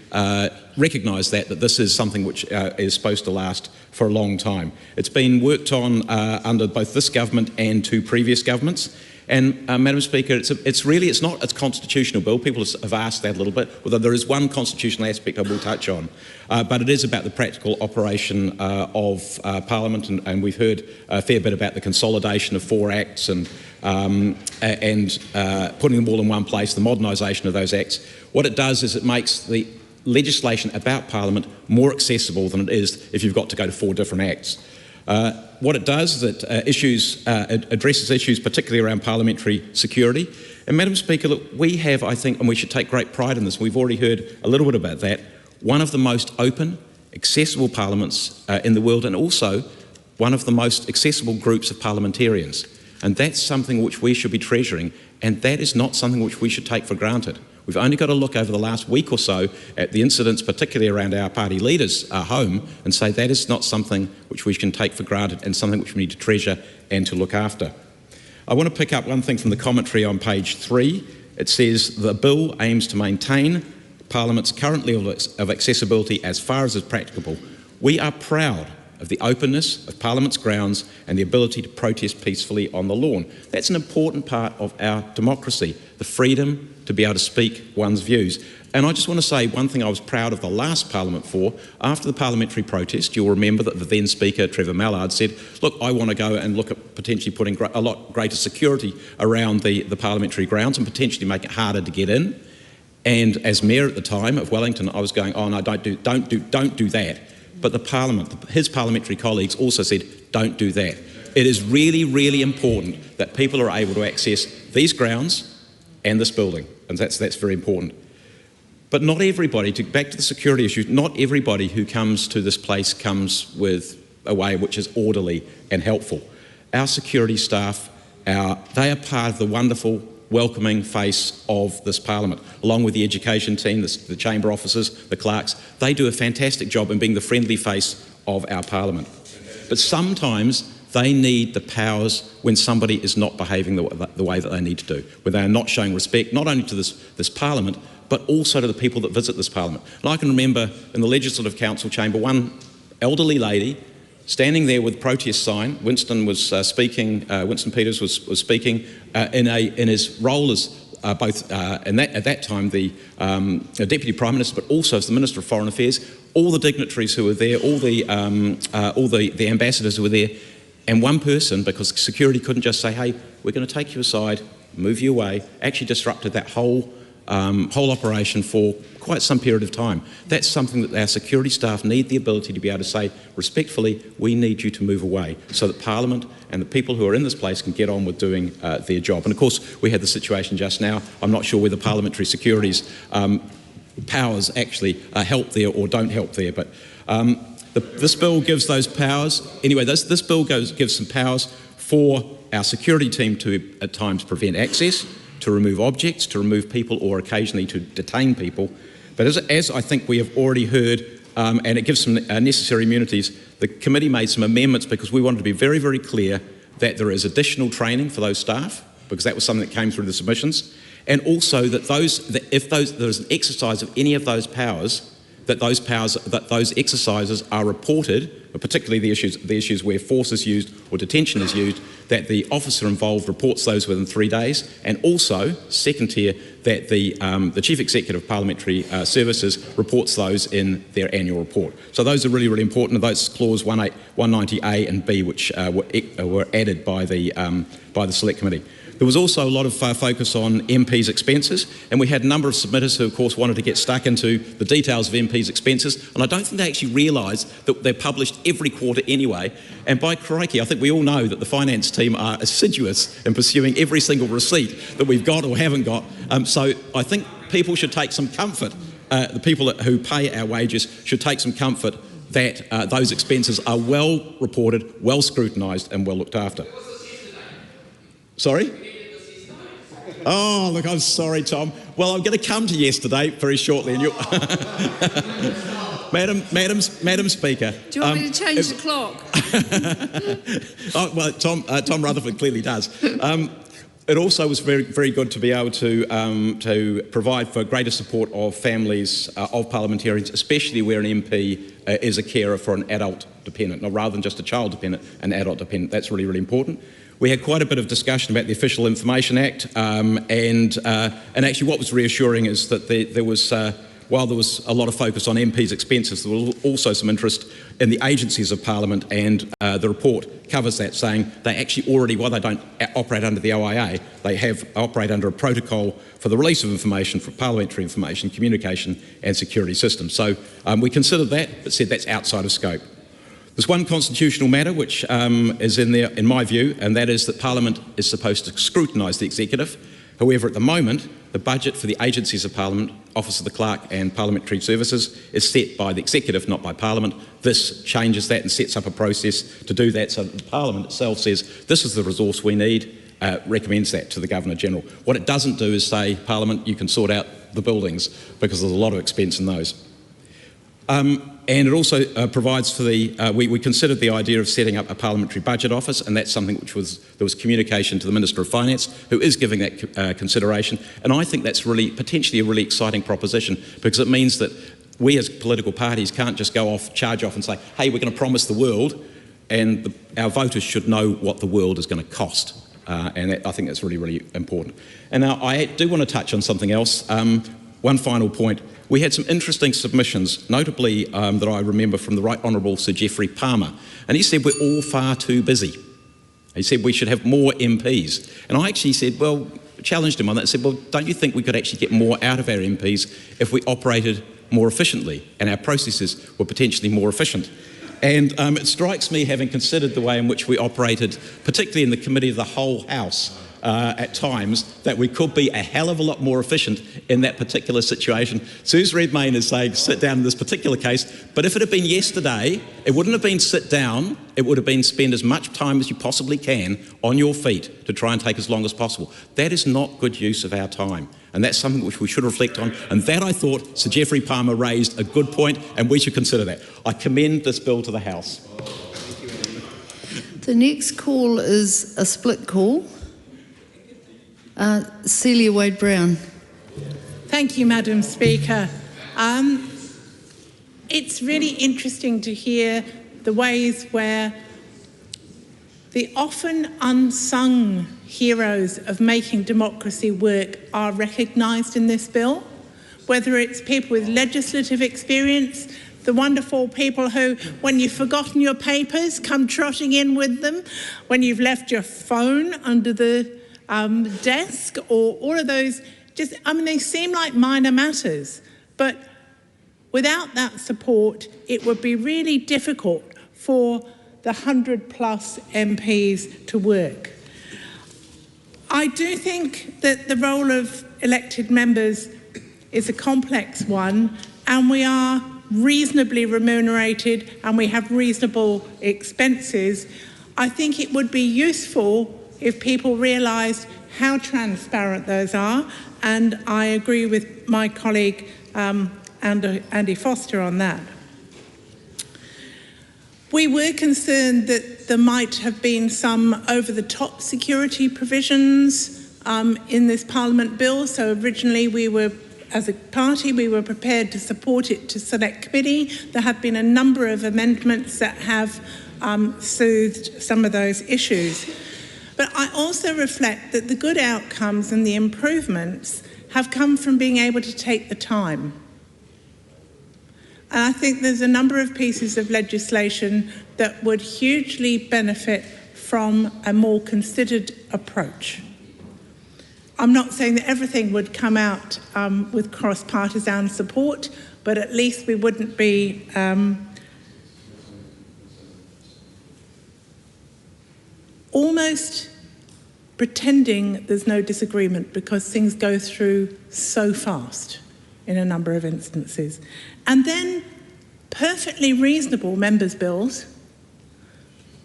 recognise that this is something which is supposed to last for a long time. It's been worked on under both this government and two previous governments, And Madam Speaker, it's not a constitutional bill. People have asked that a little bit, although there is one constitutional aspect I will touch on. But it is about the practical operation of Parliament, and we've heard a fair bit about the consolidation of 4 acts and putting them all in one place, the modernisation of those acts. What it does is it makes the legislation about Parliament more accessible than it is if you've got to go to 4 different acts. What it does is it addresses issues particularly around parliamentary security. And Madam Speaker, look, we have, I think, and we should take great pride in this, we've already heard a little bit about that, one of the most open, accessible parliaments in the world, and also one of the most accessible groups of parliamentarians. And that's something which we should be treasuring, and that is not something which we should take for granted. We've only got to look over the last week or so at the incidents, particularly around our party leaders' home, and say that is not something which we can take for granted and something which we need to treasure and to look after. I want to pick up one thing from the commentary on page 3. It says, the bill aims to maintain Parliament's current level of accessibility as far as is practicable. We are proud of the openness of Parliament's grounds and the ability to protest peacefully on the lawn. That's an important part of our democracy, the freedom to be able to speak one's views. And I just want to say one thing I was proud of the last Parliament for. After the parliamentary protest, you'll remember that the then Speaker, Trevor Mallard, said, look, I want to go and look at potentially putting a lot greater security around the parliamentary grounds and potentially make it harder to get in. And as Mayor at the time of Wellington, I was going, oh no, don't do that. But the Parliament, his parliamentary colleagues also said, don't do that. It is really, really important that people are able to access these grounds and this building, and that's very important. But not everybody, back to the security issues, not everybody who comes to this place comes with a way which is orderly and helpful. Our security staff, they are part of the wonderful, welcoming face of this Parliament, along with the education team, the chamber officers, the clerks. They do a fantastic job in being the friendly face of our Parliament. But sometimes they need the powers when somebody is not behaving the way that they need to do, when they are not showing respect, not only to this Parliament, but also to the people that visit this Parliament. And I can remember in the Legislative Council chamber, one elderly lady standing there with a protest sign. Winston was speaking, Winston Peters was speaking in his role as both, at that time, the Deputy Prime Minister, but also as the Minister of Foreign Affairs, all the dignitaries who were there, all the ambassadors who were there, and one person, because security couldn't just say, hey, we're going to take you aside, move you away, actually disrupted that whole operation for quite some period of time. That's something that our security staff need the ability to be able to say, respectfully, we need you to move away, so that Parliament and the people who are in this place can get on with doing their job. And of course, we had the situation just now. I'm not sure whether parliamentary security's powers actually help there or don't help there, but this bill gives those powers. Anyway, this bill gives some powers for our security team to, at times, prevent access, to remove objects, to remove people, or occasionally to detain people. But as I think we have already heard, and it gives some necessary immunities, the committee made some amendments because we wanted to be very, very clear that there is additional training for those staff, because that was something that came through the submissions, and also that if there's an exercise of any of those powers, that those exercises are reported, particularly the issues where force is used or detention is used, that the officer involved reports those within 3 days, and also, second tier, that the Chief Executive of Parliamentary Services reports those in their annual report. So those are really, really important. Those clause 190A and B, which were added by the Select Committee. There was also a lot of focus on MPs' expenses, and we had a number of submitters who, of course, wanted to get stuck into the details of MPs' expenses, and I don't think they actually realise that they're published every quarter anyway. And by crikey, I think we all know that the finance team are assiduous in pursuing every single receipt that we've got or haven't got. So I think people should take some comfort, the people who pay our wages should take some comfort that those expenses are well reported, well scrutinised and well looked after. Sorry? Oh, look, I'm sorry, Tom. Well, I'm going to come to yesterday very shortly. And Madam Speaker. Do you want me to change the clock? Oh, well, Tom Rutherford clearly does. It also was very, very good to be able to provide for greater support of families of parliamentarians, especially where an MP is a carer for an adult dependent, rather than just a child dependent, an adult dependent. That's really, really important. We had quite a bit of discussion about the Official Information Act, and actually what was reassuring is that there was, while there was a lot of focus on MPs' expenses, there was also some interest in the agencies of Parliament, and the report covers that, saying they actually already, while they don't operate under the OIA, they operate under a protocol for the release of information for parliamentary information, communication and security systems. So we considered that, but said that's outside of scope. There's one constitutional matter which is in there, in my view, and that is that Parliament is supposed to scrutinise the Executive. However, at the moment, the budget for the agencies of Parliament, Office of the Clerk and Parliamentary Services, is set by the Executive, not by Parliament. This changes that and sets up a process to do that, so that the Parliament itself says, this is the resource we need, recommends that to the Governor-General. What it doesn't do is say, Parliament, you can sort out the buildings, because there's a lot of expense in those. And it also provides for the, we considered the idea of setting up a parliamentary budget office, and that's something which there was communication to the Minister of Finance, who is giving that consideration. And I think that's really potentially a really exciting proposition, because it means that we as political parties can't just charge off and say, hey, we're going to promise the world, and our voters should know what the world is going to cost. And I think that's really, really important. And now I do want to touch on something else. One final point. We had some interesting submissions, notably that I remember from the Right Honourable Sir Geoffrey Palmer, and he said we're all far too busy. He said we should have more MPs. And I actually said, well, challenged him on that and said, well, don't you think we could actually get more out of our MPs if we operated more efficiently and our processes were potentially more efficient? And it strikes me, having considered the way in which we operated, particularly in the Committee of the Whole House, at times, that we could be a hell of a lot more efficient in that particular situation. Suze Redmayne is saying sit down in this particular case, but if it had been yesterday, it wouldn't have been sit down, it would have been spend as much time as you possibly can on your feet to try and take as long as possible. That is not good use of our time, and that's something which we should reflect on, and that I thought Sir Geoffrey Palmer raised a good point, and we should consider that. I commend this bill to the House. The next call is a split call. Celia Wade-Brown. Thank you, Madam Speaker. It's really interesting to hear the ways where the often unsung heroes of making democracy work are recognised in this bill, whether it's people with legislative experience, the wonderful people who, when you've forgotten your papers, come trotting in with them, when you've left your phone under the desk, or all of those, they seem like minor matters, but without that support, it would be really difficult for the 100+ MPs to work. I do think that the role of elected members is a complex one, and we are reasonably remunerated and we have reasonable expenses. I think it would be useful if people realised how transparent those are, and I agree with my colleague Andy Foster on that. We were concerned that there might have been some over-the-top security provisions in this Parliament bill, so originally we were, as a party, we were prepared to support it to select committee. There have been a number of amendments that have soothed some of those issues. But I also reflect that the good outcomes and the improvements have come from being able to take the time. And I think there's a number of pieces of legislation that would hugely benefit from a more considered approach. I'm not saying that everything would come out with cross-partisan support, but at least we wouldn't be almost pretending there's no disagreement, because things go through so fast in a number of instances. And then perfectly reasonable members' bills.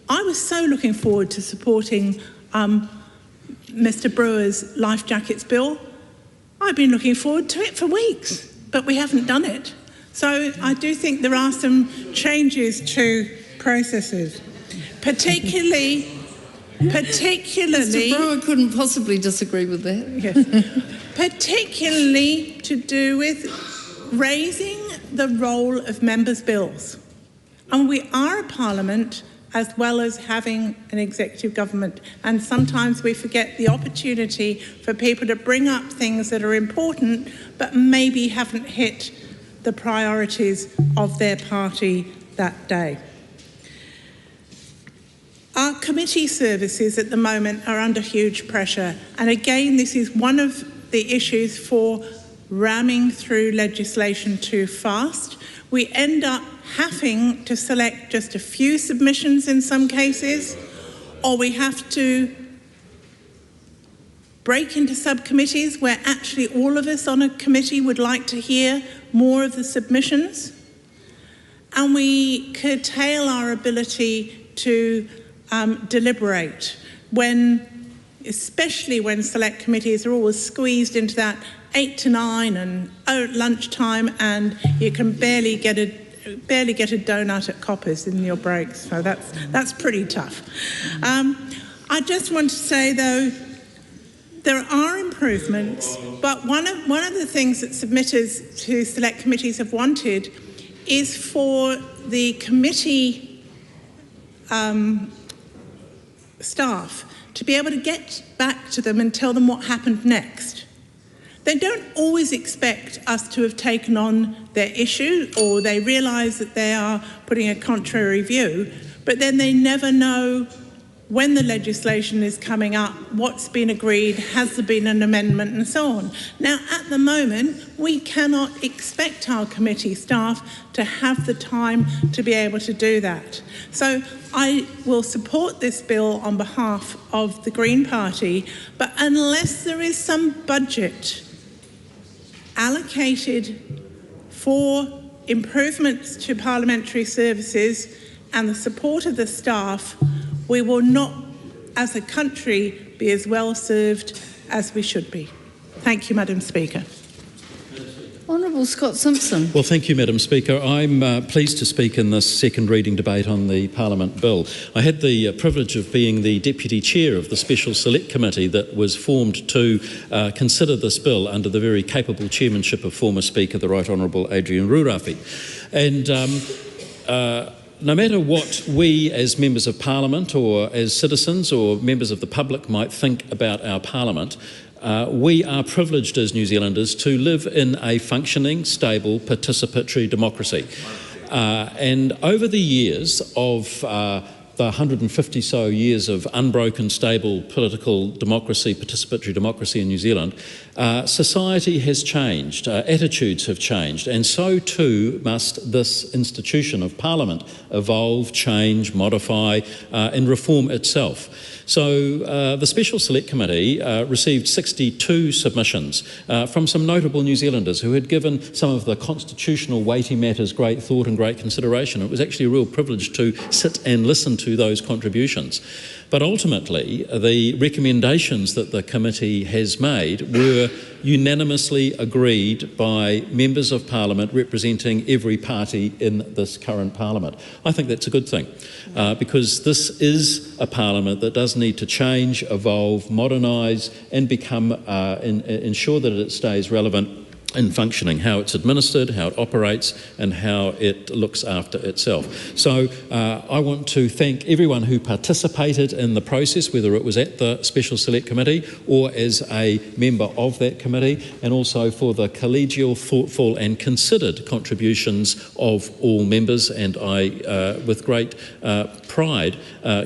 I was so looking forward to supporting Mr. Brewer's life jackets bill. I've been looking forward to it for weeks, but we haven't done it. So I do think there are some changes to processes, particularly Mr. Brewer couldn't possibly disagree with that. Yes. Particularly to do with raising the role of members' bills. And we are a parliament as well as having an executive government. And sometimes we forget the opportunity for people to bring up things that are important but maybe haven't hit the priorities of their party that day. Our committee services at the moment are under huge pressure, and again this is one of the issues for ramming through legislation too fast. We end up having to select just a few submissions in some cases, or we have to break into subcommittees where actually all of us on a committee would like to hear more of the submissions, and we curtail our ability to deliberate, especially when select committees are always squeezed into that 8 to 9 and lunchtime, and you can barely get a donut at Coppers in your breaks. So that's pretty tough. I just want to say though, there are improvements, but one of the things that submitters to select committees have wanted is for the committee staff to be able to get back to them and tell them what happened next. They don't always expect us to have taken on their issue, or they realise that they are putting a contrary view, but then they never know when the legislation is coming up, what's been agreed, has there been an amendment, and so on. Now, at the moment, we cannot expect our committee staff to have the time to be able to do that. So I will support this bill on behalf of the Green Party, but unless there is some budget allocated for improvements to parliamentary services and the support of the staff, we will not, as a country, be as well served as we should be. Thank you, Madam Speaker. Honourable Scott Simpson. Well, thank you, Madam Speaker. I'm pleased to speak in this second reading debate on the Parliament Bill. I had the privilege of being the Deputy Chair of the Special Select Committee that was formed to consider this bill under the very capable chairmanship of former Speaker, the Right Honourable Adrian Rurafi. And no matter what we as members of Parliament or as citizens or members of the public might think about our Parliament, we are privileged as New Zealanders to live in a functioning, stable, participatory democracy. And over the years of the 150 so years of unbroken, stable political democracy, participatory democracy in New Zealand, society has changed, attitudes have changed, and so too must this institution of Parliament evolve, change, modify and reform itself. So the Special Select Committee received 62 submissions from some notable New Zealanders who had given some of the constitutional weighty matters great thought and great consideration. It was actually a real privilege to sit and listen to those contributions. But ultimately, the recommendations that the committee has made were unanimously agreed by members of Parliament representing every party in this current Parliament. I think that's a good thing, because this is a Parliament that does need to change, evolve, modernise and become, ensure that it stays relevant in functioning, how it's administered, how it operates and how it looks after itself. So I want to thank everyone who participated in the process, whether it was at the Special Select Committee or as a member of that committee, and also for the collegial, thoughtful and considered contributions of all members, and I, with great pride,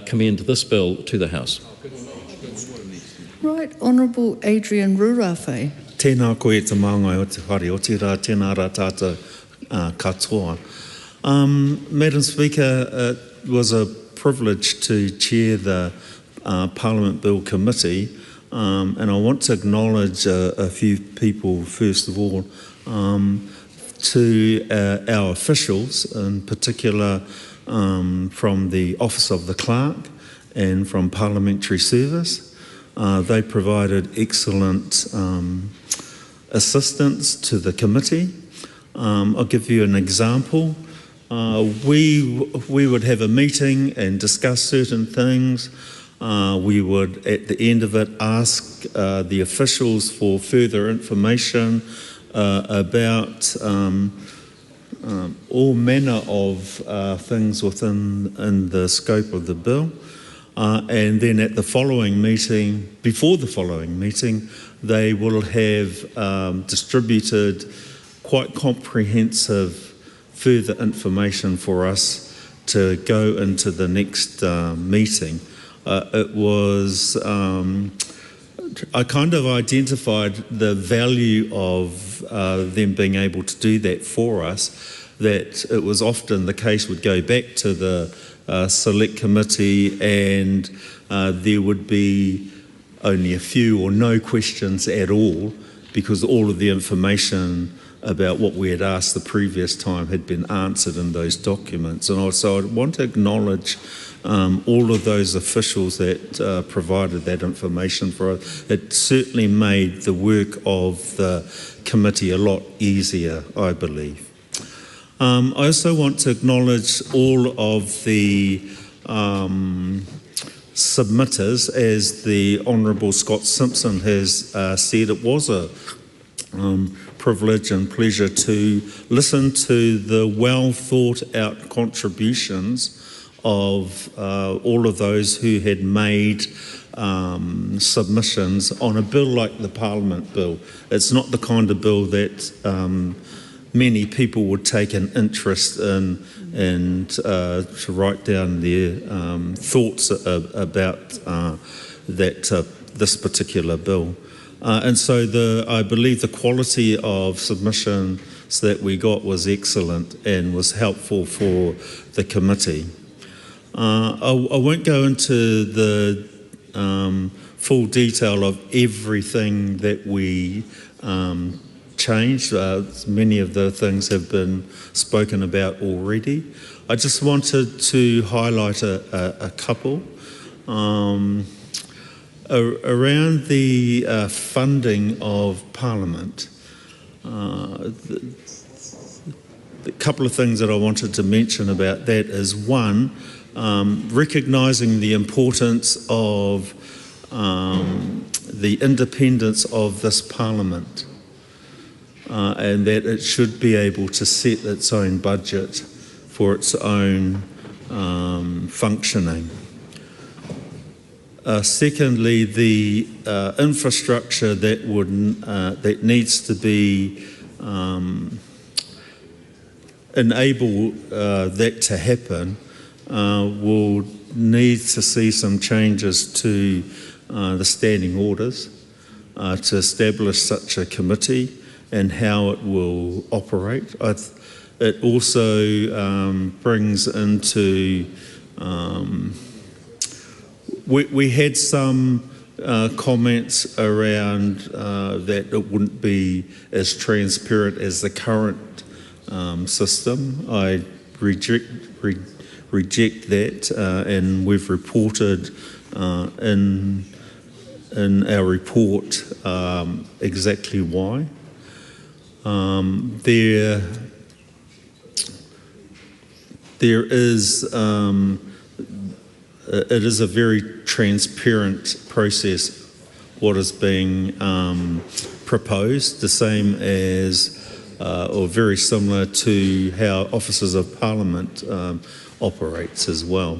commend this bill to the House. Right Honourable Adrian Rurafi. Tēnā koe te maungai o te whare, o te rā tēnā rā tātou katoa. Madam Speaker, it was a privilege to chair the Parliament Bill Committee, and I want to acknowledge a few people, first of all, to our officials, in particular from the Office of the Clerk and from Parliamentary Service. They provided excellent assistance to the committee. I'll give you an example. We would have a meeting and discuss certain things. We would, at the end of it, ask the officials for further information about all manner of things within the scope of the bill. And then at the following meeting, before the following meeting, they will have distributed quite comprehensive further information for us to go into the next meeting. It was, I kind of identified the value of them being able to do that for us, that it was often the case would go back to the select committee and there would be only a few or no questions at all, because all of the information about what we had asked the previous time had been answered in those documents. And also I want to acknowledge all of those officials that provided that information for us. It certainly made the work of the committee a lot easier, I believe. I also want to acknowledge all of the submitters. As the Honourable Scott Simpson has said, it was a privilege and pleasure to listen to the well thought out contributions of all of those who had made submissions on a bill like the Parliament bill. It's not the kind of bill that many people would take an interest in and to write down their thoughts about this particular bill. And so I believe the quality of submissions that we got was excellent and was helpful for the committee. I won't go into the full detail of everything that we changed. Many of the things have been spoken about already. I just wanted to highlight a couple. Around the funding of Parliament, a couple of things that I wanted to mention about that is, one, recognising the importance of the independence of this Parliament, and that it should be able to set its own budget for its own functioning. Secondly, the infrastructure that needs to be enable that to happen will need to see some changes to the standing orders to establish such a committee and how it will operate. It also brings into we had some comments around that it wouldn't be as transparent as the current system. I reject that, and we've reported in our report exactly why. There is it is a very transparent process what is being proposed, the same as or very similar to how Officers of Parliament operates as well.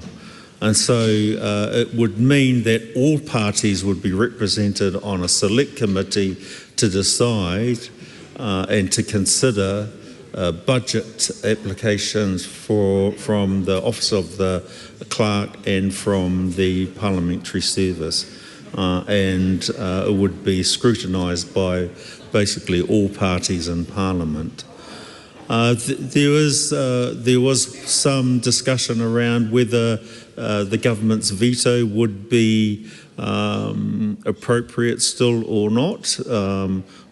And so it would mean that all parties would be represented on a select committee to decide and to consider budget applications from the Office of the Clerk and from the Parliamentary Service. And it would be scrutinised by basically all parties in Parliament. There was some discussion around whether the government's veto would be appropriate still or not.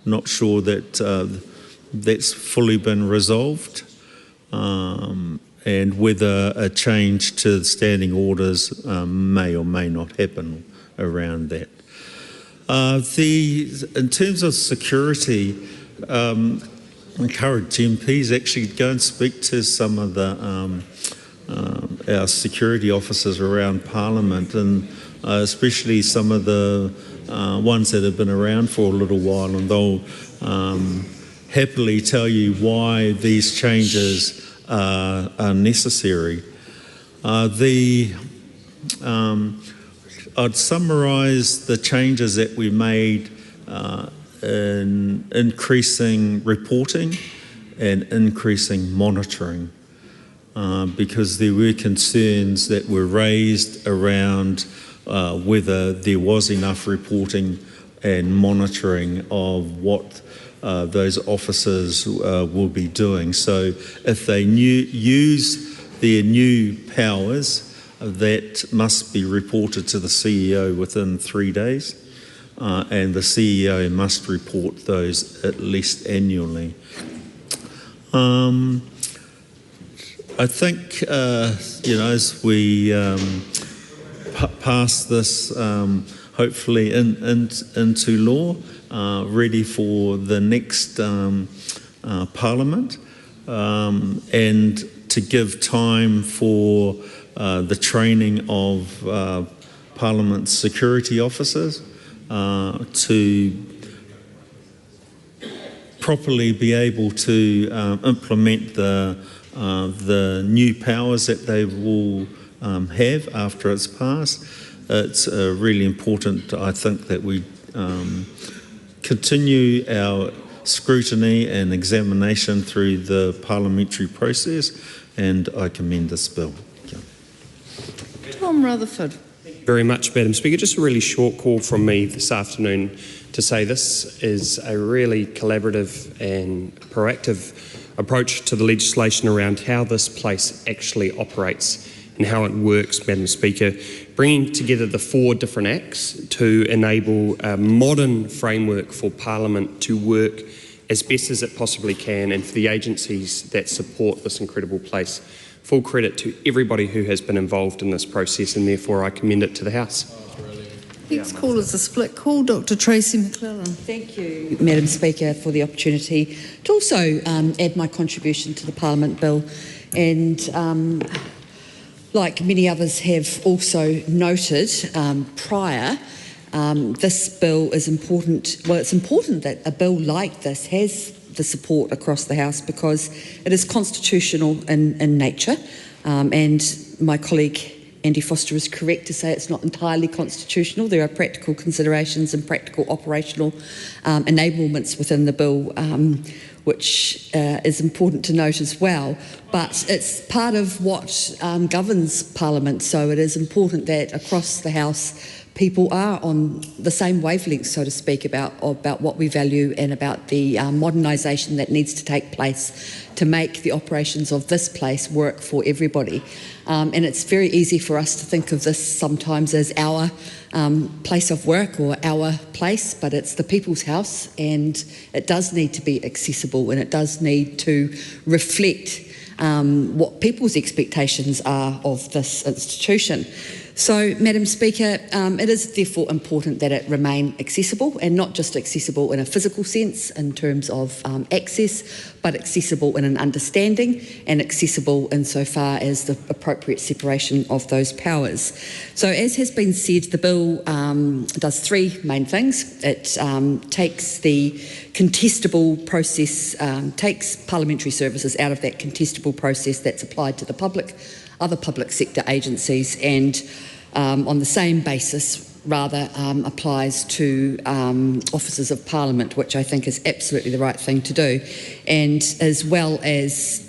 Not sure that that's fully been resolved, and whether a change to the standing orders may or may not happen around that. In terms of security, encourage MPs actually go and speak to some of the our security officers around Parliament, and especially some of the ones that have been around for a little while, and they'll happily tell you why these changes are necessary. I'd summarise the changes that we made in increasing reporting and increasing monitoring, because there were concerns that were raised around whether there was enough reporting and monitoring of what those officers will be doing. So if they use their new powers, that must be reported to the CEO within 3 days, and the CEO must report those at least annually. I think, as we pass this hopefully into law, ready for the next Parliament, and to give time for the training of Parliament security officers to properly be able to implement the new powers that they will have after it's passed. It's really important, I think, that we continue our scrutiny and examination through the parliamentary process, and I commend this bill. Tom Rutherford. Very much, Madam Speaker. Just a really short call from me this afternoon to say this is a really collaborative and proactive approach to the legislation around how this place actually operates and how it works, Madam Speaker, bringing together the 4 different acts to enable a modern framework for Parliament to work as best as it possibly can, and for the agencies that support this incredible place. Full credit to everybody who has been involved in this process, and therefore I commend it to the House. Next call is a split call. Dr Tracy McClellan. Thank you, Madam Speaker, for the opportunity to also add my contribution to the Parliament bill. And like many others have also noted prior, this bill is important. Well, it's important that a bill like this has the support across the House because it is constitutional in nature, and my colleague Andy Foster is correct to say it's not entirely constitutional. There are practical considerations and practical operational enablements within the bill, which is important to note as well. But it's part of what governs Parliament, so it is important that across the House people are on the same wavelength, so to speak, about what we value and about the modernisation that needs to take place to make the operations of this place work for everybody. And it's very easy for us to think of this sometimes as our place of work or our place, but it's the people's house, and it does need to be accessible, and it does need to reflect what people's expectations are of this institution. So, Madam Speaker, it is therefore important that it remain accessible, and not just accessible in a physical sense in terms of access, but accessible in an understanding and accessible insofar as the appropriate separation of those powers. So, as has been said, the bill does 3 main things. It takes the contestable process, takes parliamentary services out of that contestable process that's applied to the public, other public sector agencies, and on the same basis rather applies to officers of Parliament, which I think is absolutely the right thing to do, and as well as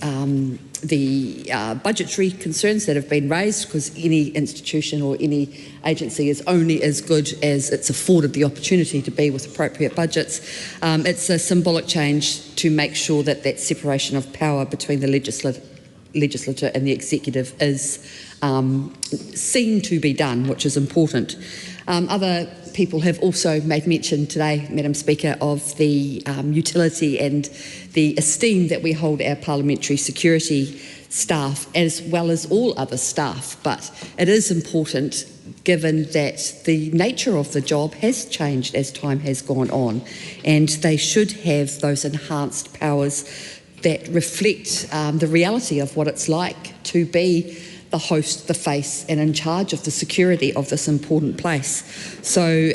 the budgetary concerns that have been raised, because any institution or any agency is only as good as it's afforded the opportunity to be with appropriate budgets. It's a symbolic change to make sure that that separation of power between the legislature and the executive is seen to be done, which is important. Other people have also made mention today, Madam Speaker, of the utility and the esteem that we hold our parliamentary security staff as well as all other staff. But it is important, given that the nature of the job has changed as time has gone on, and they should have those enhanced powers that reflect the reality of what it's like to be the host, the face, and in charge of the security of this important place. So,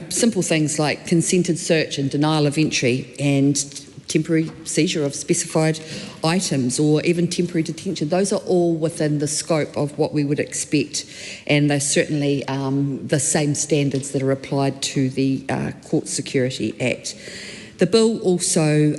simple things like consented search and denial of entry and temporary seizure of specified items or even temporary detention, those are all within the scope of what we would expect, and they're certainly the same standards that are applied to the Court Security Act. The bill also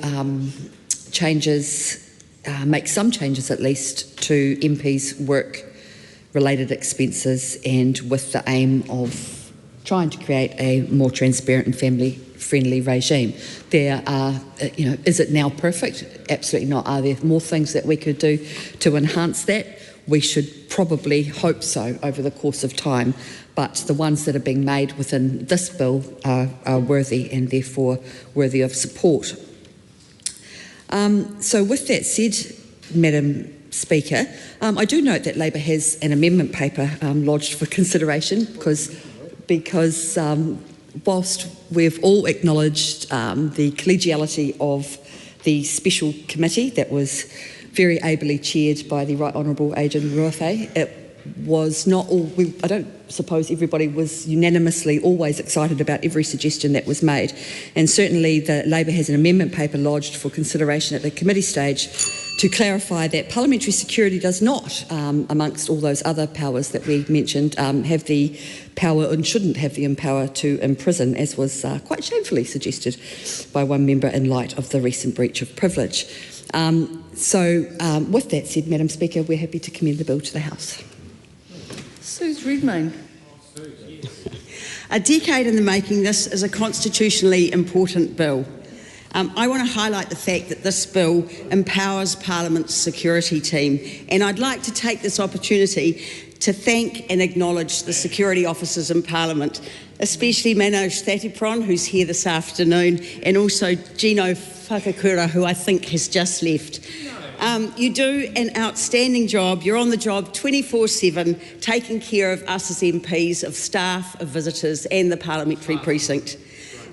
makes some changes at least to MPs' work-related expenses, and with the aim of trying to create a more transparent and family-friendly regime. There are, is it now perfect? Absolutely not. Are there more things that we could do to enhance that? We should probably hope so over the course of time, but the ones that are being made within this bill are worthy and therefore worthy of support. So with that said, Madam Speaker, I do note that Labor has an amendment paper lodged for consideration because whilst we've all acknowledged the collegiality of the special committee that was very ably chaired by the Right Honourable Adrian Ruawhai, it was not all, I don't suppose everybody was unanimously always excited about every suggestion that was made, and certainly the Labor has an amendment paper lodged for consideration at the committee stage to clarify that parliamentary security does not, amongst all those other powers that we mentioned, have the power and shouldn't have the power to imprison, as was quite shamefully suggested by one member in light of the recent breach of privilege. With that said, Madam Speaker, we're happy to commend the bill to the House. Suze Redmayne. A decade in the making, this is a constitutionally important bill. I want to highlight the fact that this bill empowers Parliament's security team, and I'd like to take this opportunity to thank and acknowledge the security officers in Parliament, especially Manoj Thatipron, who's here this afternoon, and also Gino Whakakura, who I think has just left. You do an outstanding job. You're on the job 24/7, taking care of us as MPs, of staff, of visitors, and the parliamentary precinct.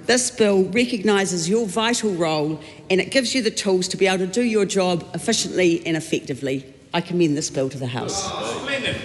This bill recognises your vital role, and it gives you the tools to be able to do your job efficiently and effectively. I commend this bill to the House.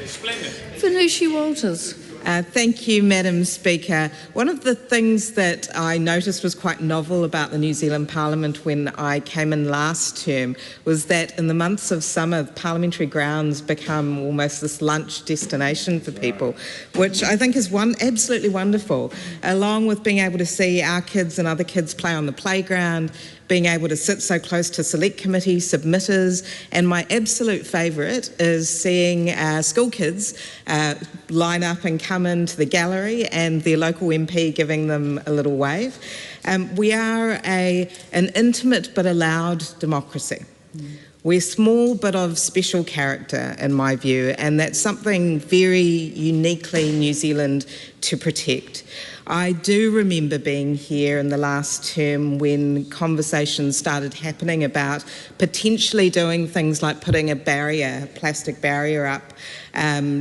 Splendid. Venushi Walters. Thank you, Madam Speaker. One of the things that I noticed was quite novel about the New Zealand Parliament when I came in last term was that in the months of summer, parliamentary grounds become almost this lunch destination for people, which I think is absolutely wonderful, along with being able to see our kids and other kids play on the playground, being able to sit so close to select committee submitters, and my absolute favourite is seeing school kids line up and come into the gallery and their local MP giving them a little wave. We are an intimate but a loud democracy. We're small but of special character, in my view, and that's something very uniquely New Zealand to protect. I do remember being here in the last term when conversations started happening about potentially doing things like putting a plastic barrier up,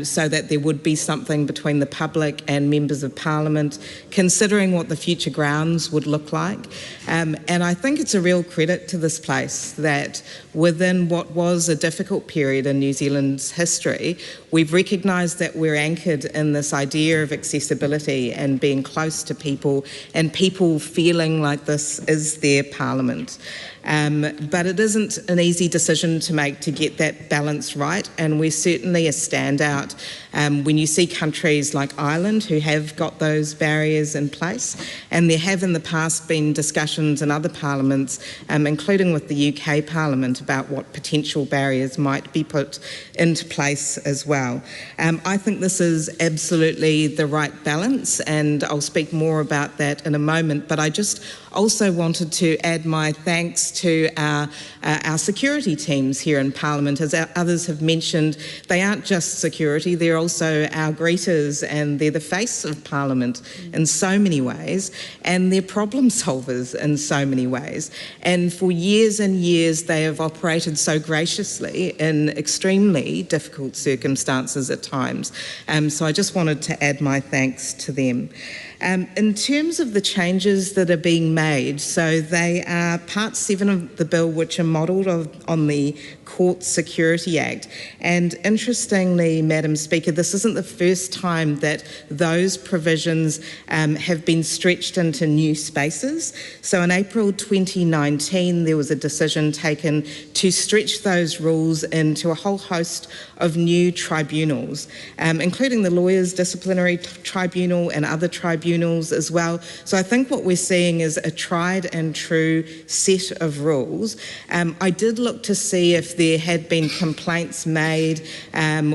so that there would be something between the public and members of Parliament, considering what the future grounds would look like. And I think it's a real credit to this place that within what was a difficult period in New Zealand's history, we've recognised that we're anchored in this idea of accessibility and being close to people and people feeling like this is their Parliament. But it isn't an easy decision to make to get that balance right, and we're certainly a standout when you see countries like Ireland who have got those barriers in place, and there have in the past been discussions in other parliaments, including with the UK Parliament, about what potential barriers might be put into place as well. I think this is absolutely the right balance, and I'll speak more about that in a moment, but I just also wanted to add my thanks to our security teams here in Parliament. As others have mentioned, they aren't just security, they're also our greeters, and they're the face of Parliament in so many ways, and they're problem solvers in so many ways. And for years and years, they have operated so graciously in extremely difficult circumstances at times. So I just wanted to add my thanks to them. In terms of the changes that are being made, so they are Part 7 of the bill, which are modelled on the Court Security Act. And interestingly, Madam Speaker, this isn't the first time that those provisions have been stretched into new spaces. So in April 2019, there was a decision taken to stretch those rules into a whole host of new tribunals, including the Lawyers' Disciplinary Tribunal and other tribunals as well. So I think what we're seeing is a tried and true set of rules. I did look to see if there had been complaints made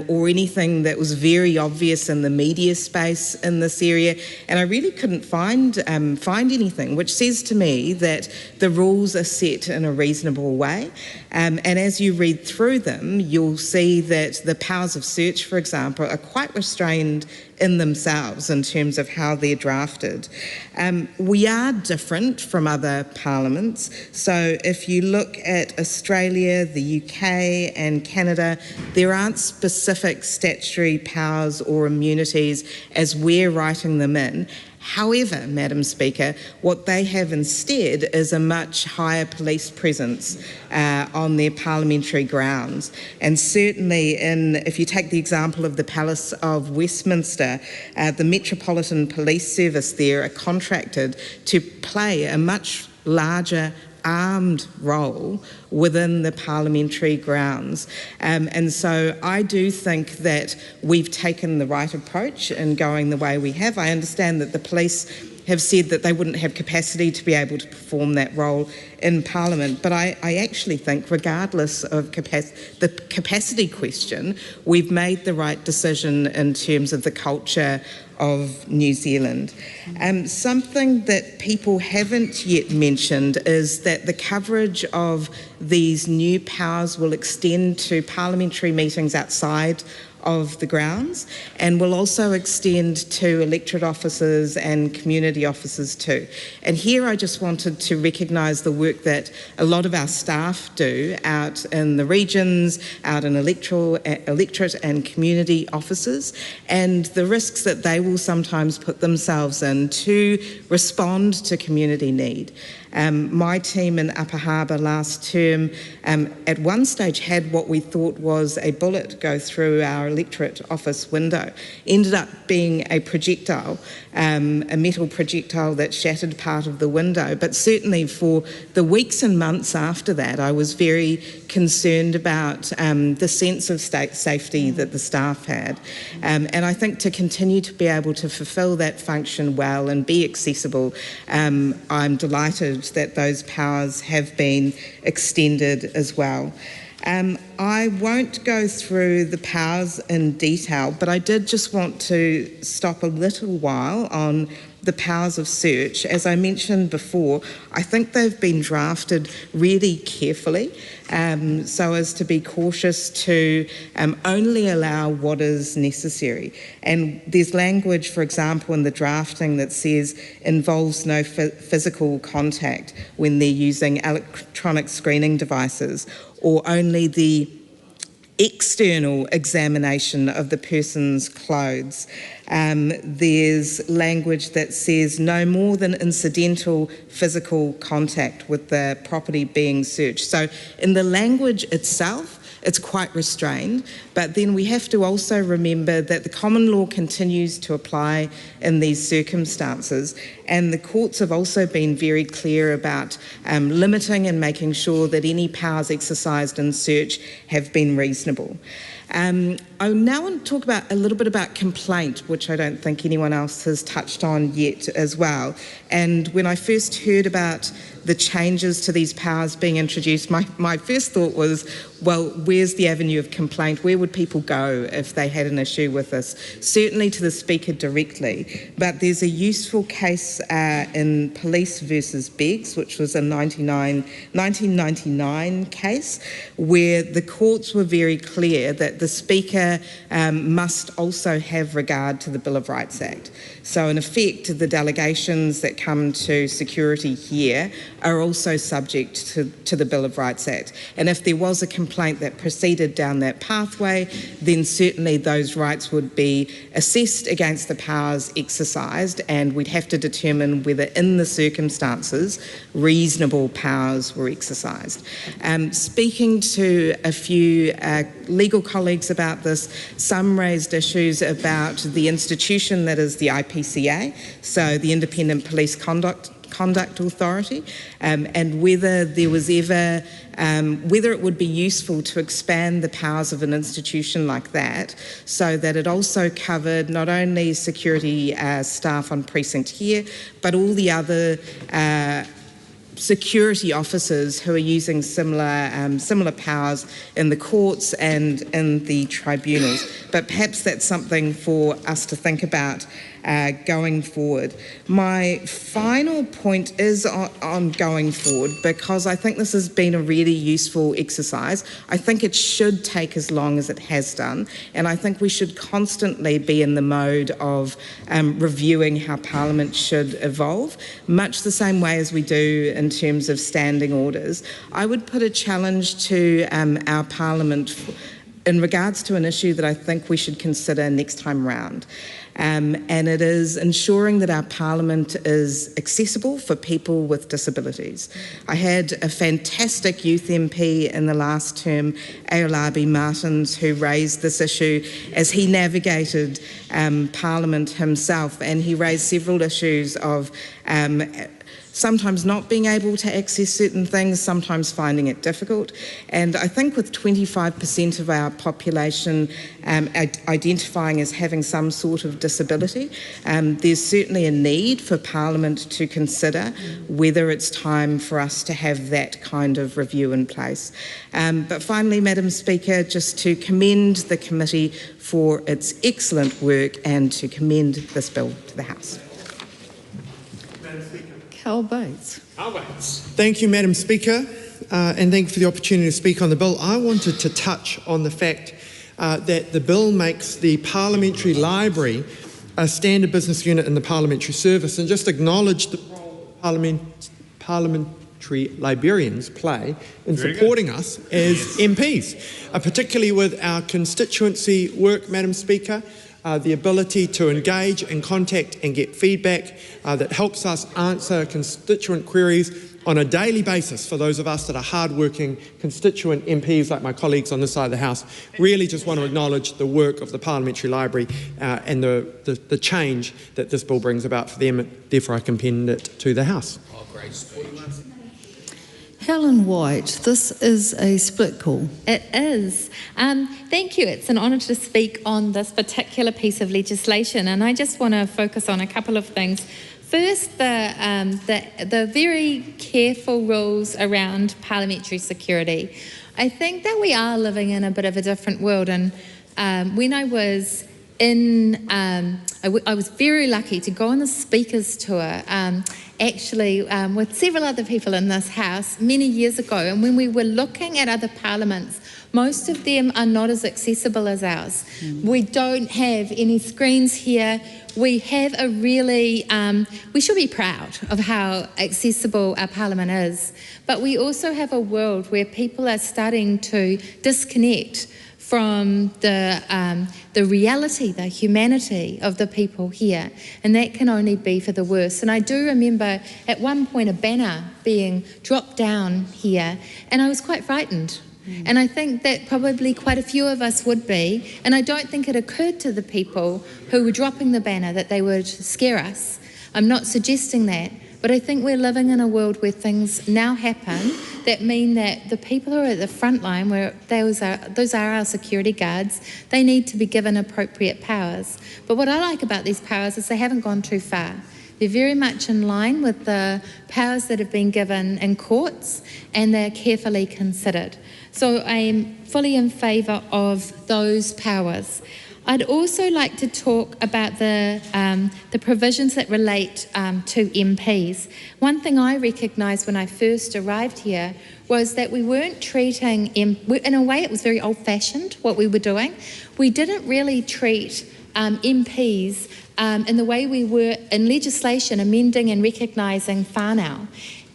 or anything that was very obvious in the media space in this area, and I really couldn't find anything, which says to me that the rules are set in a reasonable way. And as you read through them, you'll see that the powers of search, for example, are quite restrained in themselves in terms of how they're drafted. We are different from other parliaments. So if you look at Australia, the UK and Canada, there aren't specific statutory powers or immunities as we're writing them in. However, Madam Speaker, what they have instead is a much higher police presence on their parliamentary grounds. And certainly, if you take the example of the Palace of Westminster, the Metropolitan Police Service there are contracted to play a much larger armed role within the parliamentary grounds. And so I do think that we've taken the right approach in going the way we have. I understand that the police have said that they wouldn't have capacity to be able to perform that role in Parliament, but I actually think, regardless of the capacity question, we've made the right decision in terms of the culture of New Zealand. Something that people haven't yet mentioned is that the coverage of these new powers will extend to parliamentary meetings outside of the grounds and will also extend to electorate offices and community offices too. And here I just wanted to recognise the work that a lot of our staff do out in the regions, out in electorate and community offices, and the risks that they will sometimes put themselves in to respond to community need. My team in Upper Harbour last term at one stage had what we thought was a bullet go through our electorate office window. Ended up being a projectile, a metal projectile that shattered part of the window. But certainly for the weeks and months after that, I was very concerned about the sense of safety that the staff had. And I think to continue to be able to fulfil that function well and be accessible, I'm delighted that those powers have been extended as well. I won't go through the powers in detail, but I did just want to stop a little while on the powers of search. As I mentioned before, I think they've been drafted really carefully so as to be cautious to only allow what is necessary. And there's language, for example, in the drafting that says involves no physical contact when they're using electronic screening devices, or only the external examination of the person's clothes. There's language that says no more than incidental physical contact with the property being searched. So in the language itself, it's quite restrained, but then we have to also remember that the common law continues to apply in these circumstances, and the courts have also been very clear about limiting and making sure that any powers exercised in search have been reasonable. I now want to talk about a little bit about complaint, which I don't think anyone else has touched on yet as well. And when I first heard about the changes to these powers being introduced, my first thought was, well, where's the avenue of complaint? Where would people go if they had an issue with this? Certainly to the Speaker directly, but there's a useful case in Police versus Beggs, which was a 1999 case, where the courts were very clear that the Speaker must also have regard to the Bill of Rights Act. So in effect, the delegations that come to security here are also subject to the Bill of Rights Act. And if there was a complaint that proceeded down that pathway, then certainly those rights would be assessed against the powers exercised, and we'd have to determine whether in the circumstances reasonable powers were exercised. Speaking to a few legal colleagues about this, some raised issues about the institution that is the IPCA, so the Independent Police Conduct Authority, and whether there was ever, whether it would be useful to expand the powers of an institution like that so that it also covered not only security staff on precinct here, but all the other security officers who are using similar powers in the courts and in the tribunals. But perhaps that's something for us to think about going forward. My final point is on going forward, because I think this has been a really useful exercise. I think it should take as long as it has done, and I think we should constantly be in the mode of reviewing how Parliament should evolve, much the same way as we do in terms of standing orders. I would put a challenge to our Parliament in regards to an issue that I think we should consider next time round. And it is ensuring that our Parliament is accessible for people with disabilities. I had a fantastic youth MP in the last term, Aotearoa Martins, who raised this issue as he navigated Parliament himself, and he raised several issues of sometimes not being able to access certain things, sometimes finding it difficult. And I think with 25% of our population identifying as having some sort of disability, there's certainly a need for Parliament to consider whether it's time for us to have that kind of review in place. But finally, Madam Speaker, just to commend the committee for its excellent work and to commend this bill to the House. Carl Bates. Thank you, Madam Speaker, and thank you for the opportunity to speak on the bill. I wanted to touch on the fact that the bill makes the Parliamentary Library a standard business unit in the Parliamentary Service, and just acknowledge the role parliamentary librarians play in supporting us as MPs, particularly with our constituency work, Madam Speaker. The ability to engage and contact and get feedback that helps us answer constituent queries on a daily basis for those of us that are hard-working constituent MPs like my colleagues on this side of the House. Really just want to acknowledge the work of the Parliamentary Library and the change that this bill brings about for them, and therefore I commend it to the House. Oh, great speech. Helen White, this is a split call. It is. Thank you. It's an honour to speak on this particular piece of legislation, and I just want to focus on a couple of things. First, the very careful rules around parliamentary security. I think that we are living in a bit of a different world, and when I was I was very lucky to go on the speakers tour with several other people in this house many years ago, and when we were looking at other parliaments, most of them are not as accessible as ours. We don't have any screens here. We have a really, we should be proud of how accessible our parliament is, but we also have a world where people are starting to disconnect from the reality, the humanity of the people here, and that can only be for the worse. And I do remember at one point a banner being dropped down here, and I was quite frightened. And I think that probably quite a few of us would be, and I don't think it occurred to the people who were dropping the banner that they would scare us. I'm not suggesting that, but I think we're living in a world where things now happen that mean that the people who are at the front line, where those are our security guards, they need to be given appropriate powers. But what I like about these powers is they haven't gone too far. They're very much in line with the powers that have been given in courts, and they're carefully considered. So I am fully in favour of those powers. I'd also like to talk about the provisions that relate to MPs. One thing I recognised when I first arrived here was that we weren't treating, in a way it was very old-fashioned what we were doing. We didn't really treat MPs in the way we were in legislation amending and recognising whānau.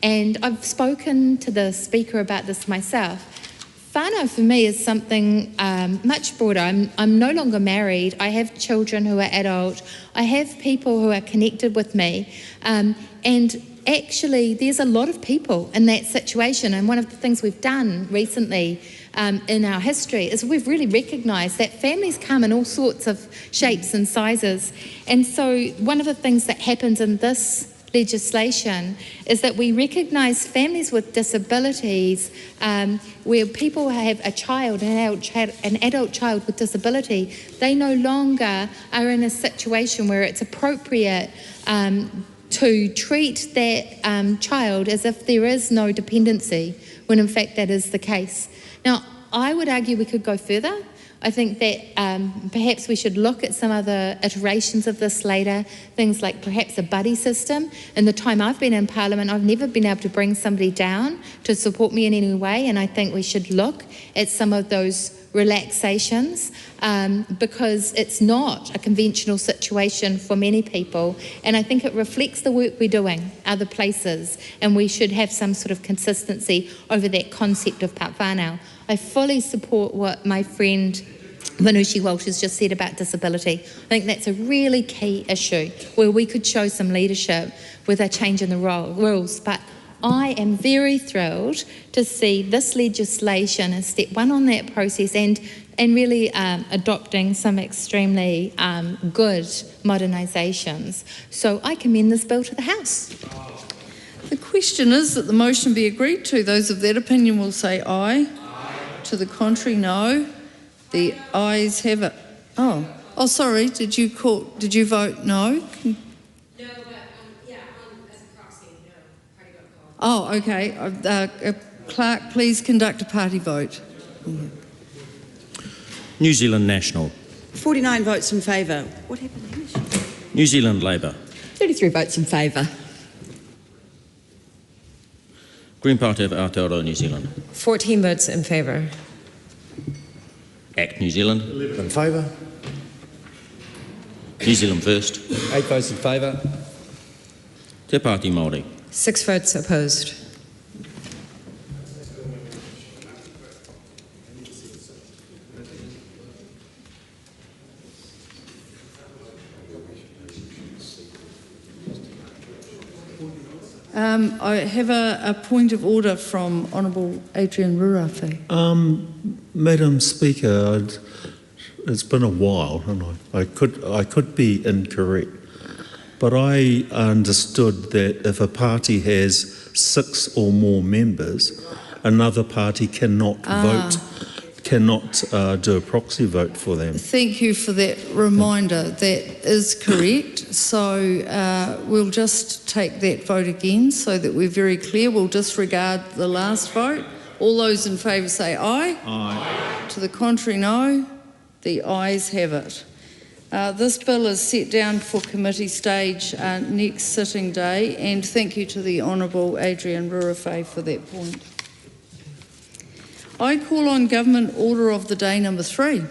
And I've spoken to the Speaker about this myself. Whānau for me is something much broader. I'm no longer married. I have children who are adult. I have people who are connected with me. And actually, there's a lot of people in that situation. And one of the things we've done recently in our history is we've really recognised that families come in all sorts of shapes and sizes. And so one of the things that happens in this legislation is that we recognise families with disabilities where people have a child, an adult child with disability. They no longer are in a situation where it's appropriate to treat that child as if there is no dependency, when in fact that is the case. Now, I would argue we could go further. I think that perhaps we should look at some other iterations of this later, things like perhaps a buddy system. In the time I've been in Parliament, I've never been able to bring somebody down to support me in any way, and I think we should look at some of those relaxations because it's not a conventional situation for many people, and I think it reflects the work we're doing other places, and we should have some sort of consistency over that concept of pa whānau. I fully support what my friend Vanushi Walsh has just said about disability. I think that's a really key issue where we could show some leadership with a change in the rules, but I am very thrilled to see this legislation as step one on that process and really adopting some extremely good modernisations. So I commend this bill to the House. The question is that the motion be agreed to. Those of that opinion will say aye. To the contrary, no. The ayes have it. Oh, sorry. Did you vote no? Oh, okay. Clerk, please conduct a party vote. New Zealand National. 49 votes in favour. What happened, Hamish? New Zealand Labour. 33 votes in favour. Green Party of Aotearoa, New Zealand. 14 votes in favour. ACT New Zealand. 11 in favour. New Zealand First. 8 votes in favour. Te Pāti Māori. 6 votes opposed. I have a point of order from Honourable Adrian Rurawhi. Madam Speaker, it's been a while, and I could be incorrect, but I understood that if a party has 6 or more members, another party cannot vote, cannot do a proxy vote for them. Thank you for that reminder. That is correct. So we'll just take that vote again so that we're very clear. We'll disregard the last vote. All those in favour say aye. Aye. To the contrary, no. The ayes have it. This bill is set down for committee stage next sitting day, and thank you to the Honourable Adrian Rurawhi for that point. I call on Government Order of the Day number 3.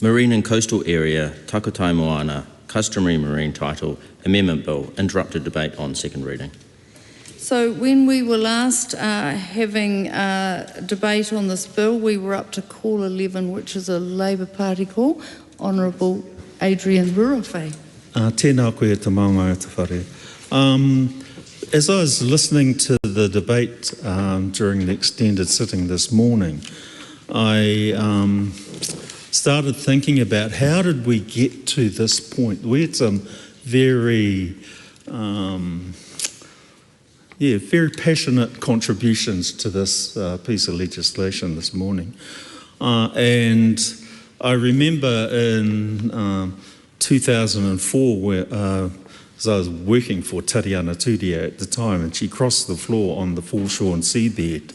Marine and Coastal Area, Takotai Moana, Customary Marine Title, Amendment Bill, interrupted debate on second reading. So when we were last having a debate on this bill, we were up to call 11, which is a Labour Party call. Honourable Adrian Rurawhi. Tēnā koe te maunga e te whare. As I was listening to the debate during the extended sitting this morning, I started thinking about how did we get to this point. We had some very very passionate contributions to this piece of legislation this morning. And I remember in 2004, where as I was working for Tariana Tudia at the time, and she crossed the floor on the Foreshore and Seabed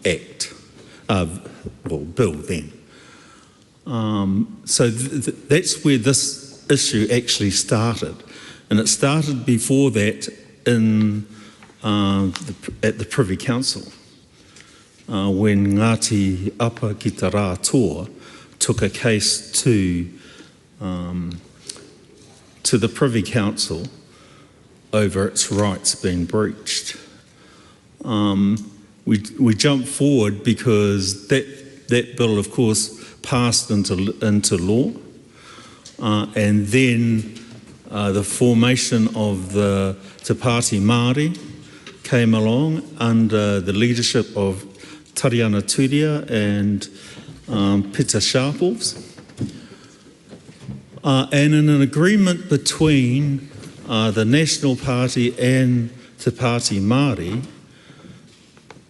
Act, bill then. So that's where this issue actually started. And it started before that at the Privy Council, when Ngāti Apa ki te Rā Toa took a case to the Privy Council over its rights being breached. We jumped forward because that bill, of course, passed into law, and then the formation of the Te Pāti Māori came along under the leadership of Tariana Turia and Peter Sharples. And in an agreement between the National Party and Te Pāti Māori,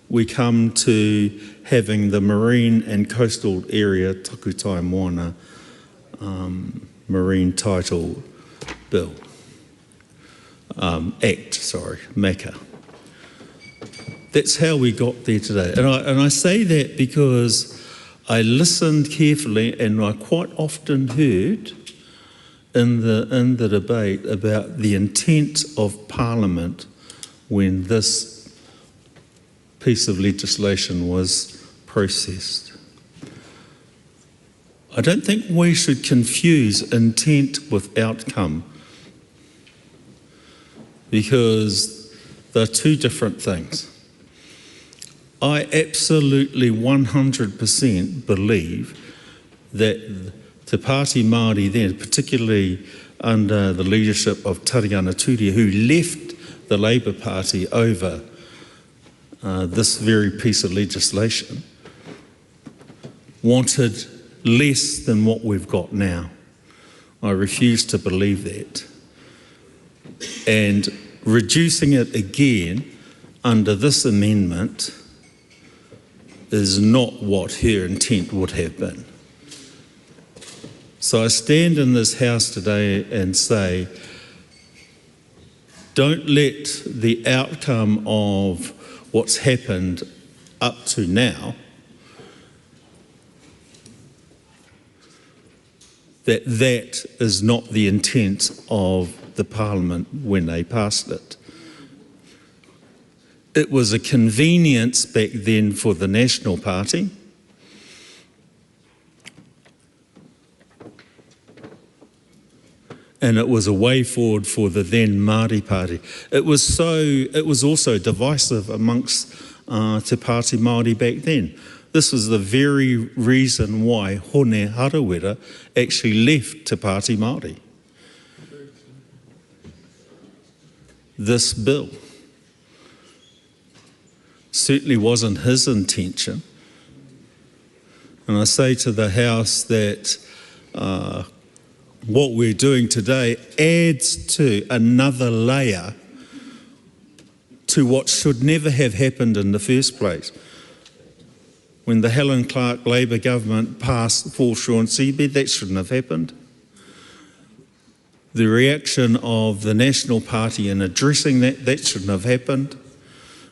we come to having the Marine and Coastal Area Takutai Moana Marine Title Bill. MACA. That's how we got there today. And I say that because I listened carefully and I quite often heard in the debate about the intent of Parliament when this piece of legislation was processed. I don't think we should confuse intent with outcome, because they're two different things. I absolutely 100% believe that Te Pāti Māori then, particularly under the leadership of Tariana Turia, who left the Labour Party over this very piece of legislation, wanted less than what we've got now. I refuse to believe that. And reducing it again under this amendment is not what her intent would have been. So I stand in this House today and say, don't let the outcome of what's happened up to now, that is not the intent of the Parliament when they passed it. It was a convenience back then for the National Party. And it was a way forward for the then Māori Party. It was also divisive amongst Te Pāti Māori back then. This was the very reason why Hone Harawira actually left Te Pāti Māori. This bill certainly wasn't his intention. And I say to the House that what we're doing today adds to another layer to what should never have happened in the first place. When the Helen Clark Labour government passed foreshore and seabed, that shouldn't have happened. The reaction of the National Party in addressing that shouldn't have happened.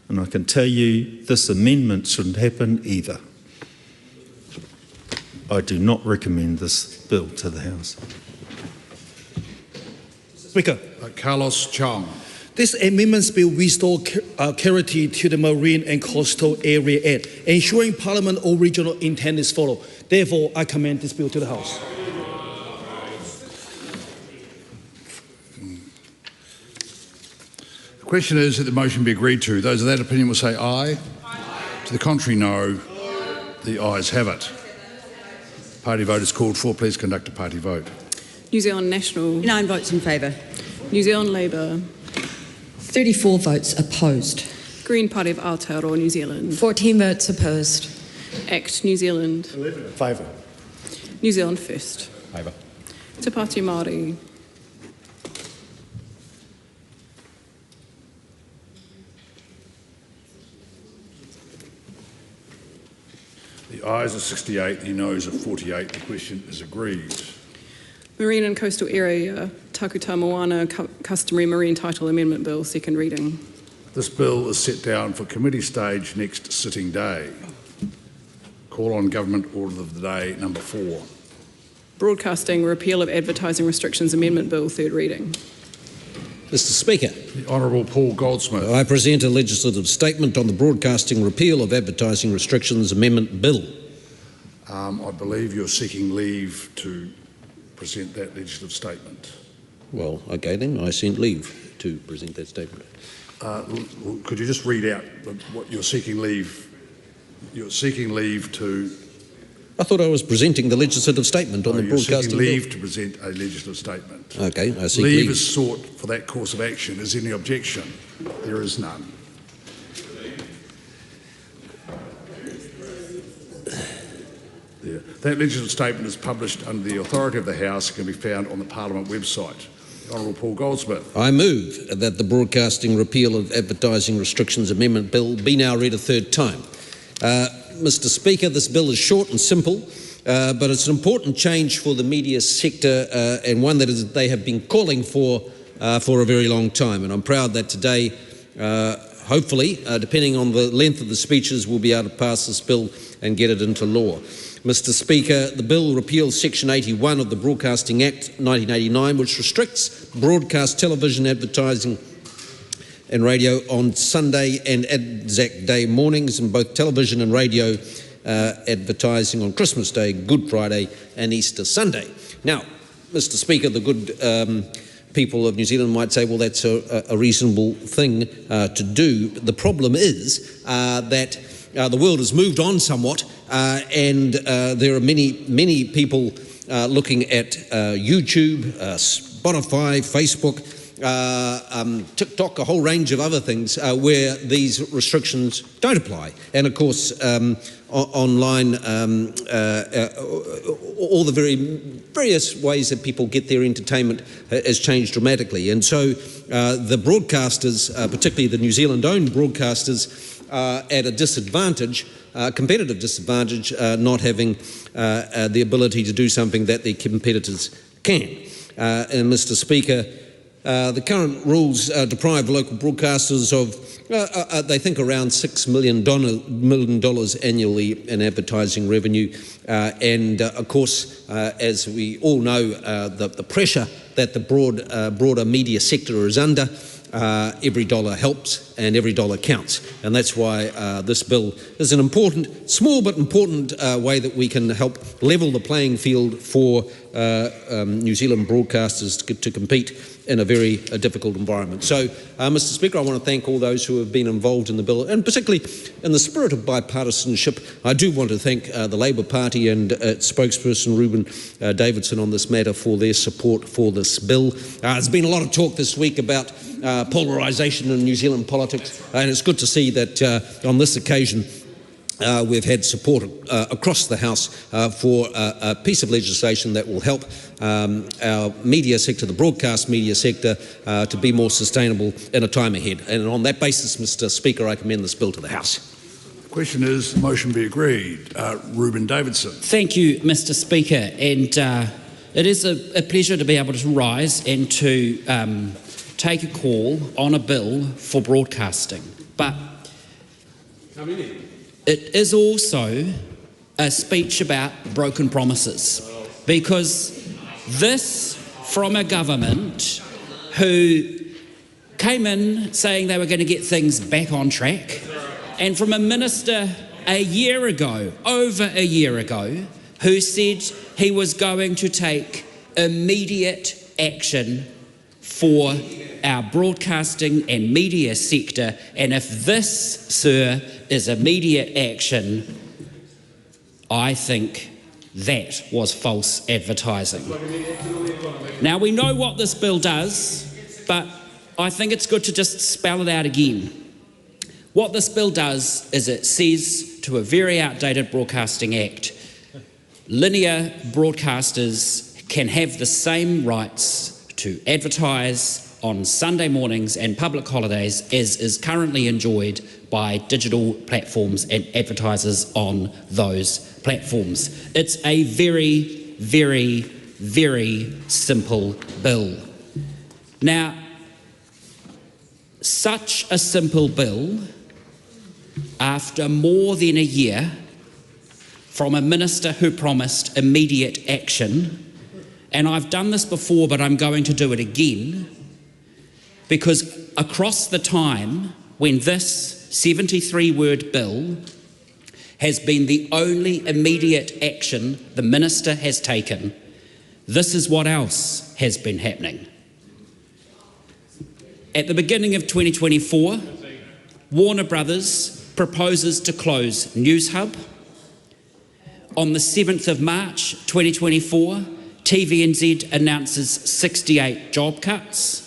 And I can tell you this amendment shouldn't happen either. I do not recommend this bill to the House. Speaker. Carlos Chong. This amendments bill restore clarity to the Marine and Coastal Area Act, ensuring Parliament original intent is followed. Therefore, I commend this bill to the House. The question is that the motion be agreed to. Those of that opinion will say aye. Aye. To the contrary, no. The ayes have it. Party vote is called for. Please conduct a party vote. New Zealand National. 9 votes in favour. New Zealand Labour. 34 votes opposed. Green Party of Aotearoa, New Zealand. 14 votes opposed. ACT New Zealand. 11 in favour. New Zealand First. Favour. Te Pāti Māori. The ayes are 68, the noes are 48. The question is agreed. Marine and Coastal Area Takutai Moana Customary Marine Title Amendment Bill, second reading. This bill is set down for committee stage next sitting day. Call on Government Order of the Day number 4. Broadcasting Repeal of Advertising Restrictions Amendment Bill, third reading. Mr Speaker. The Honourable Paul Goldsmith. I present a legislative statement on the Broadcasting Repeal of Advertising Restrictions Amendment Bill. I believe you're seeking leave to present that legislative statement. Well, okay then, I sent leave to present that statement. Could you just read out what you're seeking leave? You're seeking leave to... I thought I was presenting the legislative statement on the broadcasting bill. You're seeking leave to present a legislative statement. Okay, I seek leave is sought for that course of action. Is there any objection? There is none. Yeah. That legislative statement is published under the authority of the House and can be found on the Parliament website. The Honourable Paul Goldsmith. I move that the Broadcasting Repeal of Advertising Restrictions Amendment Bill be now read a third time. Mr. Speaker, this bill is short and simple, but it's an important change for the media sector and one that they have been calling for a very long time. And I'm proud that today, hopefully, depending on the length of the speeches, we'll be able to pass this bill and get it into law. Mr. Speaker, the bill repeals Section 81 of the Broadcasting Act 1989, which restricts broadcast television advertising and radio on Sunday and Anzac Day mornings, and both television and radio advertising on Christmas Day, Good Friday and Easter Sunday. Now, Mr. Speaker, the good people of New Zealand might say, well, that's a reasonable thing to do. The problem is that the world has moved on somewhat, and there are many people looking at YouTube, Spotify, Facebook, TikTok, a whole range of other things where these restrictions don't apply. And of course, online, all the various ways that people get their entertainment has changed dramatically. And so the broadcasters, particularly the New Zealand-owned broadcasters, at a disadvantage, competitive disadvantage, not having the ability to do something that their competitors can. And Mr. Speaker, the current rules deprive local broadcasters of, they think, around $6 million annually in advertising revenue. And of course, as we all know, the pressure that the broader media sector is under, every dollar helps and every dollar counts. And that's why this bill is an important, small but important way that we can help level the playing field for New Zealand broadcasters to compete in a very difficult environment. So, Mr. Speaker, I want to thank all those who have been involved in the bill, and particularly in the spirit of bipartisanship, I do want to thank the Labour Party and its spokesperson Ruben Davidson on this matter for their support for this bill. There's been a lot of talk this week about polarisation in New Zealand politics, and it's good to see that on this occasion we've had support across the House for a piece of legislation that will help our media sector, the broadcast media sector, to be more sustainable in a time ahead. And on that basis, Mr. Speaker, I commend this bill to the House. The question is, the motion be agreed. Ruben Davidson. Thank you, Mr. Speaker. And it is a pleasure to be able to rise and to take a call on a bill for broadcasting. But it is also a speech about broken promises, because this from a government who came in saying they were going to get things back on track, and from a minister a year ago, over a year ago, who said he was going to take immediate action for our broadcasting and media sector. And if this, sir, is immediate action, I think that was false advertising. Now, we know what this bill does, but I think it's good to just spell it out again. What this bill does is it says to a very outdated Broadcasting Act, linear broadcasters can have the same rights to advertise on Sunday mornings and public holidays as is currently enjoyed by digital platforms and advertisers on those platforms. It's a very, very, very simple bill. Now, such a simple bill, after more than a year from a minister who promised immediate action, and I've done this before, but I'm going to do it again, because across the time when this 73-word bill has been the only immediate action the minister has taken, this is what else has been happening. At the beginning of 2024, Warner Brothers proposes to close Newshub. On the 7th of March 2024, TVNZ announces 68 job cuts.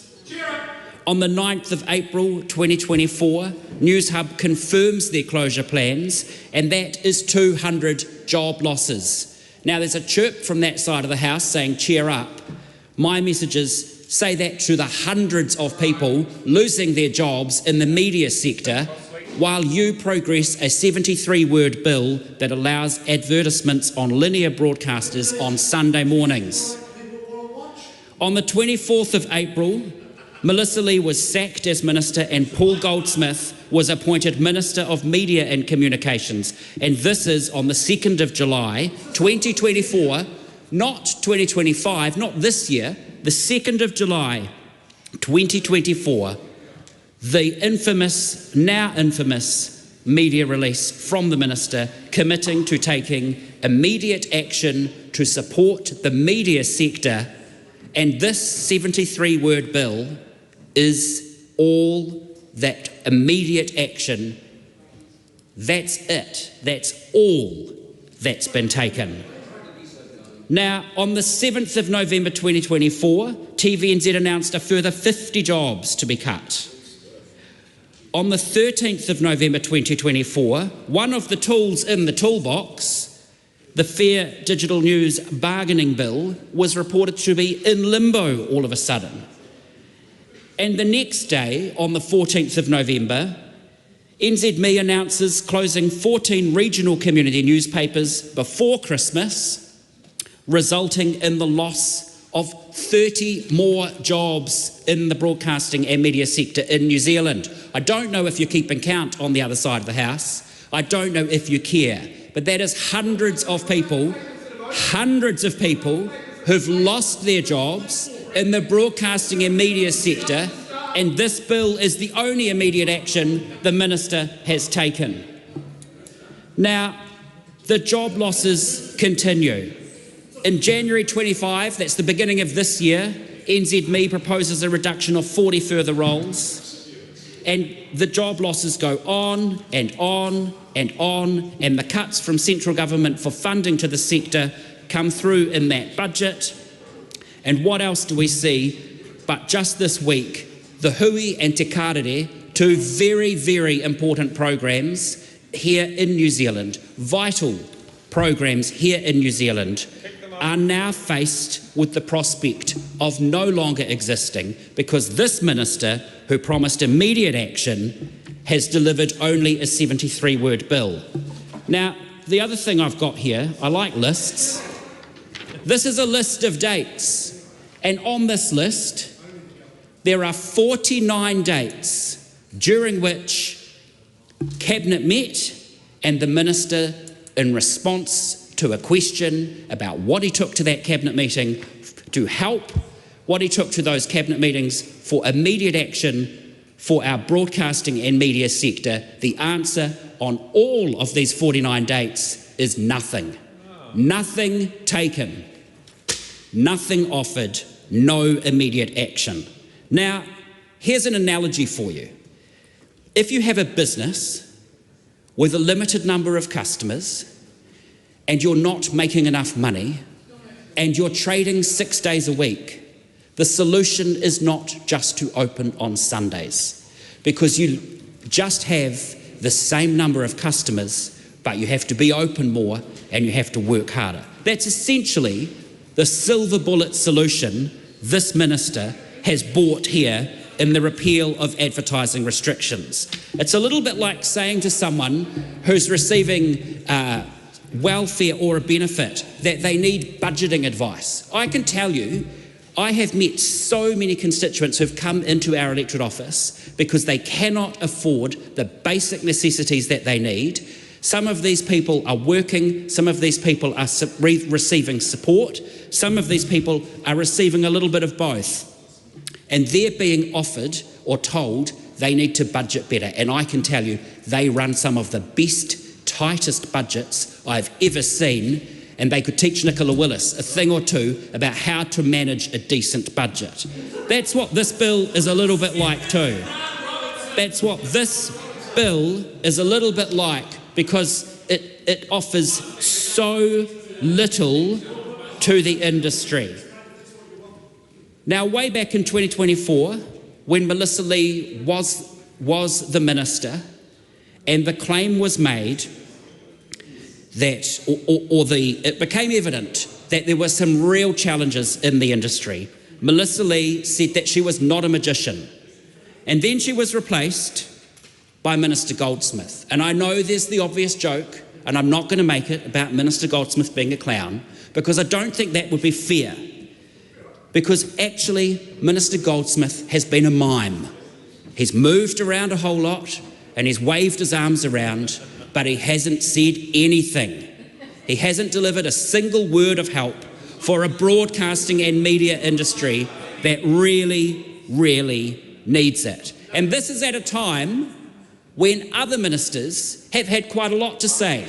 On the 9th of April 2024, Newshub confirms their closure plans, and that is 200 job losses. Now, there's a chirp from that side of the house saying, cheer up. My message is, say that to the hundreds of people losing their jobs in the media sector while you progress a 73-word bill that allows advertisements on linear broadcasters on Sunday mornings. On the 24th of April, Melissa Lee was sacked as Minister and Paul Goldsmith was appointed Minister of Media and Communications. And this is on the 2nd of July, 2024, not 2025, not this year, the 2nd of July, 2024, the infamous, now infamous media release from the Minister committing to taking immediate action to support the media sector, and this 73-word bill is all that immediate action. That's it. That's all that's been taken. Now, on the 7th of November 2024, TVNZ announced a further 50 jobs to be cut. On the 13th of November 2024, one of the tools in the toolbox, the Fair Digital News bargaining bill, was reported to be in limbo all of a sudden. And the next day, on the 14th of November, NZME announces closing 14 regional community newspapers before Christmas, resulting in the loss of 30 more jobs in the broadcasting and media sector in New Zealand. I don't know if you're keeping count on the other side of the house. I don't know if you care, but that is hundreds of people who've lost their jobs in the broadcasting and media sector, and this bill is the only immediate action the Minister has taken. Now, the job losses continue. In January 25, that's the beginning of this year, NZME proposes a reduction of 40 further roles, and the job losses go on and on and on, and the cuts from central government for funding to the sector come through in that budget. And what else do we see? But just this week, the Hui and Te Karere, two very, very important programs here in New Zealand, vital programs here in New Zealand, are now faced with the prospect of no longer existing because this Minister, who promised immediate action, has delivered only a 73-word bill. Now, the other thing I've got here, I like lists. This is a list of dates, and on this list, there are 49 dates during which Cabinet met and the Minister, in response to a question about what he took to that Cabinet meeting to help, what he took to those Cabinet meetings for immediate action for our broadcasting and media sector, the answer on all of these 49 dates is nothing. Nothing taken, nothing offered, no immediate action. Now, here's an analogy for you. If you have a business with a limited number of customers and you're not making enough money and you're trading 6 days a week, the solution is not just to open on Sundays, because you just have the same number of customers, but you have to be open more and you have to work harder. That's essentially the silver bullet solution this Minister has brought here in the repeal of advertising restrictions. It's a little bit like saying to someone who's receiving welfare or a benefit that they need budgeting advice. I can tell you, I have met so many constituents who've come into our electorate office because they cannot afford the basic necessities that they need. Some of these people are working, some of these people are receiving support, some of these people are receiving a little bit of both. And they're being offered or told they need to budget better. And I can tell you, they run some of the best, tightest budgets I've ever seen. and they could teach Nicola Willis a thing or two about how to manage a decent budget. That's what this bill is a little bit like too. That's what this bill is a little bit like, because it offers so little to the industry. Now, way back in 2024, when Melissa Lee was the minister, and the claim was made that, it became evident that there were some real challenges in the industry, Melissa Lee said that she was not a magician. And then she was replaced by Minister Goldsmith. And I know there's the obvious joke, and I'm not going to make it about Minister Goldsmith being a clown, because I don't think that would be fair. Because actually, Minister Goldsmith has been a mime. He's moved around a whole lot, and he's waved his arms around, but he hasn't said anything. He hasn't delivered a single word of help for a broadcasting and media industry that really, really needs it. And this is at a time when other ministers have had quite a lot to say.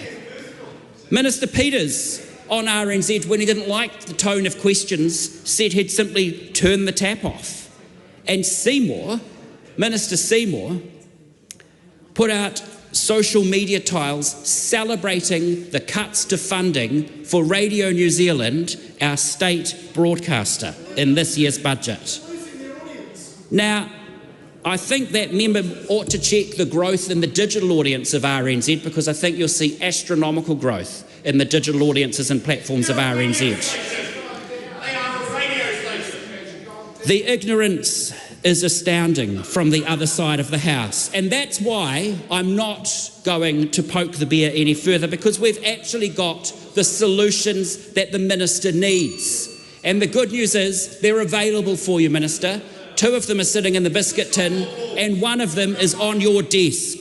Minister Peters on RNZ, when he didn't like the tone of questions, said he'd simply turn the tap off. And Seymour, Minister Seymour, put out social media tiles celebrating the cuts to funding for Radio New Zealand, our state broadcaster, in this year's budget. Now, I think that member ought to check the growth in the digital audience of RNZ, because I think you'll see astronomical growth in the digital audiences and platforms of RNZ. The ignorance is astounding from the other side of the house, and that's why I'm not going to poke the bear any further, because we've actually got the solutions that the minister needs. And the good news is they're available for you, Minister. 2 of them are sitting in the biscuit tin, and 1 of them is on your desk.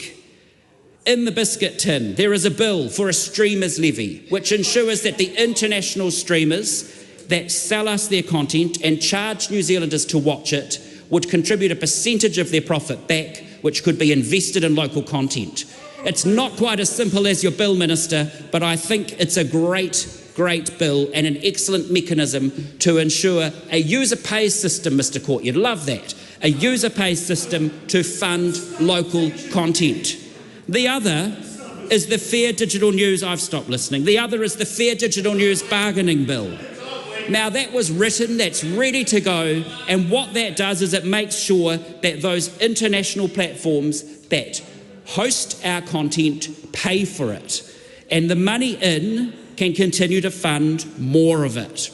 In the biscuit tin, there is a bill for a streamers levy, which ensures that the international streamers that sell us their content and charge New Zealanders to watch it would contribute a percentage of their profit back, which could be invested in local content. It's not quite as simple as your bill, Minister, but I think it's a great bill and an excellent mechanism to ensure a user pays system, Mr. Court. You'd love that. A user pays system to fund local content. The other is the Fair Digital News. I've stopped listening. The other is the Fair Digital News bargaining bill. Now, that was written, that's ready to go, and what that does is it makes sure that those international platforms that host our content pay for it, and the money in can continue to fund more of it.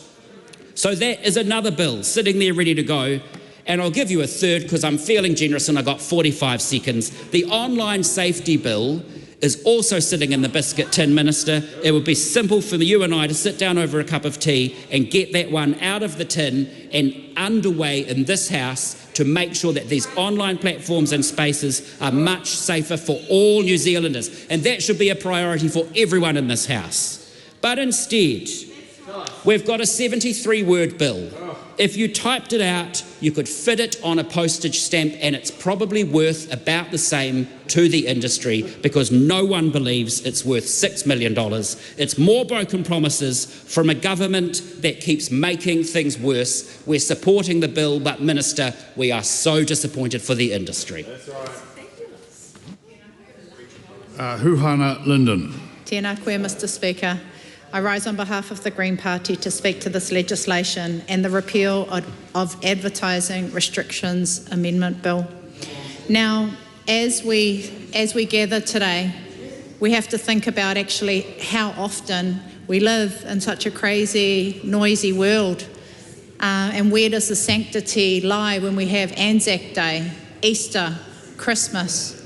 So that is another bill sitting there ready to go. And I'll give you a third because I'm feeling generous and I've got 45 seconds. The online safety bill is also sitting in the biscuit tin, Minister. It would be simple for you and I to sit down over a cup of tea and get that one out of the tin and underway in this House to make sure that these online platforms and spaces are much safer for all New Zealanders. And that should be a priority for everyone in this House. But instead, we've got a 73-word bill. If you typed it out, you could fit it on a postage stamp, and it's probably worth about the same to the industry because no one believes it's worth $6 million. It's more broken promises from a government that keeps making things worse. We're supporting the bill, but Minister, we are so disappointed for the industry. That's right. Huhana Linden. Tēnā koe, Mr. Speaker. I rise on behalf of the Green Party to speak to this legislation and the repeal of Advertising Restrictions Amendment Bill. Now, as we gather today, we have to think about actually how often we live in such a crazy, noisy world, and where does the sanctity lie when we have Anzac Day, Easter, Christmas?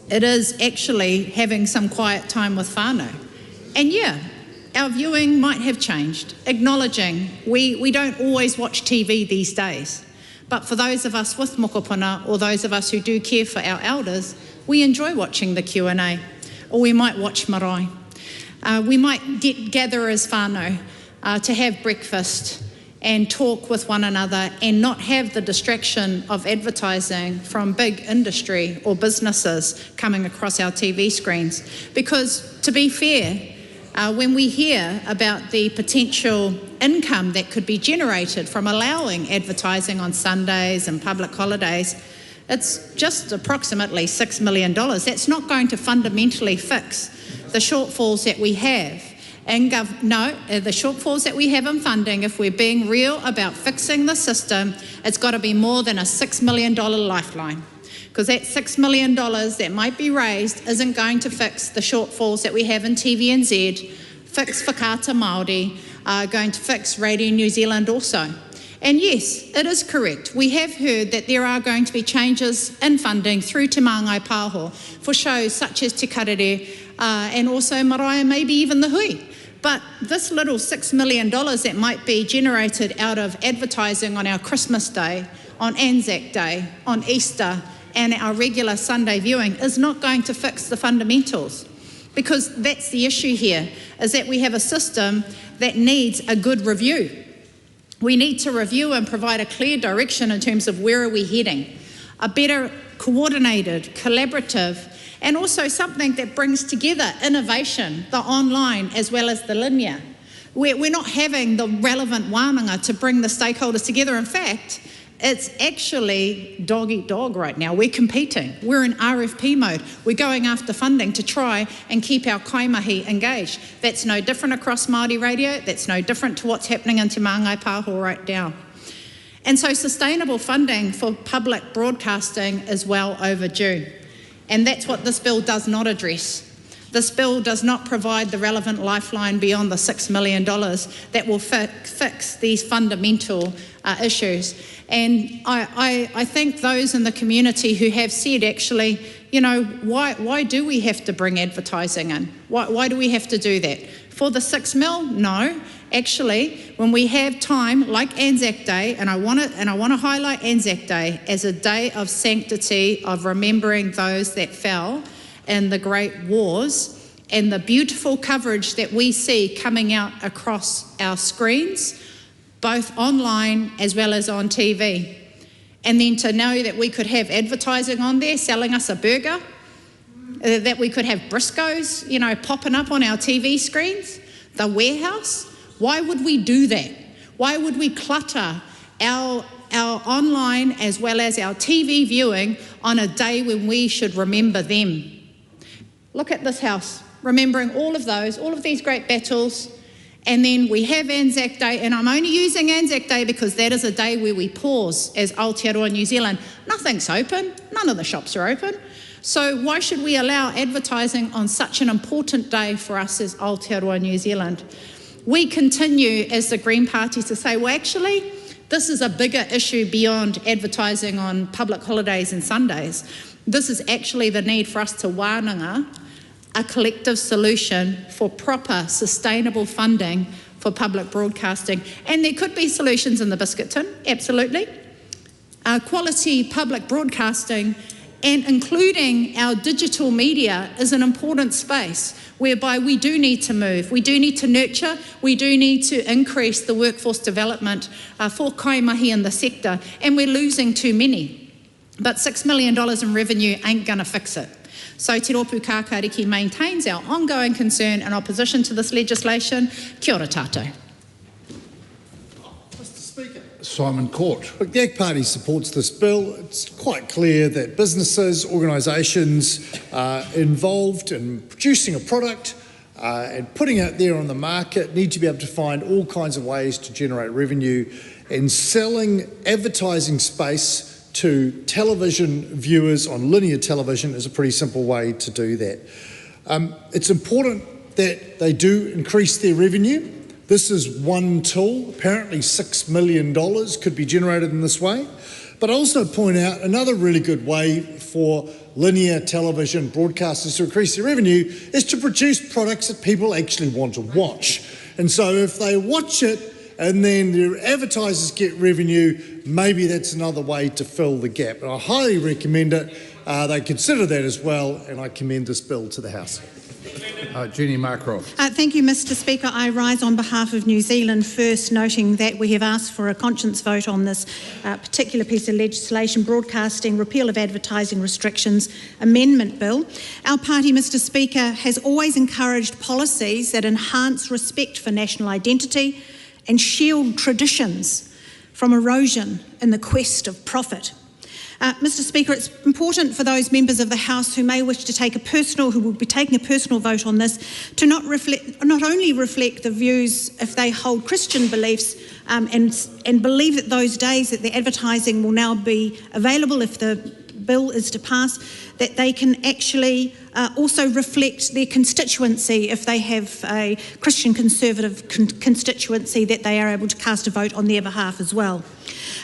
It is actually having some quiet time with whānau. And yeah, our viewing might have changed, acknowledging we don't always watch TV these days. But for those of us with mokopuna or those of us who do care for our elders, we enjoy watching the Q&A, or we might watch marae. We might gather as whānau to have breakfast and talk with one another and not have the distraction of advertising from big industry or businesses coming across our TV screens. Because to be fair, When we hear about the potential income that could be generated from allowing advertising on Sundays and public holidays, it's just approximately $6 million. That's not going to fundamentally fix the shortfalls that we have. And the shortfalls that we have in funding, if we're being real about fixing the system, it's got to be more than a $6 million lifeline. Because that $6 million that might be raised isn't going to fix the shortfalls that we have in TVNZ, fix Whakaata Māori, going to fix Radio New Zealand also. And yes, it is correct. We have heard that there are going to be changes in funding through Te Māngai Pāho for shows such as Te Karere and also Maraea, maybe even the Hui. But this little $6 million that might be generated out of advertising on our Christmas Day, on Anzac Day, on Easter, and our regular Sunday viewing is not going to fix the fundamentals, because that's the issue here, is that we have a system that needs a good review. We need to review and provide a clear direction in terms of where are we heading, a better coordinated, collaborative, and also something that brings together innovation, the online as well as the linear. We're not having the relevant wānanga to bring the stakeholders together. In fact, it's actually dog eat dog right now. We're competing. We're in RFP mode. We're going after funding to try and keep our kaimahi engaged. That's no different across Māori radio. That's no different to what's happening in Te Māngai Pāho right now. And so sustainable funding for public broadcasting is well overdue. And that's what this bill does not address. This bill does not provide the relevant lifeline beyond the $6 million that will fix these fundamental issues. And I think those in the community who have said, actually, you know, why do we have to bring advertising in? Why do we have to do that? For the $6 million? No. Actually, when we have time like Anzac Day, and I want to highlight Anzac Day as a day of sanctity, of remembering those that fell in the Great Wars, and the beautiful coverage that we see coming out across our screens, both online as well as on TV. And then to know that we could have advertising on there selling us a burger, that we could have Briscoes, you know, popping up on our TV screens, the warehouse. Why would we do that? Why would we clutter our online as well as our TV viewing on a day when we should remember them? Look at this house, remembering all of these great battles. And then we have Anzac Day, and I'm only using Anzac Day because that is a day where we pause as Aotearoa New Zealand. Nothing's open, none of the shops are open. So why should we allow advertising on such an important day for us as Aotearoa New Zealand? We continue as the Green Party to say, well, actually, this is a bigger issue beyond advertising on public holidays and Sundays. This is actually the need for us to wānanga a collective solution for proper, sustainable funding for public broadcasting. And there could be solutions in the biscuit tin, absolutely. Quality public broadcasting, and including our digital media, is an important space whereby we do need to move, we do need to nurture, we do need to increase the workforce development for kaimahi in the sector, and we're losing too many. But $6 million in revenue ain't going to fix it. So Te Rōpū Kākāriki maintains our ongoing concern and opposition to this legislation. Kia ora tātou. Mr Speaker. Simon Court. Look, the ACT Party supports this bill. It's quite clear that businesses, organisations involved in producing a product and putting it there on the market need to be able to find all kinds of ways to generate revenue, and selling advertising space to television viewers on linear television is a pretty simple way to do that. It's important that they do increase their revenue. This is one tool. Apparently $6 million could be generated in this way. But I also point out another really good way for linear television broadcasters to increase their revenue is to produce products that people actually want to watch. And so if they watch it and then their advertisers get revenue, maybe that's another way to fill the gap. And I highly recommend it. They consider that as well, and I commend this bill to the House. Jeannie Markroft. Thank you, Mr Speaker. I rise on behalf of New Zealand First, noting that we have asked for a conscience vote on this particular piece of legislation, Broadcasting Repeal of Advertising Restrictions Amendment Bill. Our party, Mr Speaker, has always encouraged policies that enhance respect for national identity and shield traditions from erosion in the quest of profit. Mr Speaker, it's important for those members of the House who may wish to take who will be taking a personal vote on this, to not only reflect the views if they hold Christian beliefs and believe that those days that the advertising will now be available if the bill is to pass, that they can actually also reflect their constituency if they have a Christian conservative constituency, that they are able to cast a vote on their behalf as well.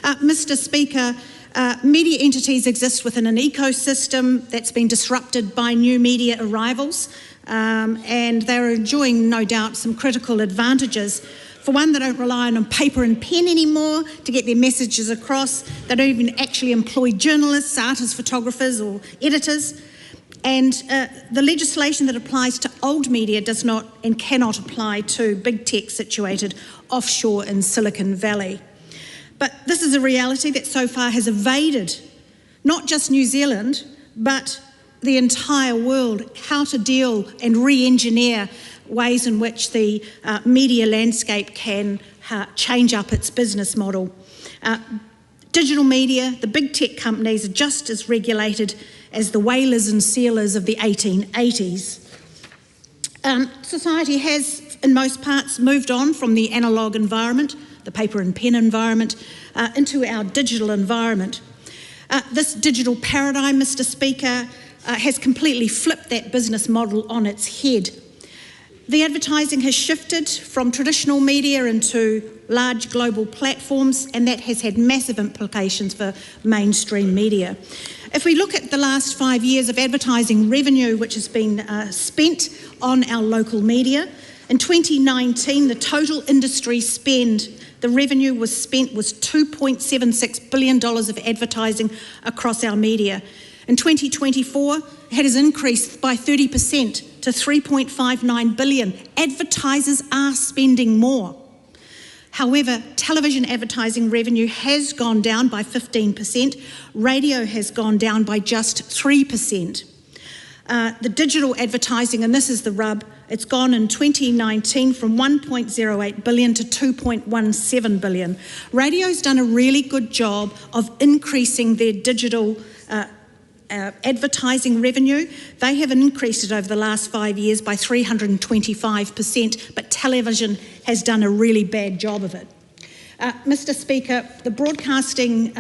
Mr Speaker, media entities exist within an ecosystem that's been disrupted by new media arrivals, and they're enjoying, no doubt, some critical advantages. For one, they don't rely on paper and pen anymore to get their messages across. They don't even actually employ journalists, artists, photographers or editors. And the legislation that applies to old media does not and cannot apply to big tech situated offshore in Silicon Valley. But this is a reality that so far has evaded not just New Zealand, but the entire world, how to deal and re-engineer ways in which the media landscape can change up its business model. Digital media, the big tech companies, are just as regulated as the whalers and sealers of the 1880s. Society has, in most parts, moved on from the analogue environment, the paper and pen environment, into our digital environment. This digital paradigm, Mr Speaker, has completely flipped that business model on its head. The advertising has shifted from traditional media into large global platforms, and that has had massive implications for mainstream media. If we look at the last 5 years of advertising revenue which has been spent on our local media, in 2019 the total industry spend, the revenue was spent was $2.76 billion of advertising across our media. In 2024, it has increased by 30% to $3.59 billion. Advertisers are spending more. However, television advertising revenue has gone down by 15%. Radio has gone down by just 3%. The digital advertising, and this is the rub, it's gone in 2019 from $1.08 billion to $2.17 billion. Radio's done a really good job of increasing their digital advertising revenue. They have increased it over the last 5 years by 325%, but television has done a really bad job of it. Mr Speaker, the broadcasting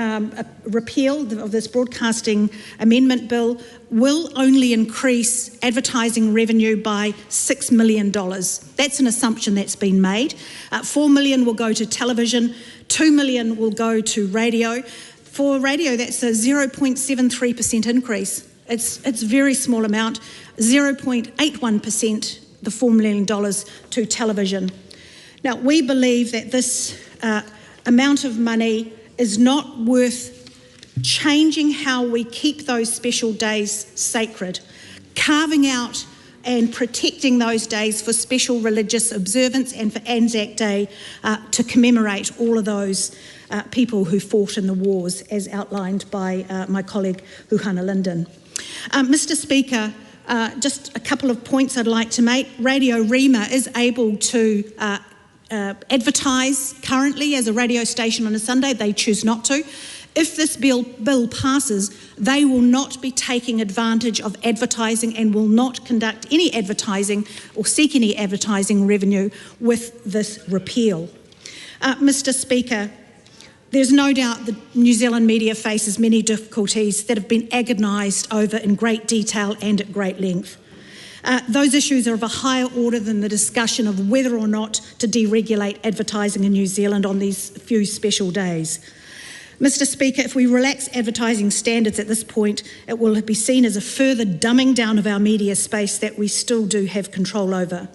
repeal of this broadcasting amendment bill will only increase advertising revenue by $6 million. That's an assumption that's been made. $4 million will go to television, $2 million will go to radio. For radio, that's a 0.73% increase. It's a very small amount, 0.81%, the $4 million to television. Now, we believe that this amount of money is not worth changing how we keep those special days sacred, carving out and protecting those days for special religious observance and for Anzac Day to commemorate all of those people who fought in the wars, as outlined by my colleague Huhana Linden. Mr Speaker, just a couple of points I'd like to make. Radio Rima is able to advertise currently as a radio station on a Sunday. They choose not to. If this bill passes, they will not be taking advantage of advertising and will not conduct any advertising or seek any advertising revenue with this repeal. Mr Speaker, there's no doubt the New Zealand media faces many difficulties that have been agonised over in great detail and at great length. Those issues are of a higher order than the discussion of whether or not to deregulate advertising in New Zealand on these few special days. Mr Speaker, if we relax advertising standards at this point, it will be seen as a further dumbing down of our media space that we still do have control over.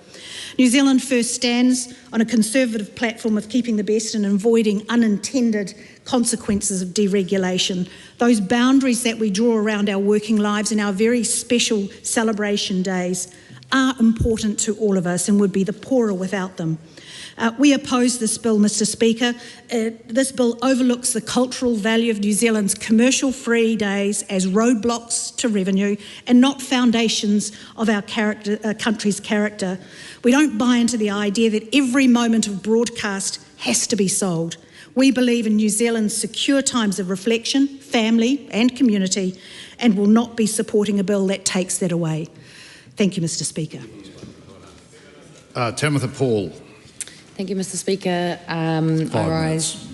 New Zealand First stands on a conservative platform of keeping the best and avoiding unintended consequences of deregulation. Those boundaries that we draw around our working lives and our very special celebration days are important to all of us and would be the poorer without them. We oppose this bill, Mr Speaker. This bill overlooks the cultural value of New Zealand's commercial-free days as roadblocks to revenue and not foundations of our country's character. We don't buy into the idea that every moment of broadcast has to be sold. We believe in New Zealand's secure times of reflection, family and community, and will not be supporting a bill that takes that away. Thank you, Mr Speaker. Tamitha Paul. Thank you, Mr Speaker. I rise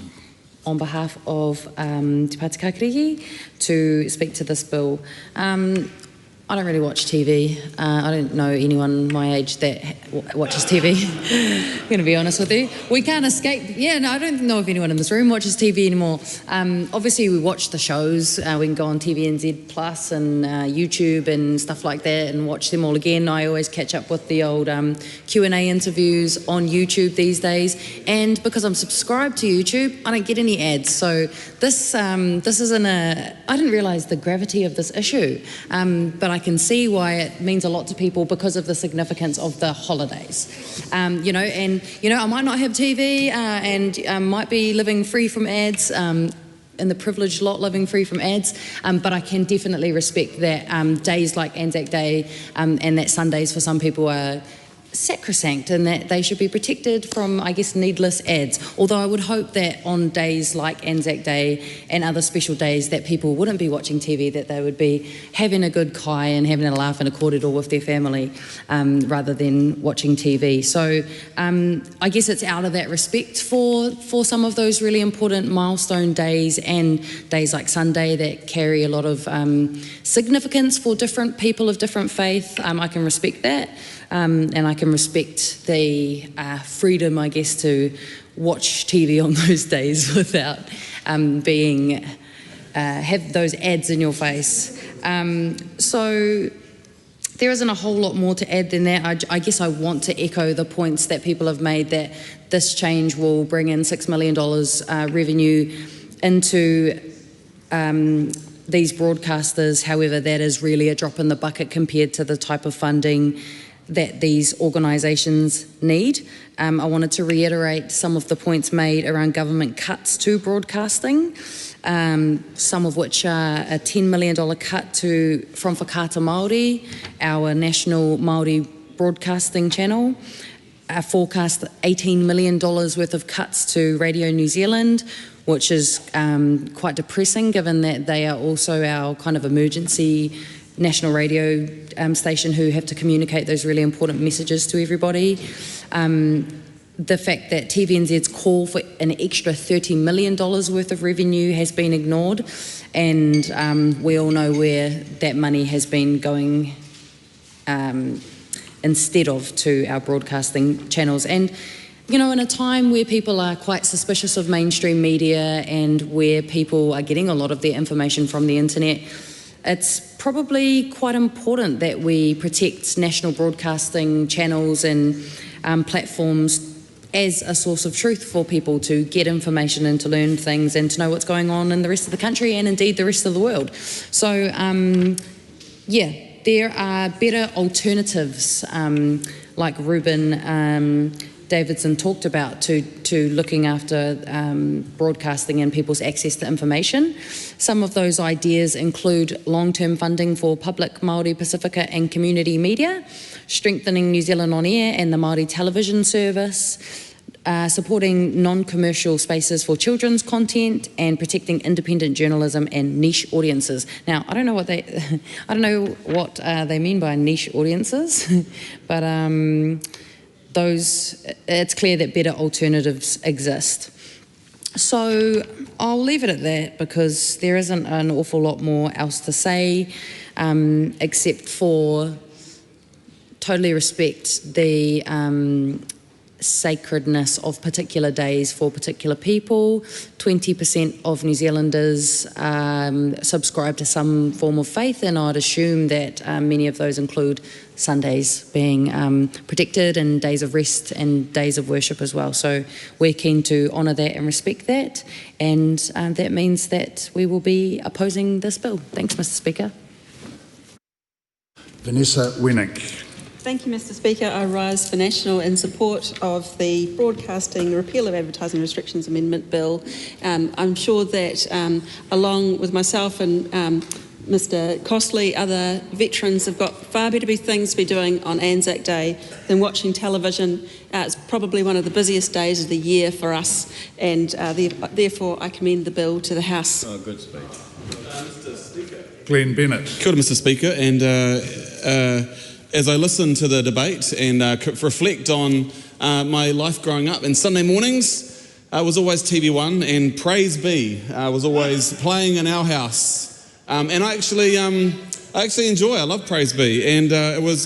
on behalf of Te Pāti Kākiriki to speak to this bill. I don't really watch TV. I don't know anyone my age that watches TV. I'm going to be honest with you. We can't escape. Yeah, no, I don't know if anyone in this room watches TV anymore. Obviously, we watch the shows. We can go on TVNZ Plus and YouTube and stuff like that and watch them all again. I always catch up with the old Q&A interviews on YouTube these days. And because I'm subscribed to YouTube, I don't get any ads. So this isn't a... I didn't realise the gravity of this issue. But I can see why it means a lot to people because of the significance of the holidays. I might not have TV and might be living free from ads, in the privileged lot living free from ads, but I can definitely respect that days like Anzac Day and that Sundays for some people are sacrosanct and that they should be protected from, I guess, needless ads. Although I would hope that on days like Anzac Day and other special days that people wouldn't be watching TV, that they would be having a good kai and having a laugh and a kōrero with their family rather than watching TV. So I guess it's out of that respect for some of those really important milestone days and days like Sunday that carry a lot of significance for different people of different faith. I can respect that. And I can respect the freedom, I guess, to watch TV on those days without have those ads in your face. So there isn't a whole lot more to add than that. I guess I want to echo the points that people have made that this change will bring in $6 million revenue into these broadcasters. However, that is really a drop in the bucket compared to the type of funding that these organisations need. I wanted to reiterate some of the points made around government cuts to broadcasting, some of which are a $10 million cut from Whakaata Māori, our national Māori broadcasting channel, a forecast $18 million worth of cuts to Radio New Zealand, which is quite depressing given that they are also our kind of emergency national radio station who have to communicate those really important messages to everybody. The fact that TVNZ's call for an extra $30 million worth of revenue has been ignored, and we all know where that money has been going instead of to our broadcasting channels. And in a time where people are quite suspicious of mainstream media and where people are getting a lot of their information from the internet, it's probably quite important that we protect national broadcasting channels and platforms as a source of truth for people to get information and to learn things and to know what's going on in the rest of the country and indeed the rest of the world. So, there are better alternatives like Ruben Davidson talked about to looking after broadcasting and people's access to information. Some of those ideas include long-term funding for public Māori, Pacifica and community media, strengthening New Zealand On Air and the Māori television service, supporting non-commercial spaces for children's content and protecting independent journalism and niche audiences. Now, I don't know what they mean by niche audiences, but it's clear that better alternatives exist. So I'll leave it at that because there isn't an awful lot more else to say except for totally respect the sacredness of particular days for particular people. 20% of New Zealanders subscribe to some form of faith, and I'd assume that many of those include Sundays being protected, and days of rest and days of worship as well. So we're keen to honour that and respect that, and that means that we will be opposing this bill. Thanks, Mr. Speaker. Vanessa Winnick. Thank you, Mr. Speaker. I rise for National in support of the Broadcasting Repeal of Advertising Restrictions Amendment Bill. I'm sure that along with myself and Mr. Costley, other veterans have got far better things to be doing on Anzac Day than watching television. It's probably one of the busiest days of the year for us, and therefore I commend the bill to the House. Oh, good speech. Mr. Speaker. Glenn Bennett. Kia ora, Mr. Speaker, and as I listen to the debate and reflect on my life growing up, and Sunday mornings was always TV1, and Praise Be was always playing in our house. And I actually enjoy. I love Praise Be, and it was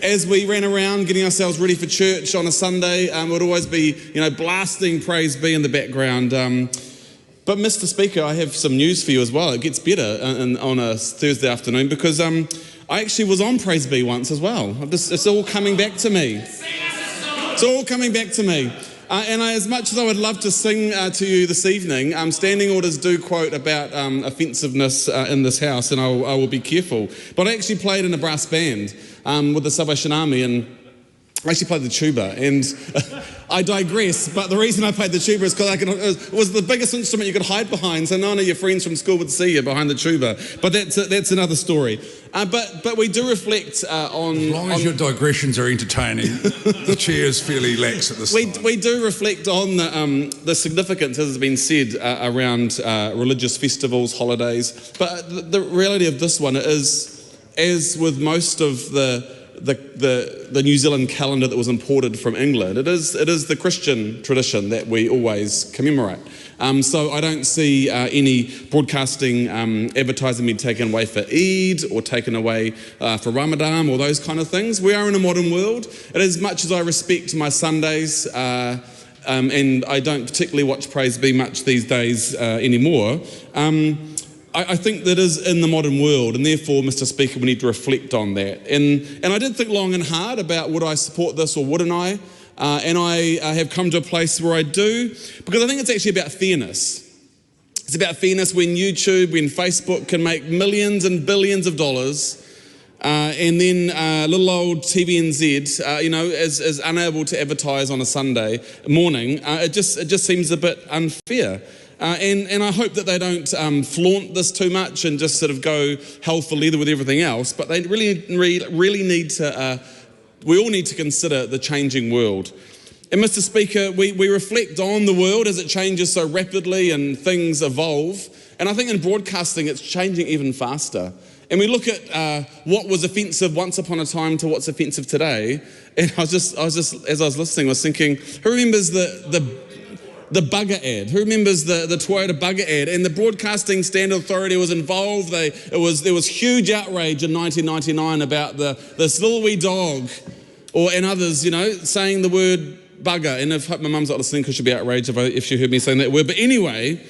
as we ran around getting ourselves ready for church on a Sunday. It would always be blasting Praise Be in the background. But Mr. Speaker, I have some news for you as well. It gets better on a Thursday afternoon, because I actually was on Praise Be once as well. It's all coming back to me. It's all coming back to me. And as much as I would love to sing to you this evening, standing orders do quote about offensiveness in this house, and I will be careful. But I actually played in a brass band with the Salvation Army, and I actually played the tuba, and I digress, but the reason I played the tuba is because it was the biggest instrument you could hide behind, so none of your friends from school would see you behind the tuba. But that's another story. But we do reflect on... As long as your digressions are entertaining, the chair is fairly lax at this time. We do reflect on the significance, as has been said, around religious festivals, holidays. But the reality of this one is, as with most of the New Zealand calendar that was imported from England, it is the Christian tradition that we always commemorate. So I don't see any broadcasting advertising being taken away for Eid or taken away for Ramadan or those kind of things. We are in a modern world. And as much as I respect my Sundays, and I don't particularly watch Praise Be much these days anymore, I think that is in the modern world, and therefore, Mr. Speaker, we need to reflect on that. And I did think long and hard about would I support this or wouldn't I? And I have come to a place where I do, because I think it's actually about fairness. It's about fairness when YouTube, when Facebook can make millions and billions of dollars, and then little old TVNZ, is unable to advertise on a Sunday morning. It just seems a bit unfair. And I hope that they don't flaunt this too much and just sort of go hell for leather with everything else. But they really need to, we all need to consider the changing world. And Mr. Speaker, we reflect on the world as it changes so rapidly and things evolve. And I think in broadcasting, it's changing even faster. And we look at what was offensive once upon a time to what's offensive today. And I was just as I was listening, I was thinking, who remembers the bugger ad? Who remembers the Toyota bugger ad? And the Broadcasting Standard Authority was involved. There was huge outrage in 1999 about this little wee dog, and others, saying the word bugger. And I hope my mum's not listening, because she'd be outraged if she heard me saying that word. But anyway,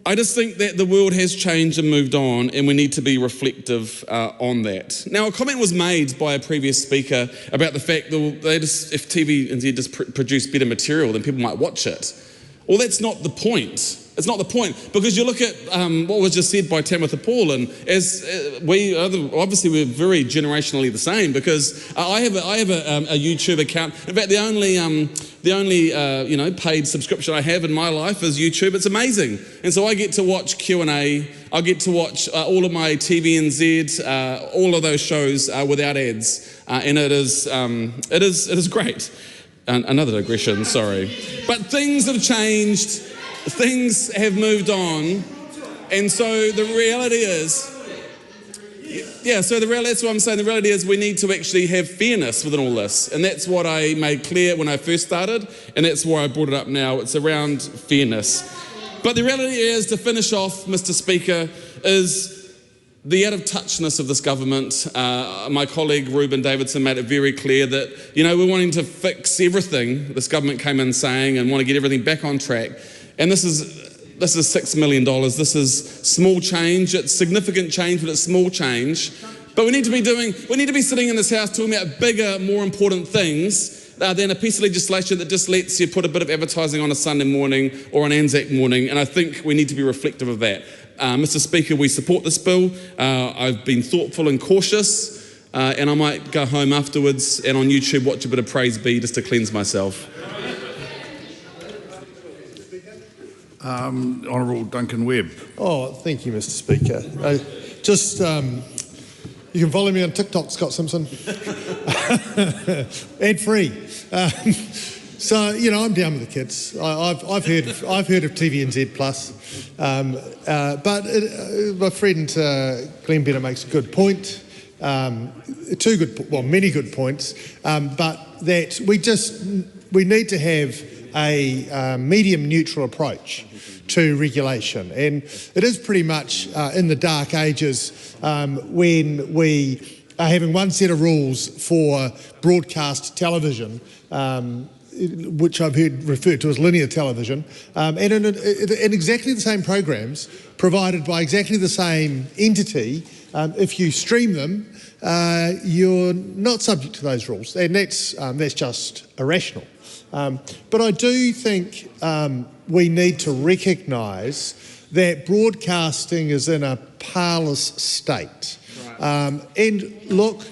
I just think that the world has changed and moved on, and we need to be reflective on that. Now, a comment was made by a previous speaker about the fact that if TVNZ just produce better material, then people might watch it. Well, that's not the point. It's not the point, because you look at what was just said by Tamitha Paul, and as obviously we're very generationally the same, because I have a YouTube account. In fact, the only paid subscription I have in my life is YouTube. It's amazing, and so I get to watch Q&A. I get to watch all of my TVNZ, all of those shows without ads, and it is great. Another digression, sorry, but things have changed. Things have moved on, and so the reality is, that's what I'm saying. The reality is we need to actually have fairness within all this, and that's what I made clear when I first started, and that's why I brought it up now. It's around fairness. But the reality is, to finish off, Mr. Speaker, is the out-of-touchness of this government. My colleague Ruben Davidson made it very clear that, we're wanting to fix everything, this government came in saying, and want to get everything back on track. And this is $6 million. This is small change. It's significant change, but it's small change. But we need to be sitting in this house talking about bigger, more important things than a piece of legislation that just lets you put a bit of advertising on a Sunday morning or an Anzac morning. And I think we need to be reflective of that. Mr. Speaker, we support this bill. I've been thoughtful and cautious, and I might go home afterwards and on YouTube watch a bit of Praise Be just to cleanse myself. Honourable Duncan Webb. Oh, thank you, Mr. Speaker. You can follow me on TikTok, Scott Simpson. Ad-free. So, I'm down with the kids. I've heard of TVNZ Plus, but my friend Glenn Bennett makes a good point. Many good points, but that we need to have a medium neutral approach to regulation, and it is pretty much in the dark ages when we are having one set of rules for broadcast television, which I've heard referred to as linear television, and in exactly the same programs provided by exactly the same entity. If you stream them, you're not subject to those rules, and that's just irrational. But I do think we need to recognise that broadcasting is in a parlous state. And look,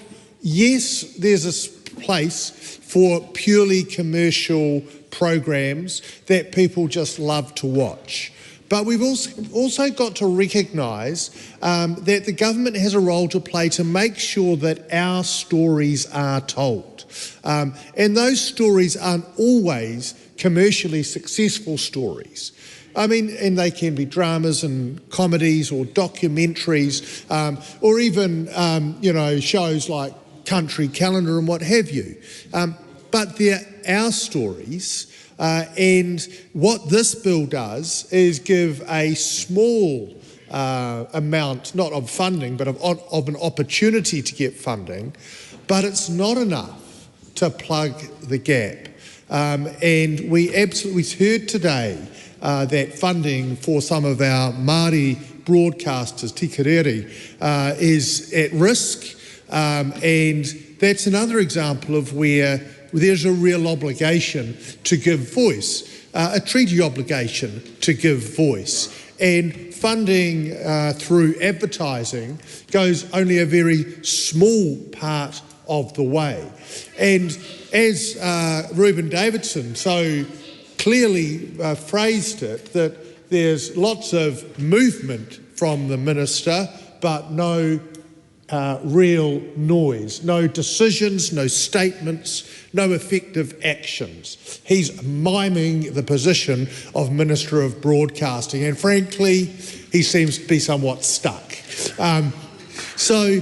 yes, there's a place for purely commercial programs that people just love to watch. But we've also got to recognise that the government has a role to play to make sure that our stories are told. And those stories aren't always commercially successful stories. I mean, and they can be dramas and comedies or documentaries, or even, shows like Country Calendar and what have you. But they're our stories, and what this bill does is give a small amount, not of funding, but of an opportunity to get funding, but it's not enough to plug the gap. And we heard today that funding for some of our Māori broadcasters, tikarere, is at risk, and that's another example of where there's a real obligation to give voice, a treaty obligation to give voice, and funding through advertising goes only a very small part of the way. And as Ruben Davidson so clearly phrased it, that there's lots of movement from the minister, but no real noise, no decisions, no statements, no effective actions. He's miming the position of Minister of Broadcasting, and frankly, he seems to be somewhat stuck. So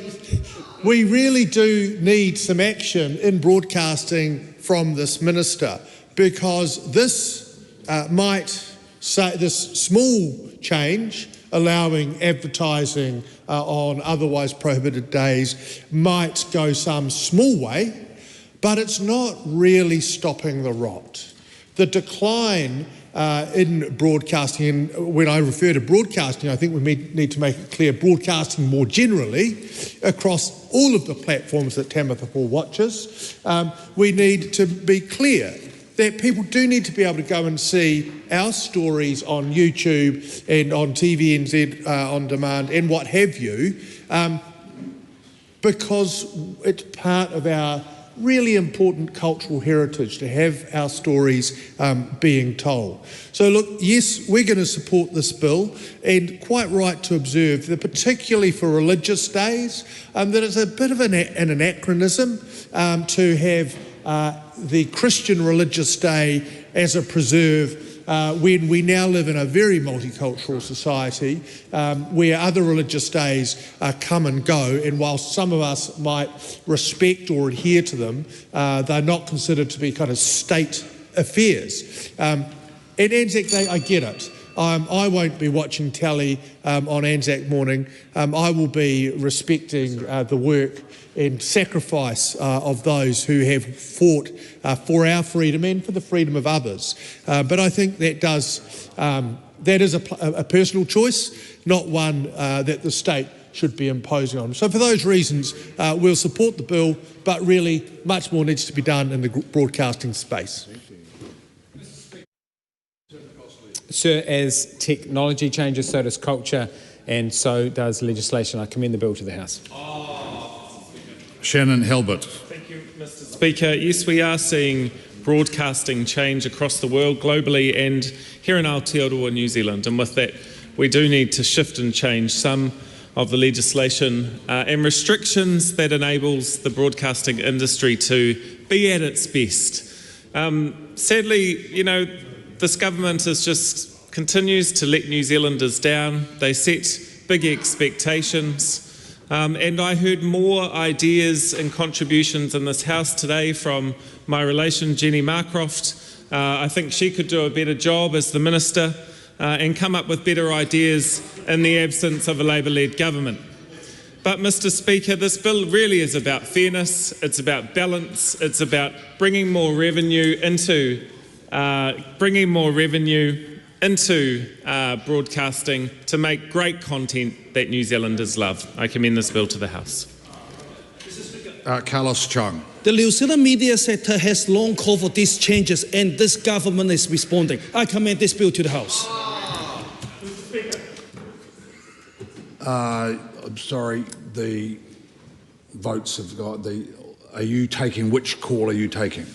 we really do need some action in broadcasting from this minister, because this this small change, allowing advertising on otherwise prohibited days, might go some small way, but it's not really stopping the rot. The decline in broadcasting, and when I refer to broadcasting, I think we need to make it clear, broadcasting more generally across all of the platforms that Tamitha Paul watches, we need to be clear that people do need to be able to go and see our stories on YouTube and on TVNZ on demand and what have you, because it's part of our really important cultural heritage to have our stories being told. So look, yes, we're going to support this bill, and quite right to observe that particularly for religious days, that it's a bit of an anachronism to have the Christian religious day as a preserve when we now live in a very multicultural society where other religious days come and go, and whilst some of us might respect or adhere to them, they're not considered to be kind of state affairs. And Anzac Day, I get it. I won't be watching telly on Anzac morning. I will be respecting the work and sacrifice of those who have fought for our freedom and for the freedom of others. But I think that is a personal choice, not one that the state should be imposing on. So for those reasons, we'll support the bill, but really much more needs to be done in the broadcasting space. Sir, as technology changes, so does culture, and so does legislation. I commend the bill to the House. Shannon Halbert. Thank you, Mr. Speaker. Yes, we are seeing broadcasting change across the world, globally, and here in Aotearoa, New Zealand. And with that, we do need to shift and change some of the legislation and restrictions that enables the broadcasting industry to be at its best. Sadly, you know, this government continues to let New Zealanders down. They set big expectations. And I heard more ideas and contributions in this House today from my relation, Jenny Marcroft. I think she could do a better job as the Minister and come up with better ideas in the absence of a Labour-led government. But, Mr. Speaker, this bill really is about fairness, it's about balance, it's about bringing more revenue into broadcasting to make great content that New Zealanders love. I commend this bill to the House. Carlos Chung. The New Zealand media sector has long called for these changes, and this government is responding. I commend this bill to the House. I'm sorry, the votes have got the. Are you taking, which call are you taking?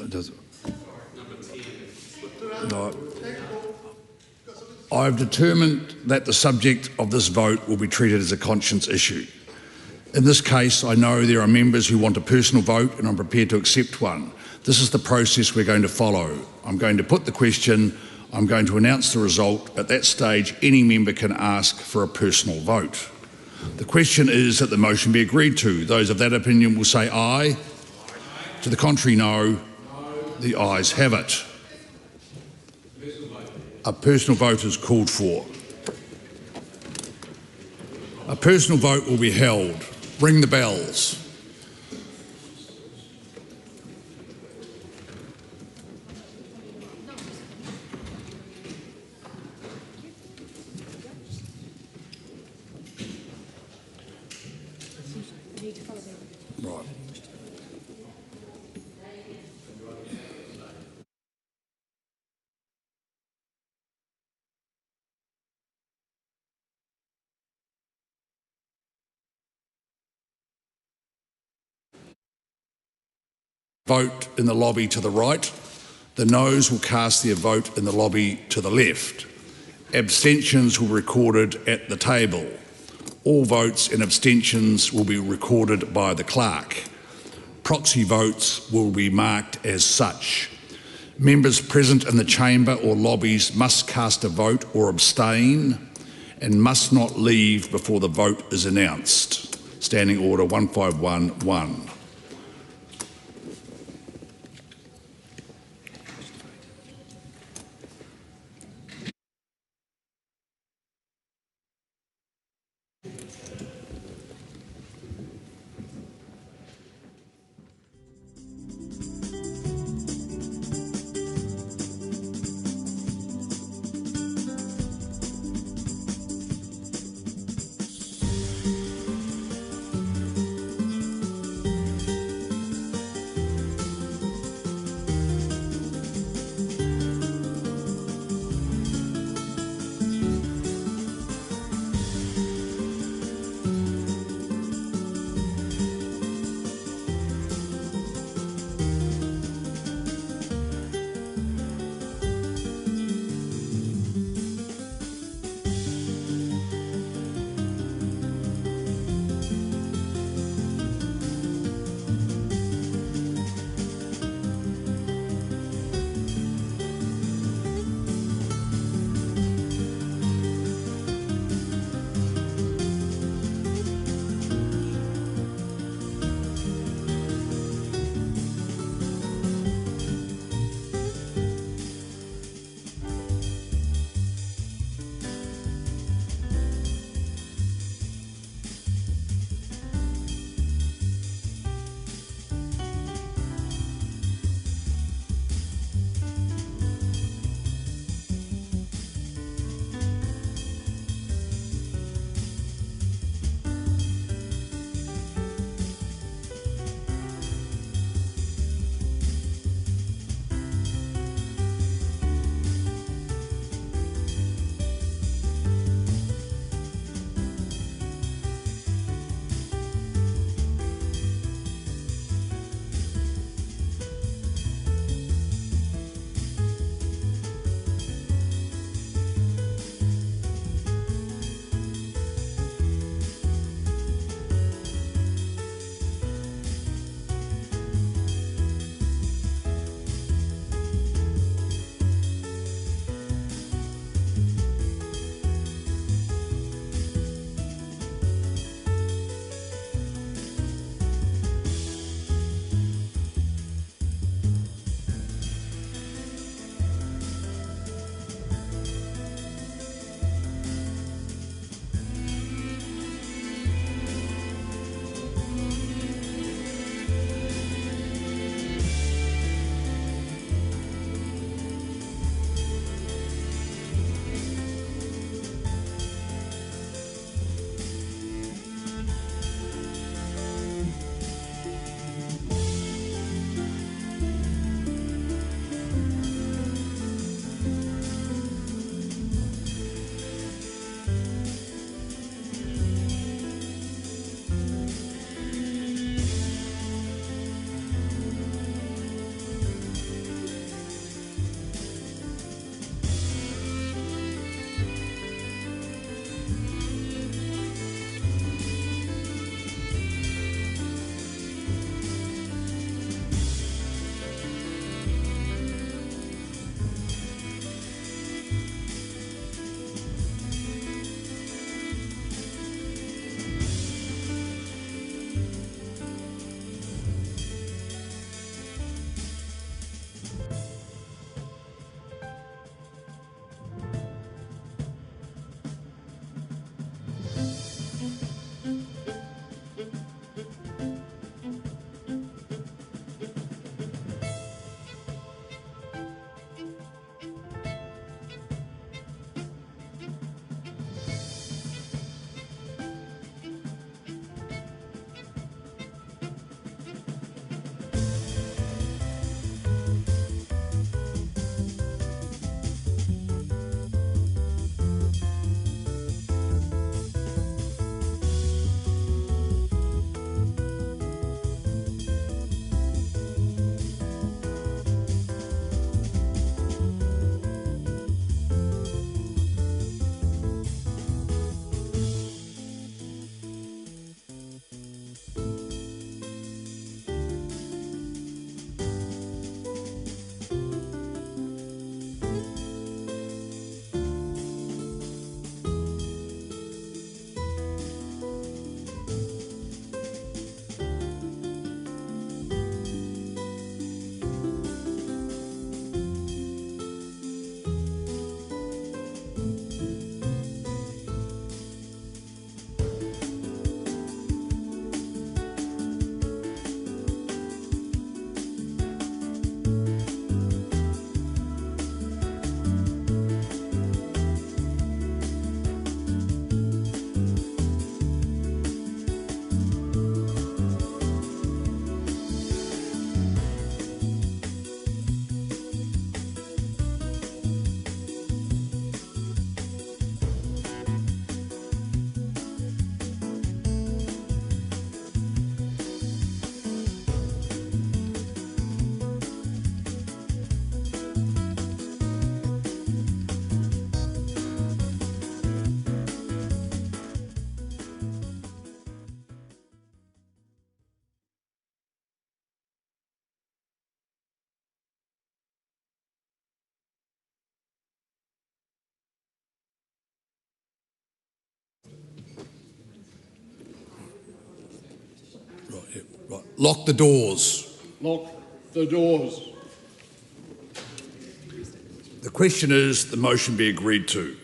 Does it? No. I've determined that the subject of this vote will be treated as a conscience issue. In this case, I know there are members who want a personal vote, and I'm prepared to accept one. This is the process we're going to follow. I'm going to put the question, I'm going to announce the result. At that stage, any member can ask for a personal vote. The question is that the motion be agreed to. Those of that opinion will say aye. To the contrary, no. The ayes have it. A personal vote is called for. A personal vote will be held. Ring the bells. Right. Vote in the lobby to the right. The noes will cast their vote in the lobby to the left. Abstentions will be recorded at the table. All votes and abstentions will be recorded by the clerk. Proxy votes will be marked as such. Members present in the chamber or lobbies must cast a vote or abstain and must not leave before the vote is announced. Standing Order 1511. Right, yeah, right. Lock the doors. Lock the doors. The question is the motion be agreed to.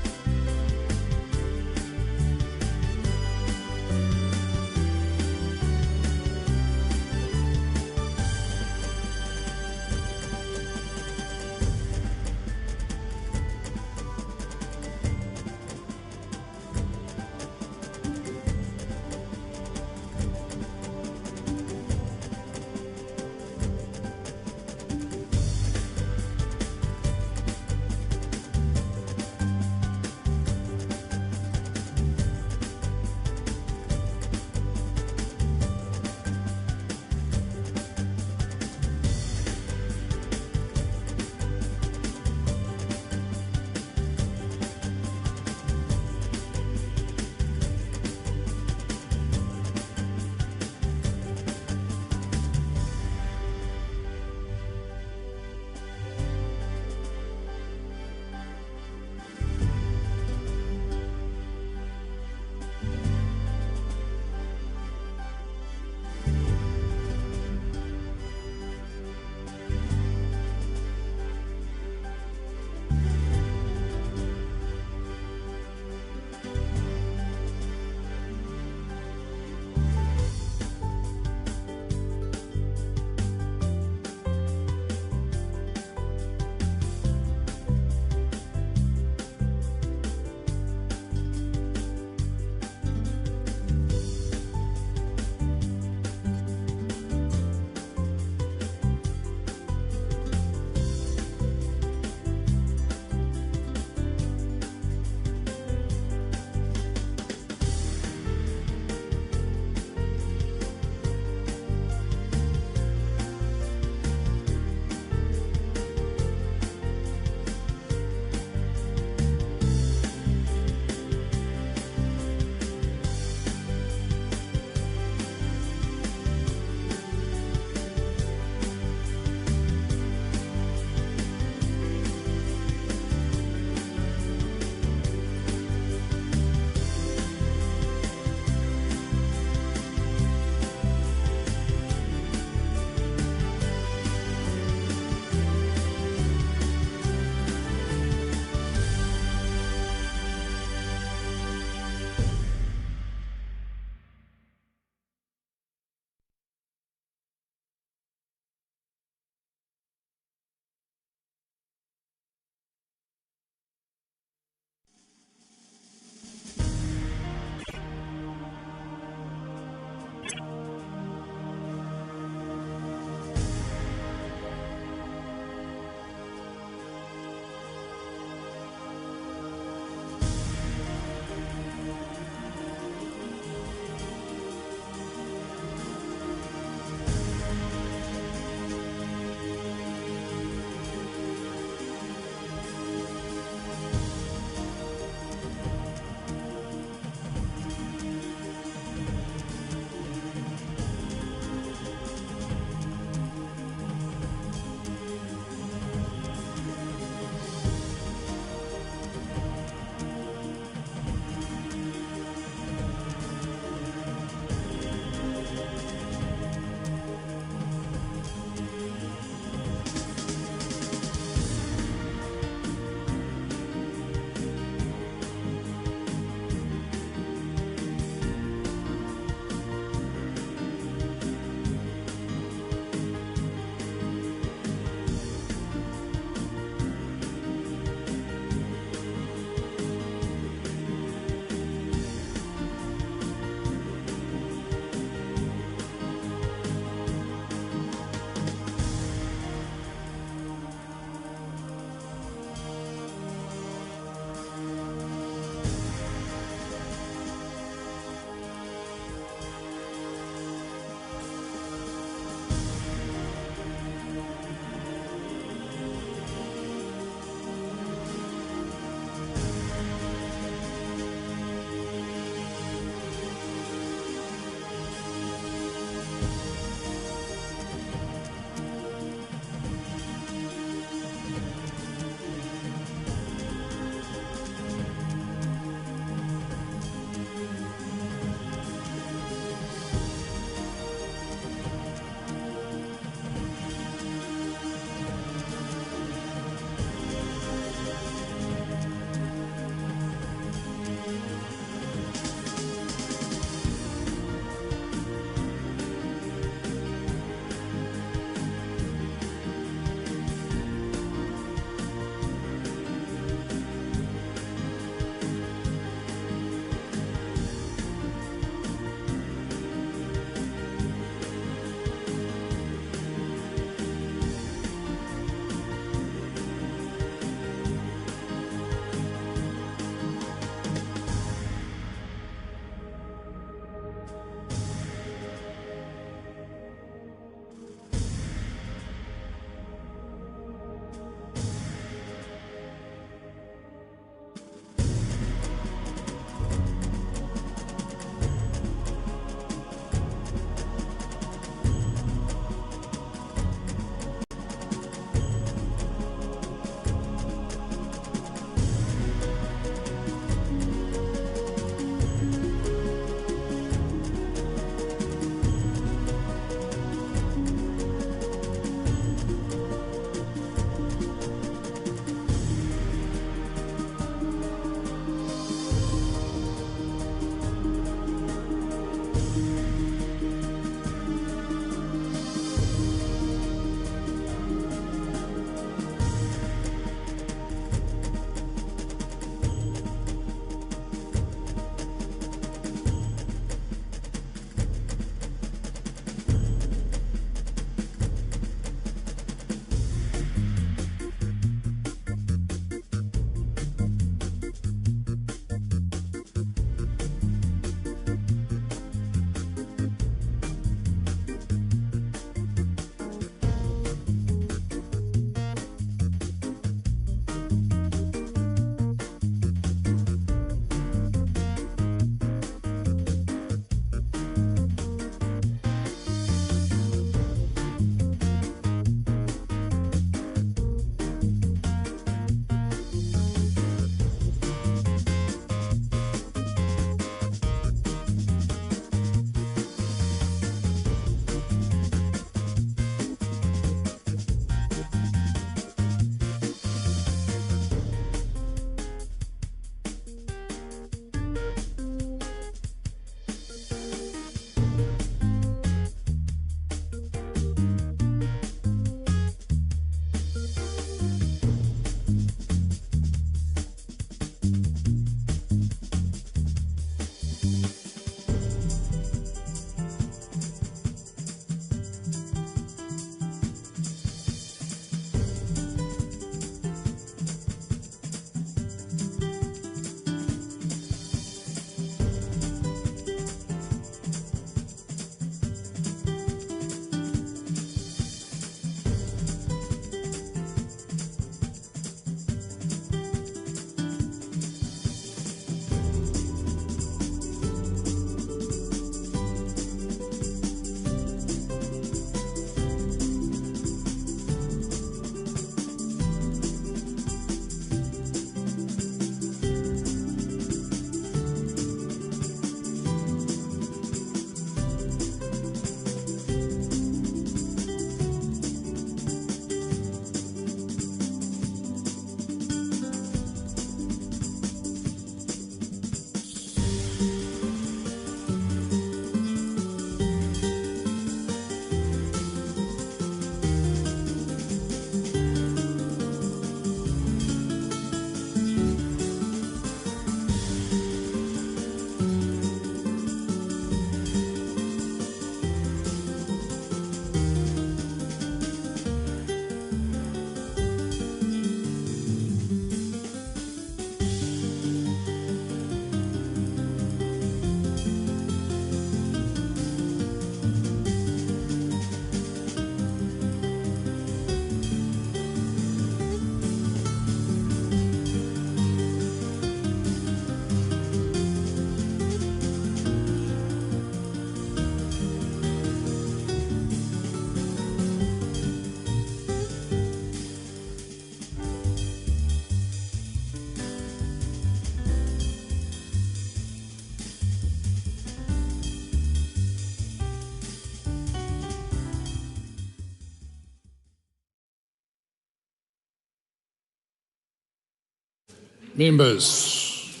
Members,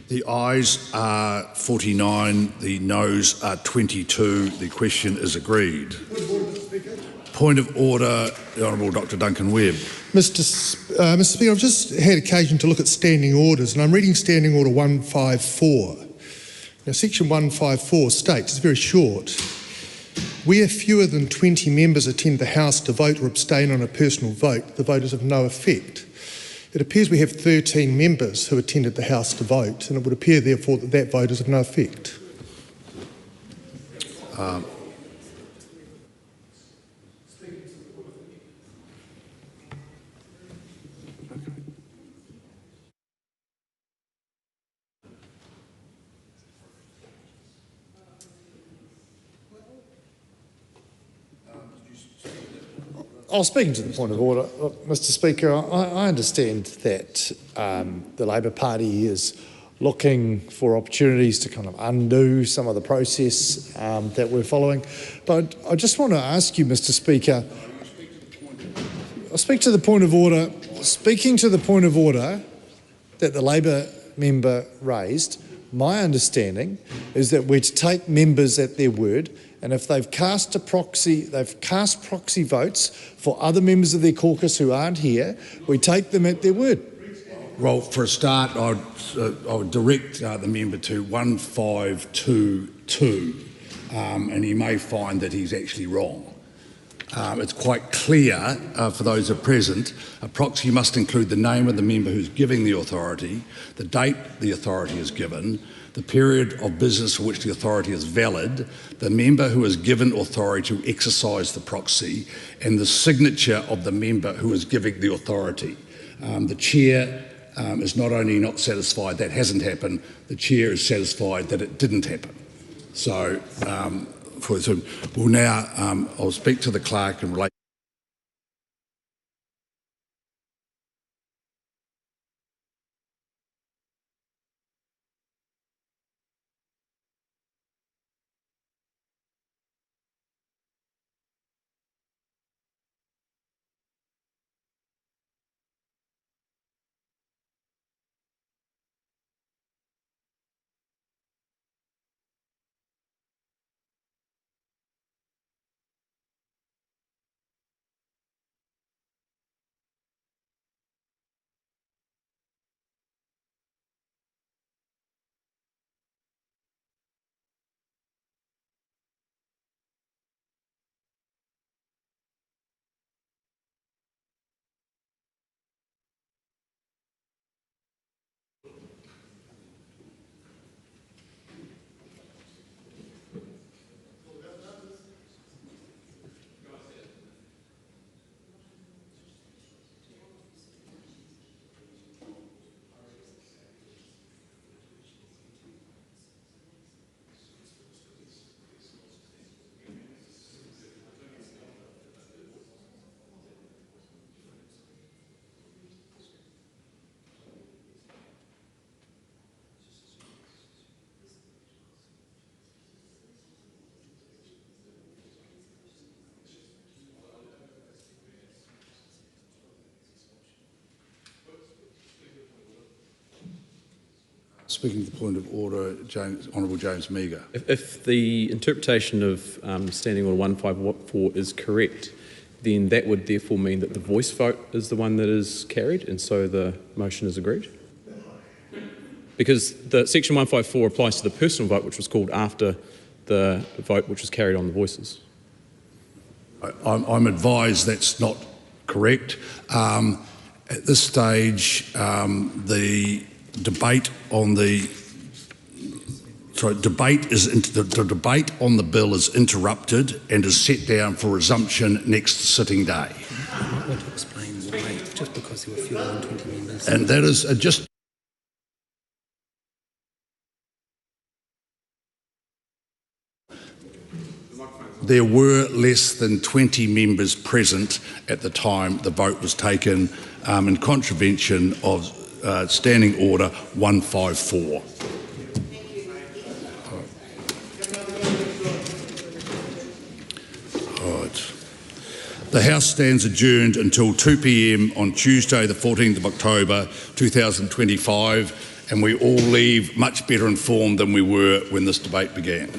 the ayes are 49, the noes are 22. The question is agreed. Point of order, the Honourable Dr Duncan Webb. Mr. Speaker, I've just had occasion to look at standing orders, and I'm reading Standing Order 154. Now, Section 154 states, it's very short, where fewer than 20 members attend the House to vote or abstain on a personal vote, the vote is of no effect. It appears we have 13 members who attended the House to vote, and it would appear, therefore, that that vote is of no effect. Speaking to the point of order, Mr. Speaker, I understand that the Labor Party is looking for opportunities to kind of undo some of the process that we're following. But I just want to ask you, Mr. Speaker, speaking to the point of order that the Labor member raised, my understanding is that we're to take members at their word, and if they've cast proxy votes for other members of their caucus who aren't here, we take them at their word. Well, for a start, I would direct the member to 1522, and he may find that he's actually wrong. It's quite clear for those who are present, a proxy must include the name of the member who's giving the authority, the date the authority is given, the period of business for which the authority is valid, the member who is given authority to exercise the proxy, and the signature of the member who is giving the authority. The chair is not only not satisfied that hasn't happened, the chair is satisfied that it didn't happen. So, we'll now, I'll speak to the clerk and relate. Speaking to the point of order, Honourable James Meagher. If the interpretation of Standing Order 154 is correct, then that would therefore mean that the voice vote is the one that is carried, and so the motion is agreed? Because the Section 154 applies to the personal vote, which was called after the vote which was carried on the voices. I'm advised that's not correct. At this stage, the debate on the debate on the bill is interrupted and is set down for resumption next sitting day. I'm going to explain why, just because there were fewer than 20 members. And that is just. There were less than 20 members present at the time the vote was taken in contravention of Standing Order 154. Right. The House stands adjourned until 2 p.m. on Tuesday the 14th of October 2025, and we all leave much better informed than we were when this debate began.